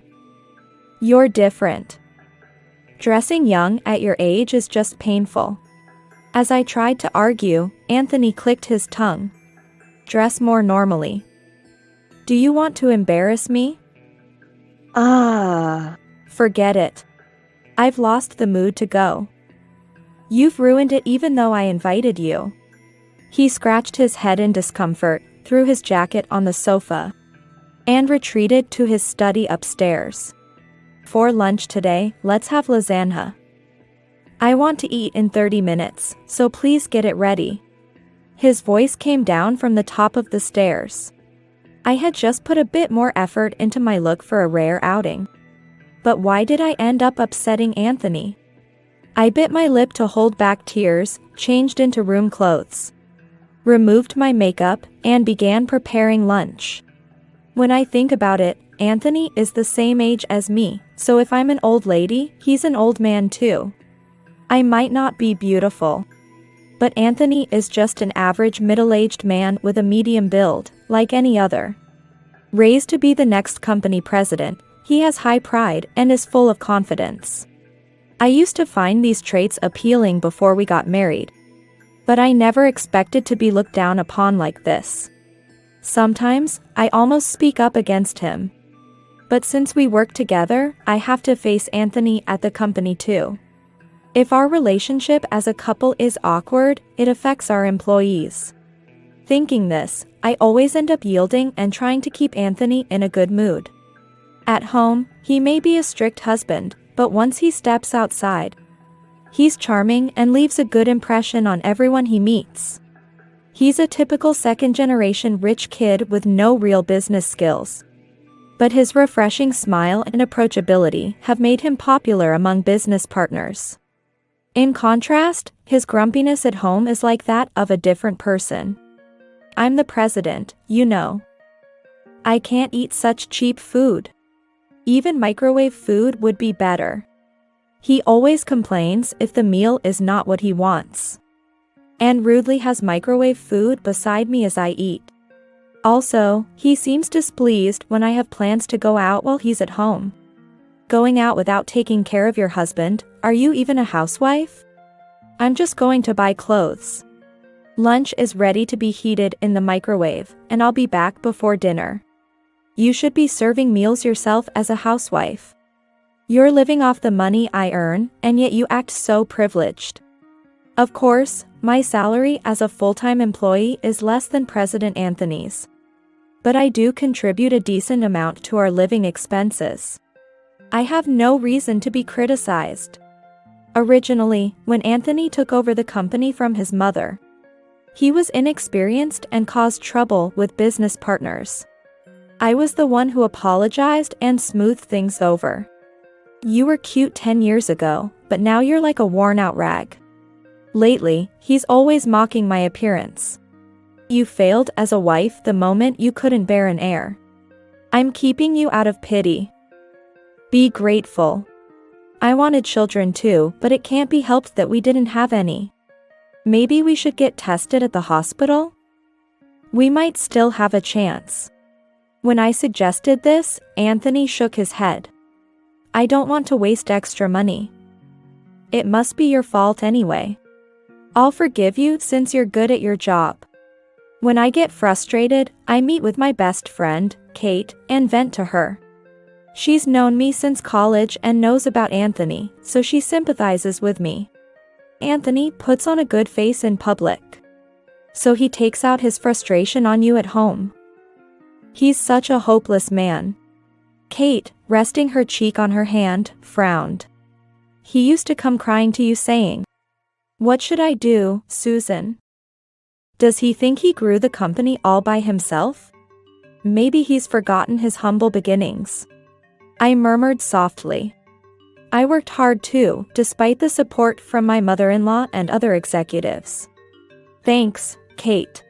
You're different. Dressing young at your age is just painful. As I tried to argue, Anthony clicked his tongue. Dress more normally. Do you want to embarrass me? Forget it. I've lost the mood to go. You've ruined it even though I invited you. He scratched his head in discomfort, threw his jacket on the sofa, and retreated to his study upstairs. For lunch today, let's have lasagna. I want to eat in 30 minutes, so please get it ready. His voice came down from the top of the stairs. I had just put a bit more effort into my look for a rare outing. But why did I end up upsetting Anthony? I bit my lip to hold back tears, changed into room clothes, removed my makeup, and began preparing lunch. When I think about it, Anthony is the same age as me, so if I'm an old lady, he's an old man too. I might not be beautiful, but Anthony is just an average middle-aged man with a medium build, like any other. Raised to be the next company president, he has high pride and is full of confidence. I used to find these traits appealing before we got married. But I never expected to be looked down upon like this. Sometimes, I almost speak up against him. But since we work together, I have to face Anthony at the company too. If our relationship as a couple is awkward, it affects our employees. Thinking this, I always end up yielding and trying to keep Anthony in a good mood. At home, he may be a strict husband, but once he steps outside, he's charming and leaves a good impression on everyone he meets. He's a typical second-generation rich kid with no real business skills. But his refreshing smile and approachability have made him popular among business partners. In contrast, his grumpiness at home is like that of a different person. I'm the president, you know. I can't eat such cheap food. Even microwave food would be better. He always complains if the meal is not what he wants. And rudely has microwave food beside me as I eat. Also, he seems displeased when I have plans to go out while he's at home. Going out without taking care of your husband, are you even a housewife? I'm just going to buy clothes. Lunch is ready to be heated in the microwave, and I'll be back before dinner. You should be serving meals yourself as a housewife. You're living off the money I earn, and yet you act so privileged. Of course, my salary as a full-time employee is less than President Anthony's. But I do contribute a decent amount to our living expenses. I have no reason to be criticized. Originally, when Anthony took over the company from his mother, he was inexperienced and caused trouble with business partners. I was the one who apologized and smoothed things over. You were cute 10 years ago, but now you're like a worn-out rag. Lately, he's always mocking my appearance. You failed as a wife the moment you couldn't bear an heir. I'm keeping you out of pity. Be grateful. I wanted children too, but it can't be helped that we didn't have any. Maybe we should get tested at the hospital? We might still have a chance. When I suggested this, Anthony shook his head. I don't want to waste extra money. It must be your fault anyway. I'll forgive you since you're good at your job. When I get frustrated, I meet with my best friend, Kate, and vent to her. She's known me since college and knows about Anthony, so she sympathizes with me. Anthony puts on a good face in public. So he takes out his frustration on you at home. He's such a hopeless man. Kate, resting her cheek on her hand, frowned. He used to come crying to you saying, "What should I do, Susan?" Does he think he grew the company all by himself? Maybe he's forgotten his humble beginnings. I murmured softly. I worked hard too, despite the support from my mother-in-law and other executives. Thanks, Kate.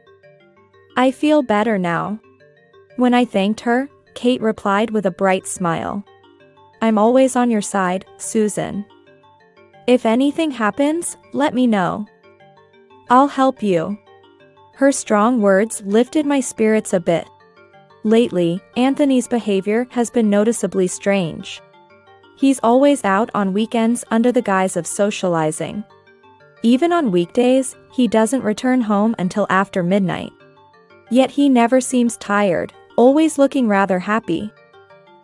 I feel better now. When I thanked her, Kate replied with a bright smile. I'm always on your side, Susan. If anything happens, let me know. I'll help you. Her strong words lifted my spirits a bit. Lately, Anthony's behavior has been noticeably strange. He's always out on weekends under the guise of socializing. Even on weekdays, he doesn't return home until after midnight. Yet he never seems tired, always looking rather happy.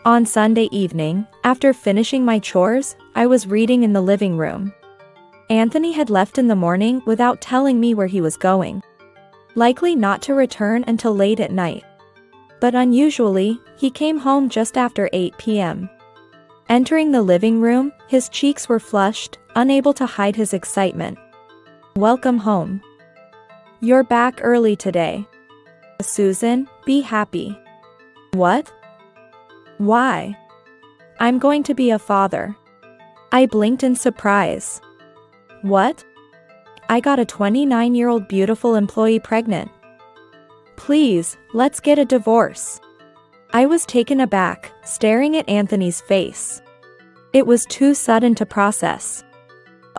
On Sunday evening, after finishing my chores, I was reading in the living room. Anthony had left in the morning without telling me where he was going. Likely not to return until late at night. But unusually, he came home just after 8 p.m. Entering the living room, his cheeks were flushed, unable to hide his excitement. Welcome home. You're back early today. Susan, be happy. What? Why? I'm going to be a father. I blinked in surprise. What? I got a 29-year-old beautiful employee pregnant. Please, let's get a divorce. I was taken aback, staring at Anthony's face. It was too sudden to process.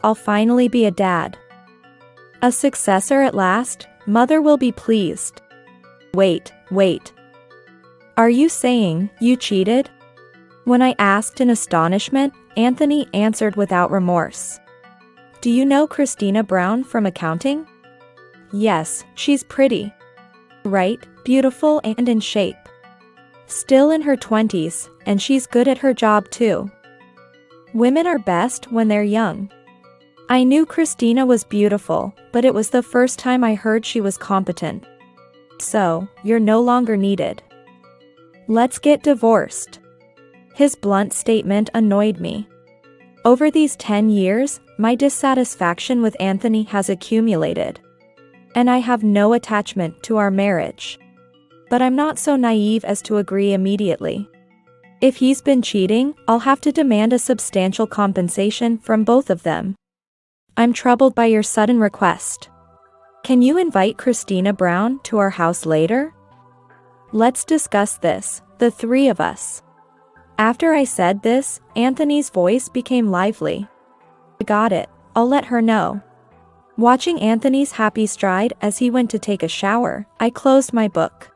I'll finally be a dad. A successor at last, mother will be pleased. Wait. Are you saying you cheated? When I asked in astonishment, Anthony answered without remorse. Do you know Christina Brown from accounting? Yes, she's pretty. Right, beautiful and in shape. Still in her 20s, and she's good at her job too. Women are best when they're young. I knew Christina was beautiful, but it was the first time I heard she was competent. So, you're no longer needed. Let's get divorced. His blunt statement annoyed me. Over these 10 years, my dissatisfaction with Anthony has accumulated. And I have no attachment to our marriage. But I'm not so naive as to agree immediately. If he's been cheating, I'll have to demand a substantial compensation from both of them. I'm troubled by your sudden request. Can you invite Christina Brown to our house later? Let's discuss this, the three of us. After I said this, Anthony's voice became lively. Got it, I'll let her know. Watching Anthony's happy stride as he went to take a shower, I closed my book.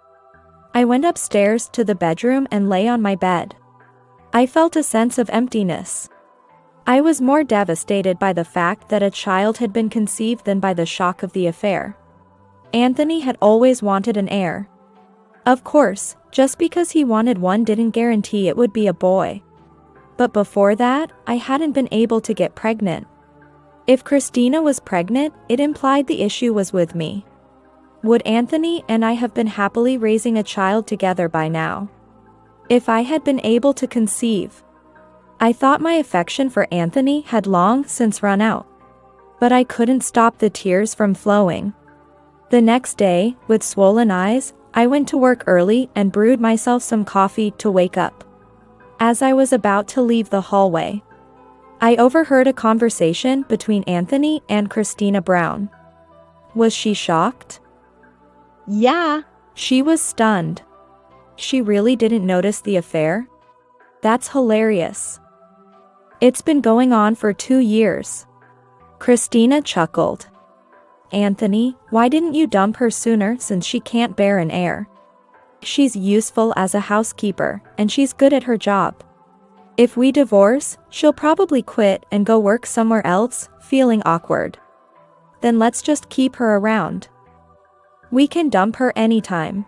I went upstairs to the bedroom and lay on my bed. I felt a sense of emptiness. I was more devastated by the fact that a child had been conceived than by the shock of the affair. Anthony had always wanted an heir. Of course, just because he wanted one didn't guarantee it would be a boy. But before that, I hadn't been able to get pregnant. If Christina was pregnant, it implied the issue was with me. Would Anthony and I have been happily raising a child together by now? If I had been able to conceive. I thought my affection for Anthony had long since run out. But I couldn't stop the tears from flowing. The next day, with swollen eyes, I went to work early and brewed myself some coffee to wake up. As I was about to leave the hallway, I overheard a conversation between Anthony and Christina Brown. Was she shocked? Yeah. She was stunned. She really didn't notice the affair? That's hilarious. It's been going on for 2 years. Christina chuckled. Anthony, why didn't you dump her sooner since she can't bear an heir? She's useful as a housekeeper, and she's good at her job. If we divorce, she'll probably quit and go work somewhere else, feeling awkward. Then let's just keep her around. We can dump her anytime.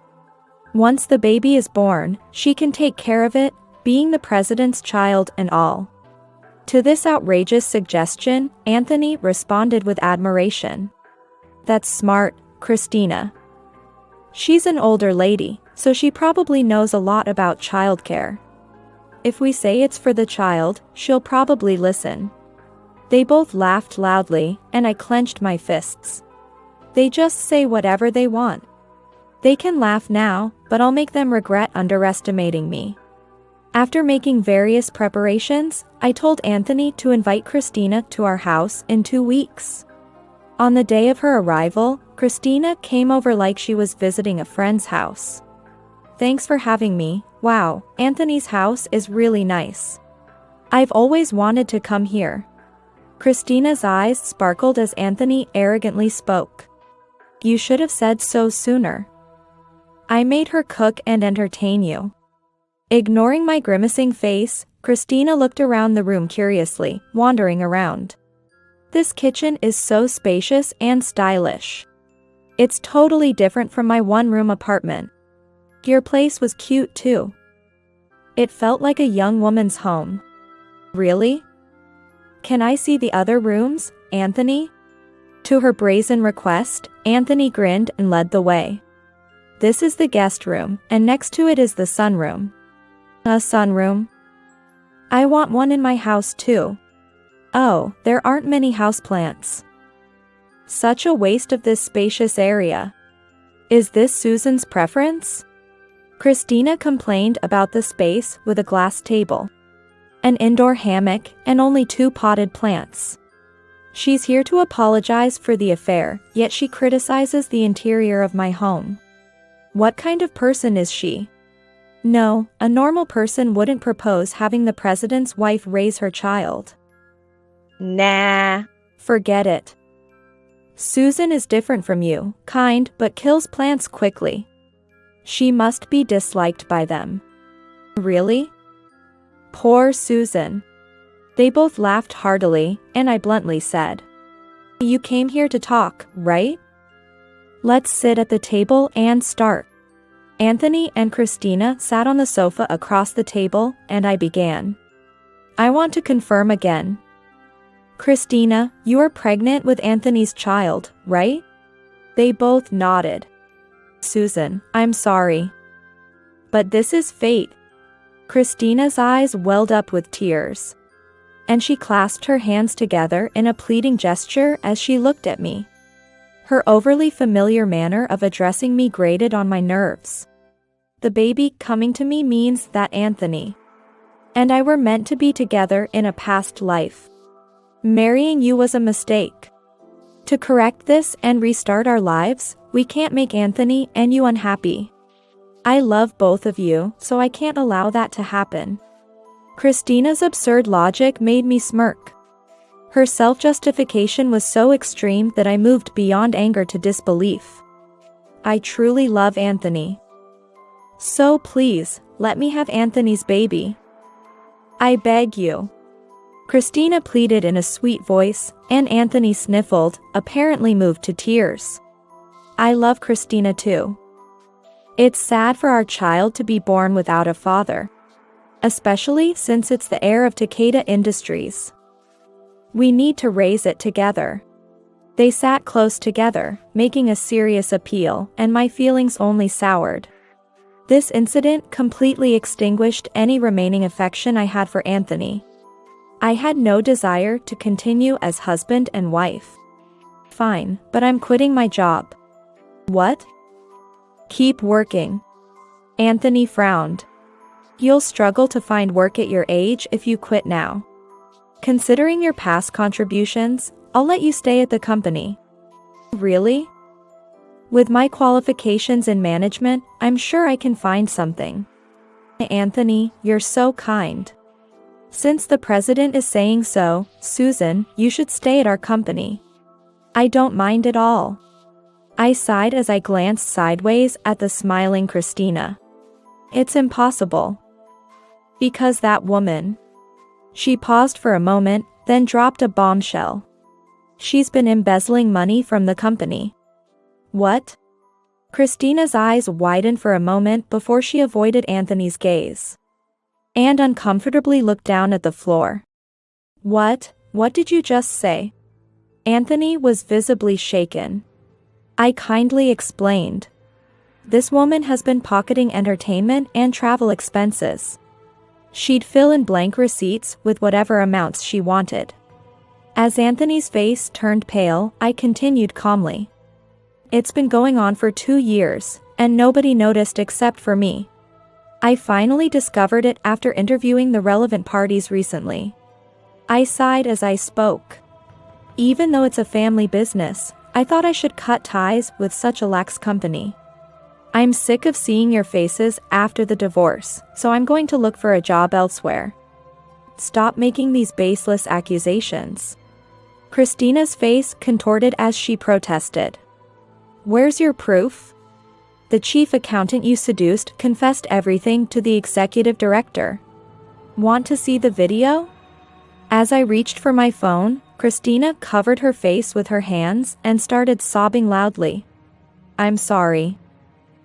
Once the baby is born, she can take care of it, being the president's child and all. To this outrageous suggestion, Anthony responded with admiration. That's smart, Christina. She's an older lady, so she probably knows a lot about childcare. If we say it's for the child, she'll probably listen. They both laughed loudly, and I clenched my fists. They just say whatever they want. They can laugh now, but I'll make them regret underestimating me. After making various preparations, I told Anthony to invite Christina to our house in 2 weeks. On the day of her arrival, Christina came over like she was visiting a friend's house. Thanks for having me. Wow, Anthony's house is really nice. I've always wanted to come here. Christina's eyes sparkled as Anthony arrogantly spoke. You should have said so sooner. I made her cook and entertain you. Ignoring my grimacing face, Christina looked around the room curiously, wandering around. This kitchen is so spacious and stylish. It's totally different from my one-room apartment. Your place was cute too. It felt like a young woman's home. Really? Can I see the other rooms, Anthony? To her brazen request, Anthony grinned and led the way. This is the guest room, and next to it is the sunroom. A sunroom? I want one in my house too. Oh, there aren't many houseplants. Such a waste of this spacious area. Is this Susan's preference? Christina complained about the space with a glass table, an indoor hammock, and only 2 potted plants. She's here to apologize for the affair, yet she criticizes the interior of my home. What kind of person is she? No, a normal person wouldn't propose having the president's wife raise her child. Nah. Forget it. Susan is different from you, kind but kills plants quickly. She must be disliked by them. Really? Poor Susan. They both laughed heartily, and I bluntly said, You came here to talk, right? Let's sit at the table and start. Anthony and Christina sat on the sofa across the table, and I began. I want to confirm again. Christina, you are pregnant with Anthony's child, right? They both nodded. Susan, I'm sorry. But this is fate. Christina's eyes welled up with tears, and she clasped her hands together in a pleading gesture as she looked at me. Her overly familiar manner of addressing me grated on my nerves. The baby coming to me means that Anthony and I were meant to be together in a past life. Marrying you was a mistake. To correct this and restart our lives, we can't make Anthony and you unhappy. I love both of you, so I can't allow that to happen. Christina's absurd logic made me smirk. Her self-justification was so extreme that I moved beyond anger to disbelief. I truly love Anthony. So please, let me have Anthony's baby. I beg you. Christina pleaded in a sweet voice, and Anthony sniffled, apparently moved to tears. I love Christina too. It's sad for our child to be born without a father, especially since it's the heir of Takeda Industries. We need to raise it together. They sat close together, making a serious appeal, and my feelings only soured. This incident completely extinguished any remaining affection I had for Anthony. I had no desire to continue as husband and wife. Fine, but I'm quitting my job. What? Keep working. Anthony frowned. You'll struggle to find work at your age if you quit now. Considering your past contributions, I'll let you stay at the company. Really? With my qualifications in management, I'm sure I can find something. Anthony, you're so kind. Since the president is saying so, Susan, you should stay at our company. I don't mind at all. I sighed as I glanced sideways at the smiling Christina. It's impossible. Because that woman. She paused for a moment, then dropped a bombshell. She's been embezzling money from the company. What? Christina's eyes widened for a moment before she avoided Anthony's gaze. And uncomfortably looked down at the floor. What did you just say? Anthony was visibly shaken. I kindly explained. This woman has been pocketing entertainment and travel expenses. She'd fill in blank receipts with whatever amounts she wanted. As Anthony's face turned pale, I continued calmly. It's been going on for 2 years, and nobody noticed except for me. I finally discovered it after interviewing the relevant parties recently. I sighed as I spoke. Even though it's a family business, I thought I should cut ties with such a lax company. I'm sick of seeing your faces after the divorce, so I'm going to look for a job elsewhere. Stop making these baseless accusations. Christina's face contorted as she protested. Where's your proof? The chief accountant you seduced confessed everything to the executive director. Want to see the video? As I reached for my phone, Christina covered her face with her hands and started sobbing loudly. I'm sorry.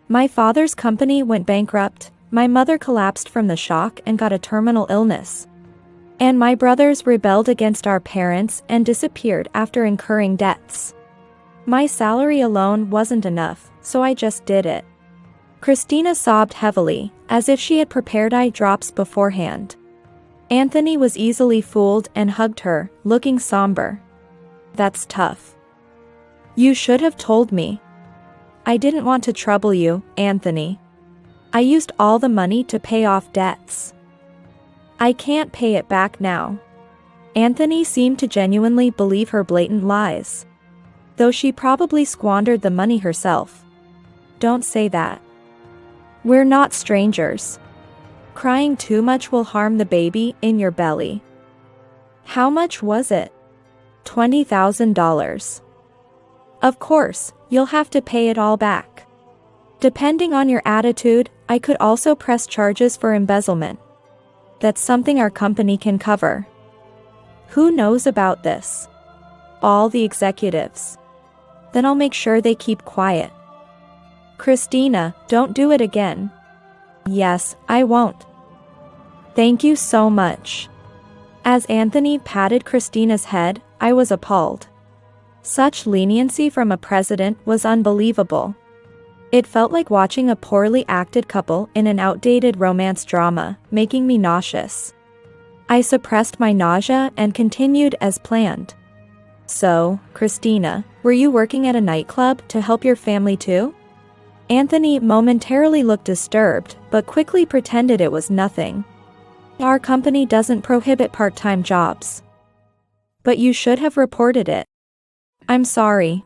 My father's company went bankrupt, my mother collapsed from the shock and got a terminal illness. And my brothers rebelled against our parents and disappeared after incurring debts. My salary alone wasn't enough, so I just did it. Christina sobbed heavily, as if she had prepared eye drops beforehand. Anthony was easily fooled and hugged her, looking somber. That's tough. You should have told me. I didn't want to trouble you, Anthony. I used all the money to pay off debts. I can't pay it back now. Anthony seemed to genuinely believe her blatant lies. Though she probably squandered the money herself. Don't say that. We're not strangers. Crying too much will harm the baby in your belly. How much was it? $20,000. Of course, you'll have to pay it all back. Depending on your attitude, I could also press charges for embezzlement. That's something our company can cover. Who knows about this? All the executives. Then I'll make sure they keep quiet. Christina, don't do it again. Yes, I won't. Thank you so much. As Anthony patted Christina's head, I was appalled. Such leniency from a president was unbelievable. It felt like watching a poorly acted couple in an outdated romance drama, making me nauseous. I suppressed my nausea and continued as planned. So, Christina, were you working at a nightclub to help your family too? Anthony momentarily looked disturbed, but quickly pretended it was nothing. Our company doesn't prohibit part-time jobs. But you should have reported it. I'm sorry.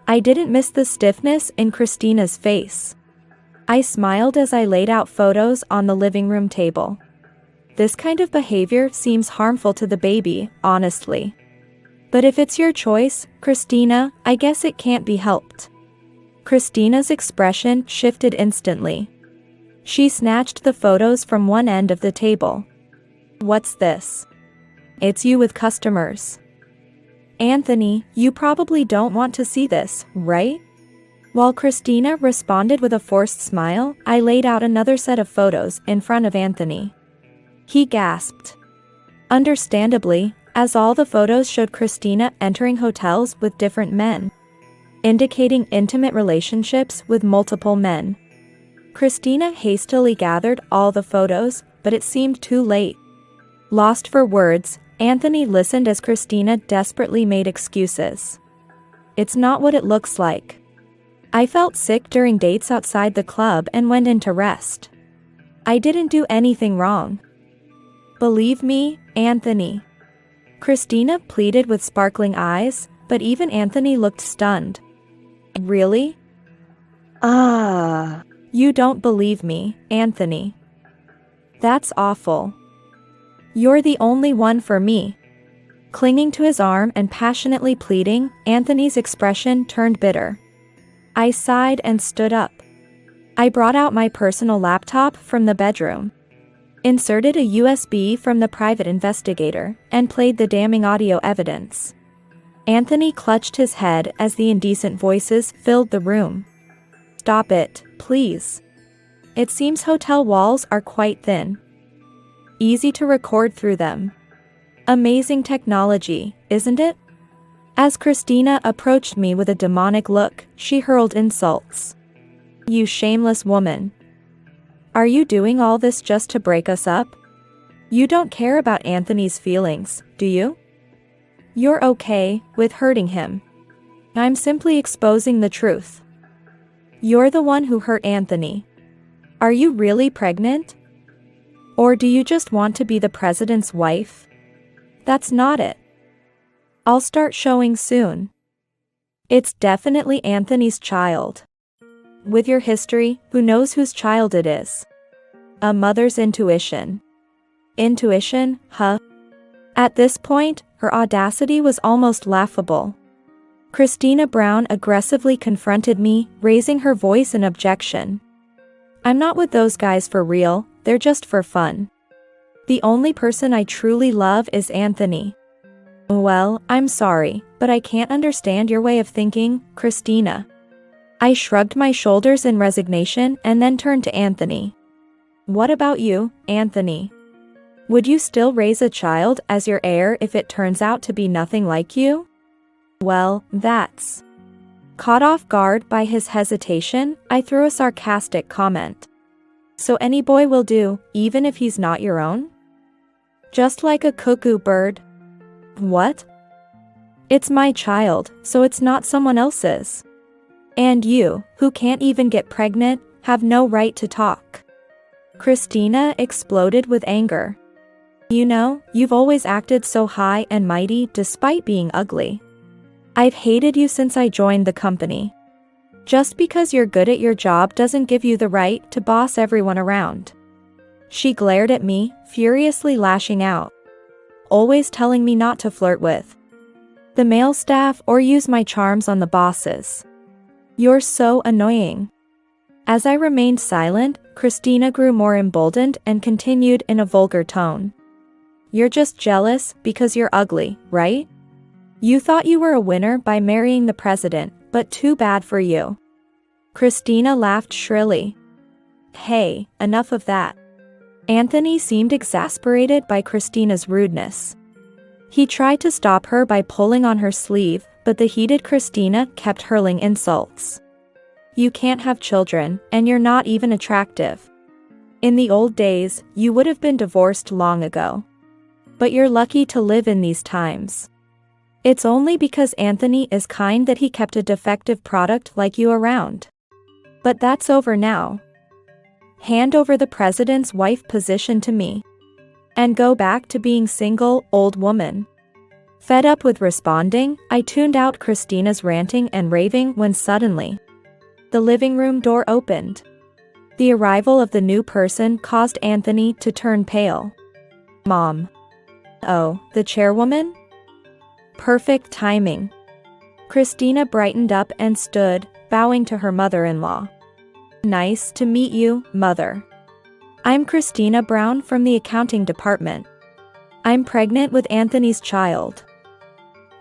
I didn't miss the stiffness in Christina's face. I smiled as I laid out photos on the living room table. This kind of behavior seems harmful to the baby, honestly. But if it's your choice, Christina, I guess it can't be helped. Christina's expression shifted instantly. She snatched the photos from one end of the table. What's this? It's you with customers. Anthony, you probably don't want to see this, right? While Christina responded with a forced smile, I laid out another set of photos in front of Anthony. He gasped. Understandably, as all the photos showed Christina entering hotels with different men, indicating intimate relationships with multiple men. Christina hastily gathered all the photos, but it seemed too late. Lost for words, Anthony listened as Christina desperately made excuses. It's not what it looks like. I felt sick during dates outside the club and went in to rest. I didn't do anything wrong. Believe me, Anthony. Christina pleaded with sparkling eyes, but even Anthony looked stunned. Really? You don't believe me, Anthony. That's awful. You're the only one for me. Clinging to his arm and passionately pleading, Anthony's expression turned bitter. I sighed and stood up. I brought out my personal laptop from the bedroom, inserted a USB from the private investigator, and played the damning audio evidence. Anthony clutched his head as the indecent voices filled the room. Stop it, please. It seems hotel walls are quite thin. Easy to record through them. Amazing technology, isn't it? As Christina approached me with a demonic look, she hurled insults. You shameless woman. Are you doing all this just to break us up? You don't care about Anthony's feelings, do you? You're okay with hurting him. I'm simply exposing the truth. You're the one who hurt Anthony. Are you really pregnant? Or do you just want to be the president's wife? That's not it. I'll start showing soon. It's definitely Anthony's child. With your history, who knows whose child it is? A mother's intuition. Intuition, huh? At this point, her audacity was almost laughable. Christina Brown aggressively confronted me, raising her voice in objection. I'm not with those guys for real, they're just for fun. The only person I truly love is Anthony. Well, I'm sorry, but I can't understand your way of thinking, Christina. I shrugged my shoulders in resignation and then turned to Anthony. What about you, Anthony? Would you still raise a child as your heir if it turns out to be nothing like you? Well, that's... Caught off guard by his hesitation, I threw a sarcastic comment. So any boy will do, even if he's not your own? Just like a cuckoo bird. What? It's my child, so it's not someone else's. And you, who can't even get pregnant, have no right to talk. Christina exploded with anger. You know, you've always acted so high and mighty despite being ugly. I've hated you since I joined the company. Just because you're good at your job doesn't give you the right to boss everyone around. She glared at me, furiously lashing out. Always telling me not to flirt with the male staff or use my charms on the bosses. You're so annoying. As I remained silent, Christina grew more emboldened and continued in a vulgar tone. You're just jealous because you're ugly, right? You thought you were a winner by marrying the president, but too bad for you. Christina laughed shrilly. Hey, enough of that. Anthony seemed exasperated by Christina's rudeness. He tried to stop her by pulling on her sleeve, but the heated Christina kept hurling insults. You can't have children, and you're not even attractive. In the old days, you would have been divorced long ago. But you're lucky to live in these times. It's only because Anthony is kind that he kept a defective product like you around. But that's over now. Hand over the president's wife position to me. And go back to being single, old woman. Fed up with responding, I tuned out Christina's ranting and raving when suddenly the living room door opened. The arrival of the new person caused Anthony to turn pale. Mom. Oh, the chairwoman? Perfect timing. Christina brightened up and stood, bowing to her mother-in-law. Nice to meet you, Mother. I'm Christina Brown from the accounting department. I'm pregnant with Anthony's child.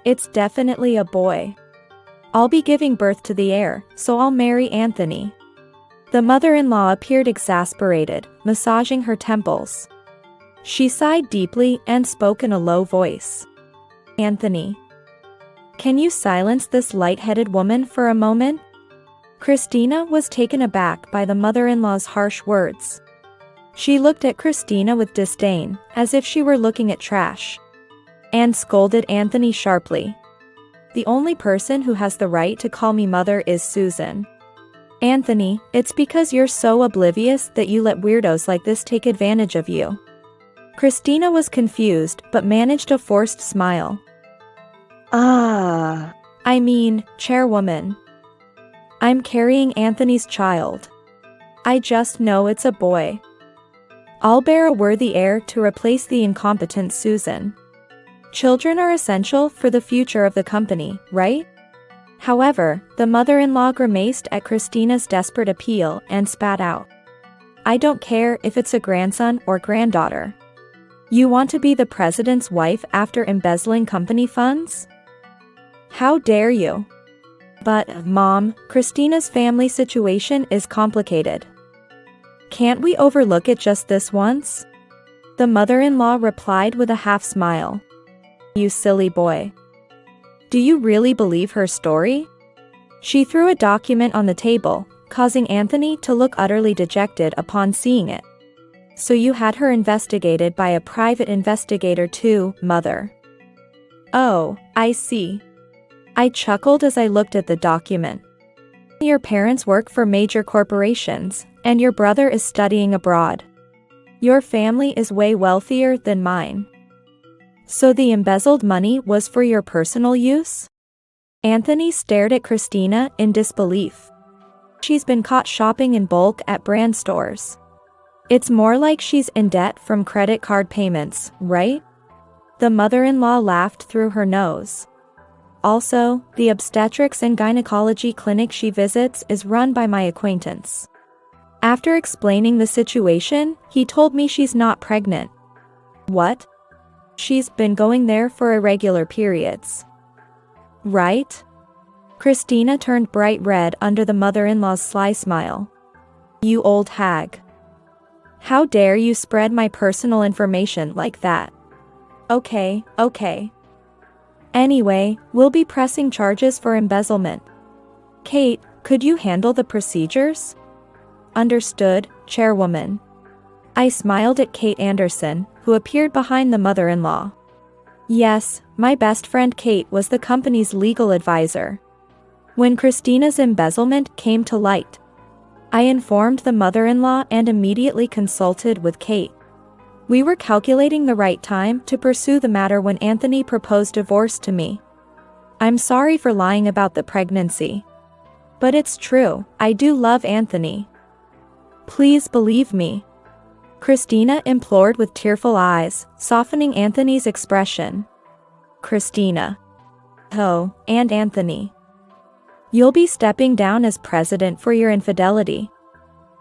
It's definitely a boy. I'll be giving birth to the heir, so I'll marry Anthony. The mother-in-law appeared exasperated, massaging her temples. She sighed deeply and spoke in a low voice. Anthony. Can you silence this light-headed woman for a moment? Christina was taken aback by the mother-in-law's harsh words. She looked at Christina with disdain, as if she were looking at trash. And scolded Anthony sharply. The only person who has the right to call me mother is Susan. Anthony, it's because you're so oblivious that you let weirdos like this take advantage of you. Christina was confused but managed a forced smile. I mean, chairwoman. I'm carrying Anthony's child. I just know it's a boy. I'll bear a worthy heir to replace the incompetent Susan. Children are essential for the future of the company, right? However, the mother-in-law grimaced at Christina's desperate appeal and spat out. I don't care if it's a grandson or granddaughter. You want to be the president's wife after embezzling company funds? How dare you? But, Mom, Christina's family situation is complicated. Can't we overlook it just this once? The mother-in-law replied with a half smile. You silly boy. Do you really believe her story? She threw a document on the table, causing Anthony to look utterly dejected upon seeing it. So you had her investigated by a private investigator too, Mother. Oh, I see. I chuckled as I looked at the document. Your parents work for major corporations, and your brother is studying abroad. Your family is way wealthier than mine. So the embezzled money was for your personal use? Anthony stared at Christina in disbelief. She's been caught shopping in bulk at brand stores. It's more like she's in debt from credit card payments, right? The mother-in-law laughed through her nose. Also, the obstetrics and gynecology clinic she visits is run by my acquaintance. After explaining the situation, he told me she's not pregnant. What? She's been going there for irregular periods. Right? Christina turned bright red under the mother-in-law's sly smile. You old hag. How dare you spread my personal information like that? Okay. Anyway, we'll be pressing charges for embezzlement. Kate, could you handle the procedures? Understood, Chairwoman. I smiled at Kate Anderson, who appeared behind the mother-in-law. Yes, my best friend Kate was the company's legal advisor. When Christina's embezzlement came to light, I informed the mother-in-law and immediately consulted with Kate. We were calculating the right time to pursue the matter when Anthony proposed divorce to me. I'm sorry for lying about the pregnancy. But it's true, I do love Anthony. Please believe me. Christina implored with tearful eyes, softening Anthony's expression. Christina. Oh, and Anthony. You'll be stepping down as president for your infidelity.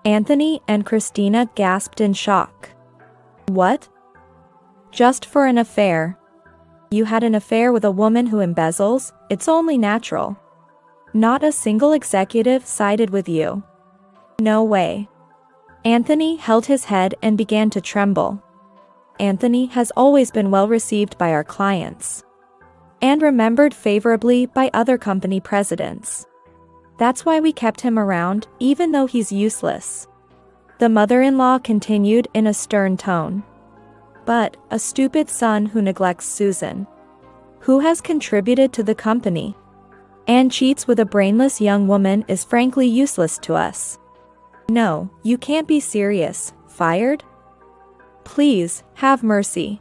Anthony and Christina gasped in shock. What? Just for an affair. You had an affair with a woman who embezzles, it's only natural. Not a single executive sided with you. No way. Anthony held his head and began to tremble. Anthony has always been well received by our clients. And remembered favorably by other company presidents. That's why we kept him around, even though he's useless. The mother-in-law continued in a stern tone. But, a stupid son who neglects Susan. Who has contributed to the company. And cheats with a brainless young woman is frankly useless to us. No, you can't be serious. Fired? Please, have mercy.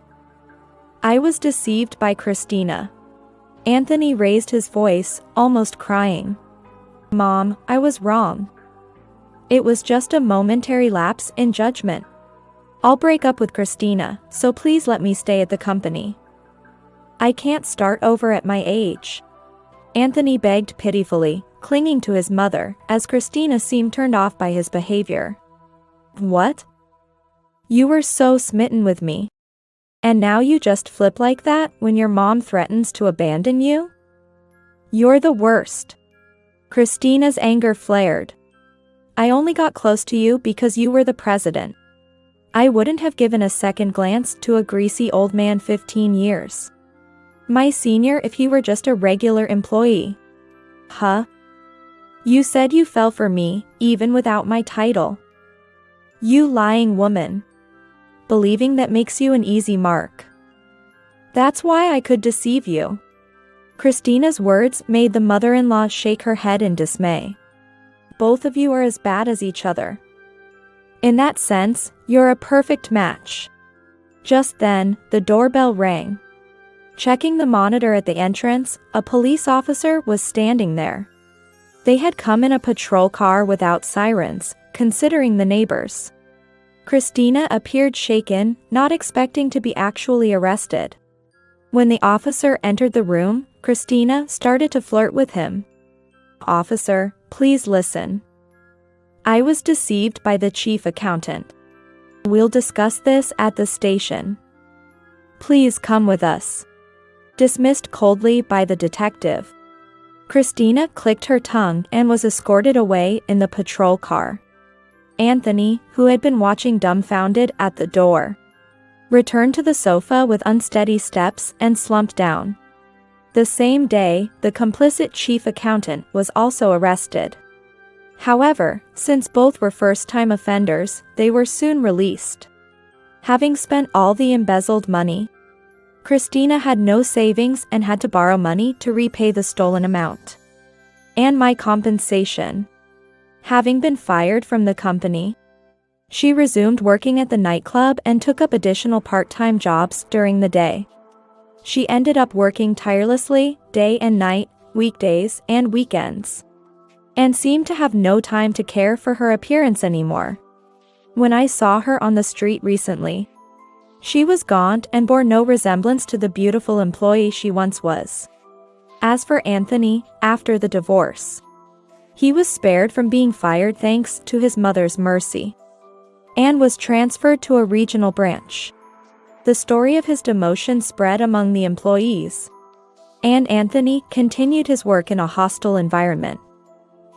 I was deceived by Christina. Anthony raised his voice, almost crying. Mom, I was wrong. It was just a momentary lapse in judgment. I'll break up with Christina, so please let me stay at the company. I can't start over at my age. Anthony begged pitifully, clinging to his mother, as Christina seemed turned off by his behavior. What? You were so smitten with me. And now you just flip like that when your mom threatens to abandon you? You're the worst. Christina's anger flared. I only got close to you because you were the president. I wouldn't have given a second glance to a greasy old man 15 years. My senior if he were just a regular employee. Huh? You said you fell for me, even without my title. You lying woman. Believing that makes you an easy mark. That's why I could deceive you. Christina's words made the mother-in-law shake her head in dismay. Both of you are as bad as each other. In that sense, you're a perfect match. Just then, the doorbell rang. Checking the monitor at the entrance, a police officer was standing there. They had come in a patrol car without sirens, considering the neighbors. Christina appeared shaken, not expecting to be actually arrested. When the officer entered the room, Christina started to flirt with him. "Officer, please listen. I was deceived by the chief accountant. We'll discuss this at the station. Please come with us." Dismissed coldly by the detective, Christina clicked her tongue and was escorted away in the patrol car. Anthony, who had been watching dumbfounded at the door, returned to the sofa with unsteady steps and slumped down. The same day, the complicit chief accountant was also arrested. However, since both were first-time offenders, they were soon released. Having spent all the embezzled money, Christina had no savings and had to borrow money to repay the stolen amount. And my compensation. Having been fired from the company, she resumed working at the nightclub and took up additional part-time jobs during the day. She ended up working tirelessly, day and night, weekdays and weekends, and seemed to have no time to care for her appearance anymore. When I saw her on the street recently, she was gaunt and bore no resemblance to the beautiful employee she once was. As for Anthony, after the divorce, he was spared from being fired thanks to his mother's mercy, and was transferred to a regional branch. The story of his demotion spread among the employees, and Anthony continued his work in a hostile environment.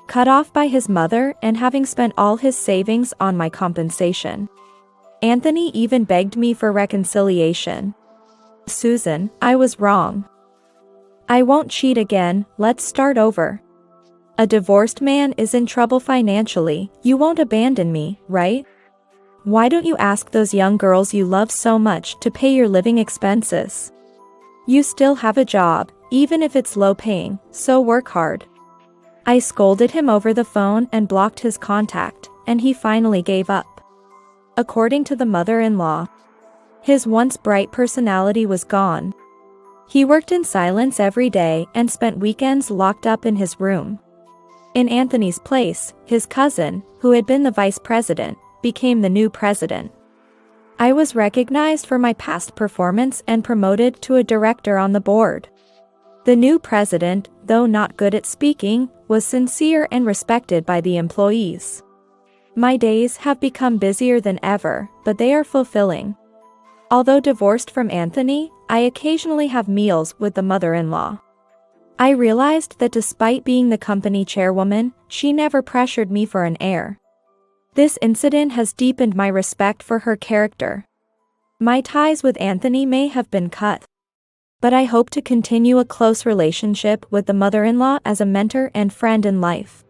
Cut off by his mother and having spent all his savings on my compensation, Anthony even begged me for reconciliation. "Susan, I was wrong. I won't cheat again, let's start over. A divorced man is in trouble financially, you won't abandon me, right? Why don't you ask those young girls you love so much to pay your living expenses? You still have a job, even if it's low paying, so work hard." I scolded him over the phone and blocked his contact, and he finally gave up. According to the mother-in-law, his once bright personality was gone. He worked in silence every day and spent weekends locked up in his room. In Anthony's place, his cousin, who had been the vice president, became the new president. I was recognized for my past performance and promoted to a director on the board. The new president, though not good at speaking, was sincere and respected by the employees. My days have become busier than ever, but they are fulfilling. Although divorced from Anthony, I occasionally have meals with the mother-in-law. I realized that despite being the company chairwoman, she never pressured me for an heir. This incident has deepened my respect for her character. My ties with Anthony may have been cut, but I hope to continue a close relationship with the mother-in-law as a mentor and friend in life.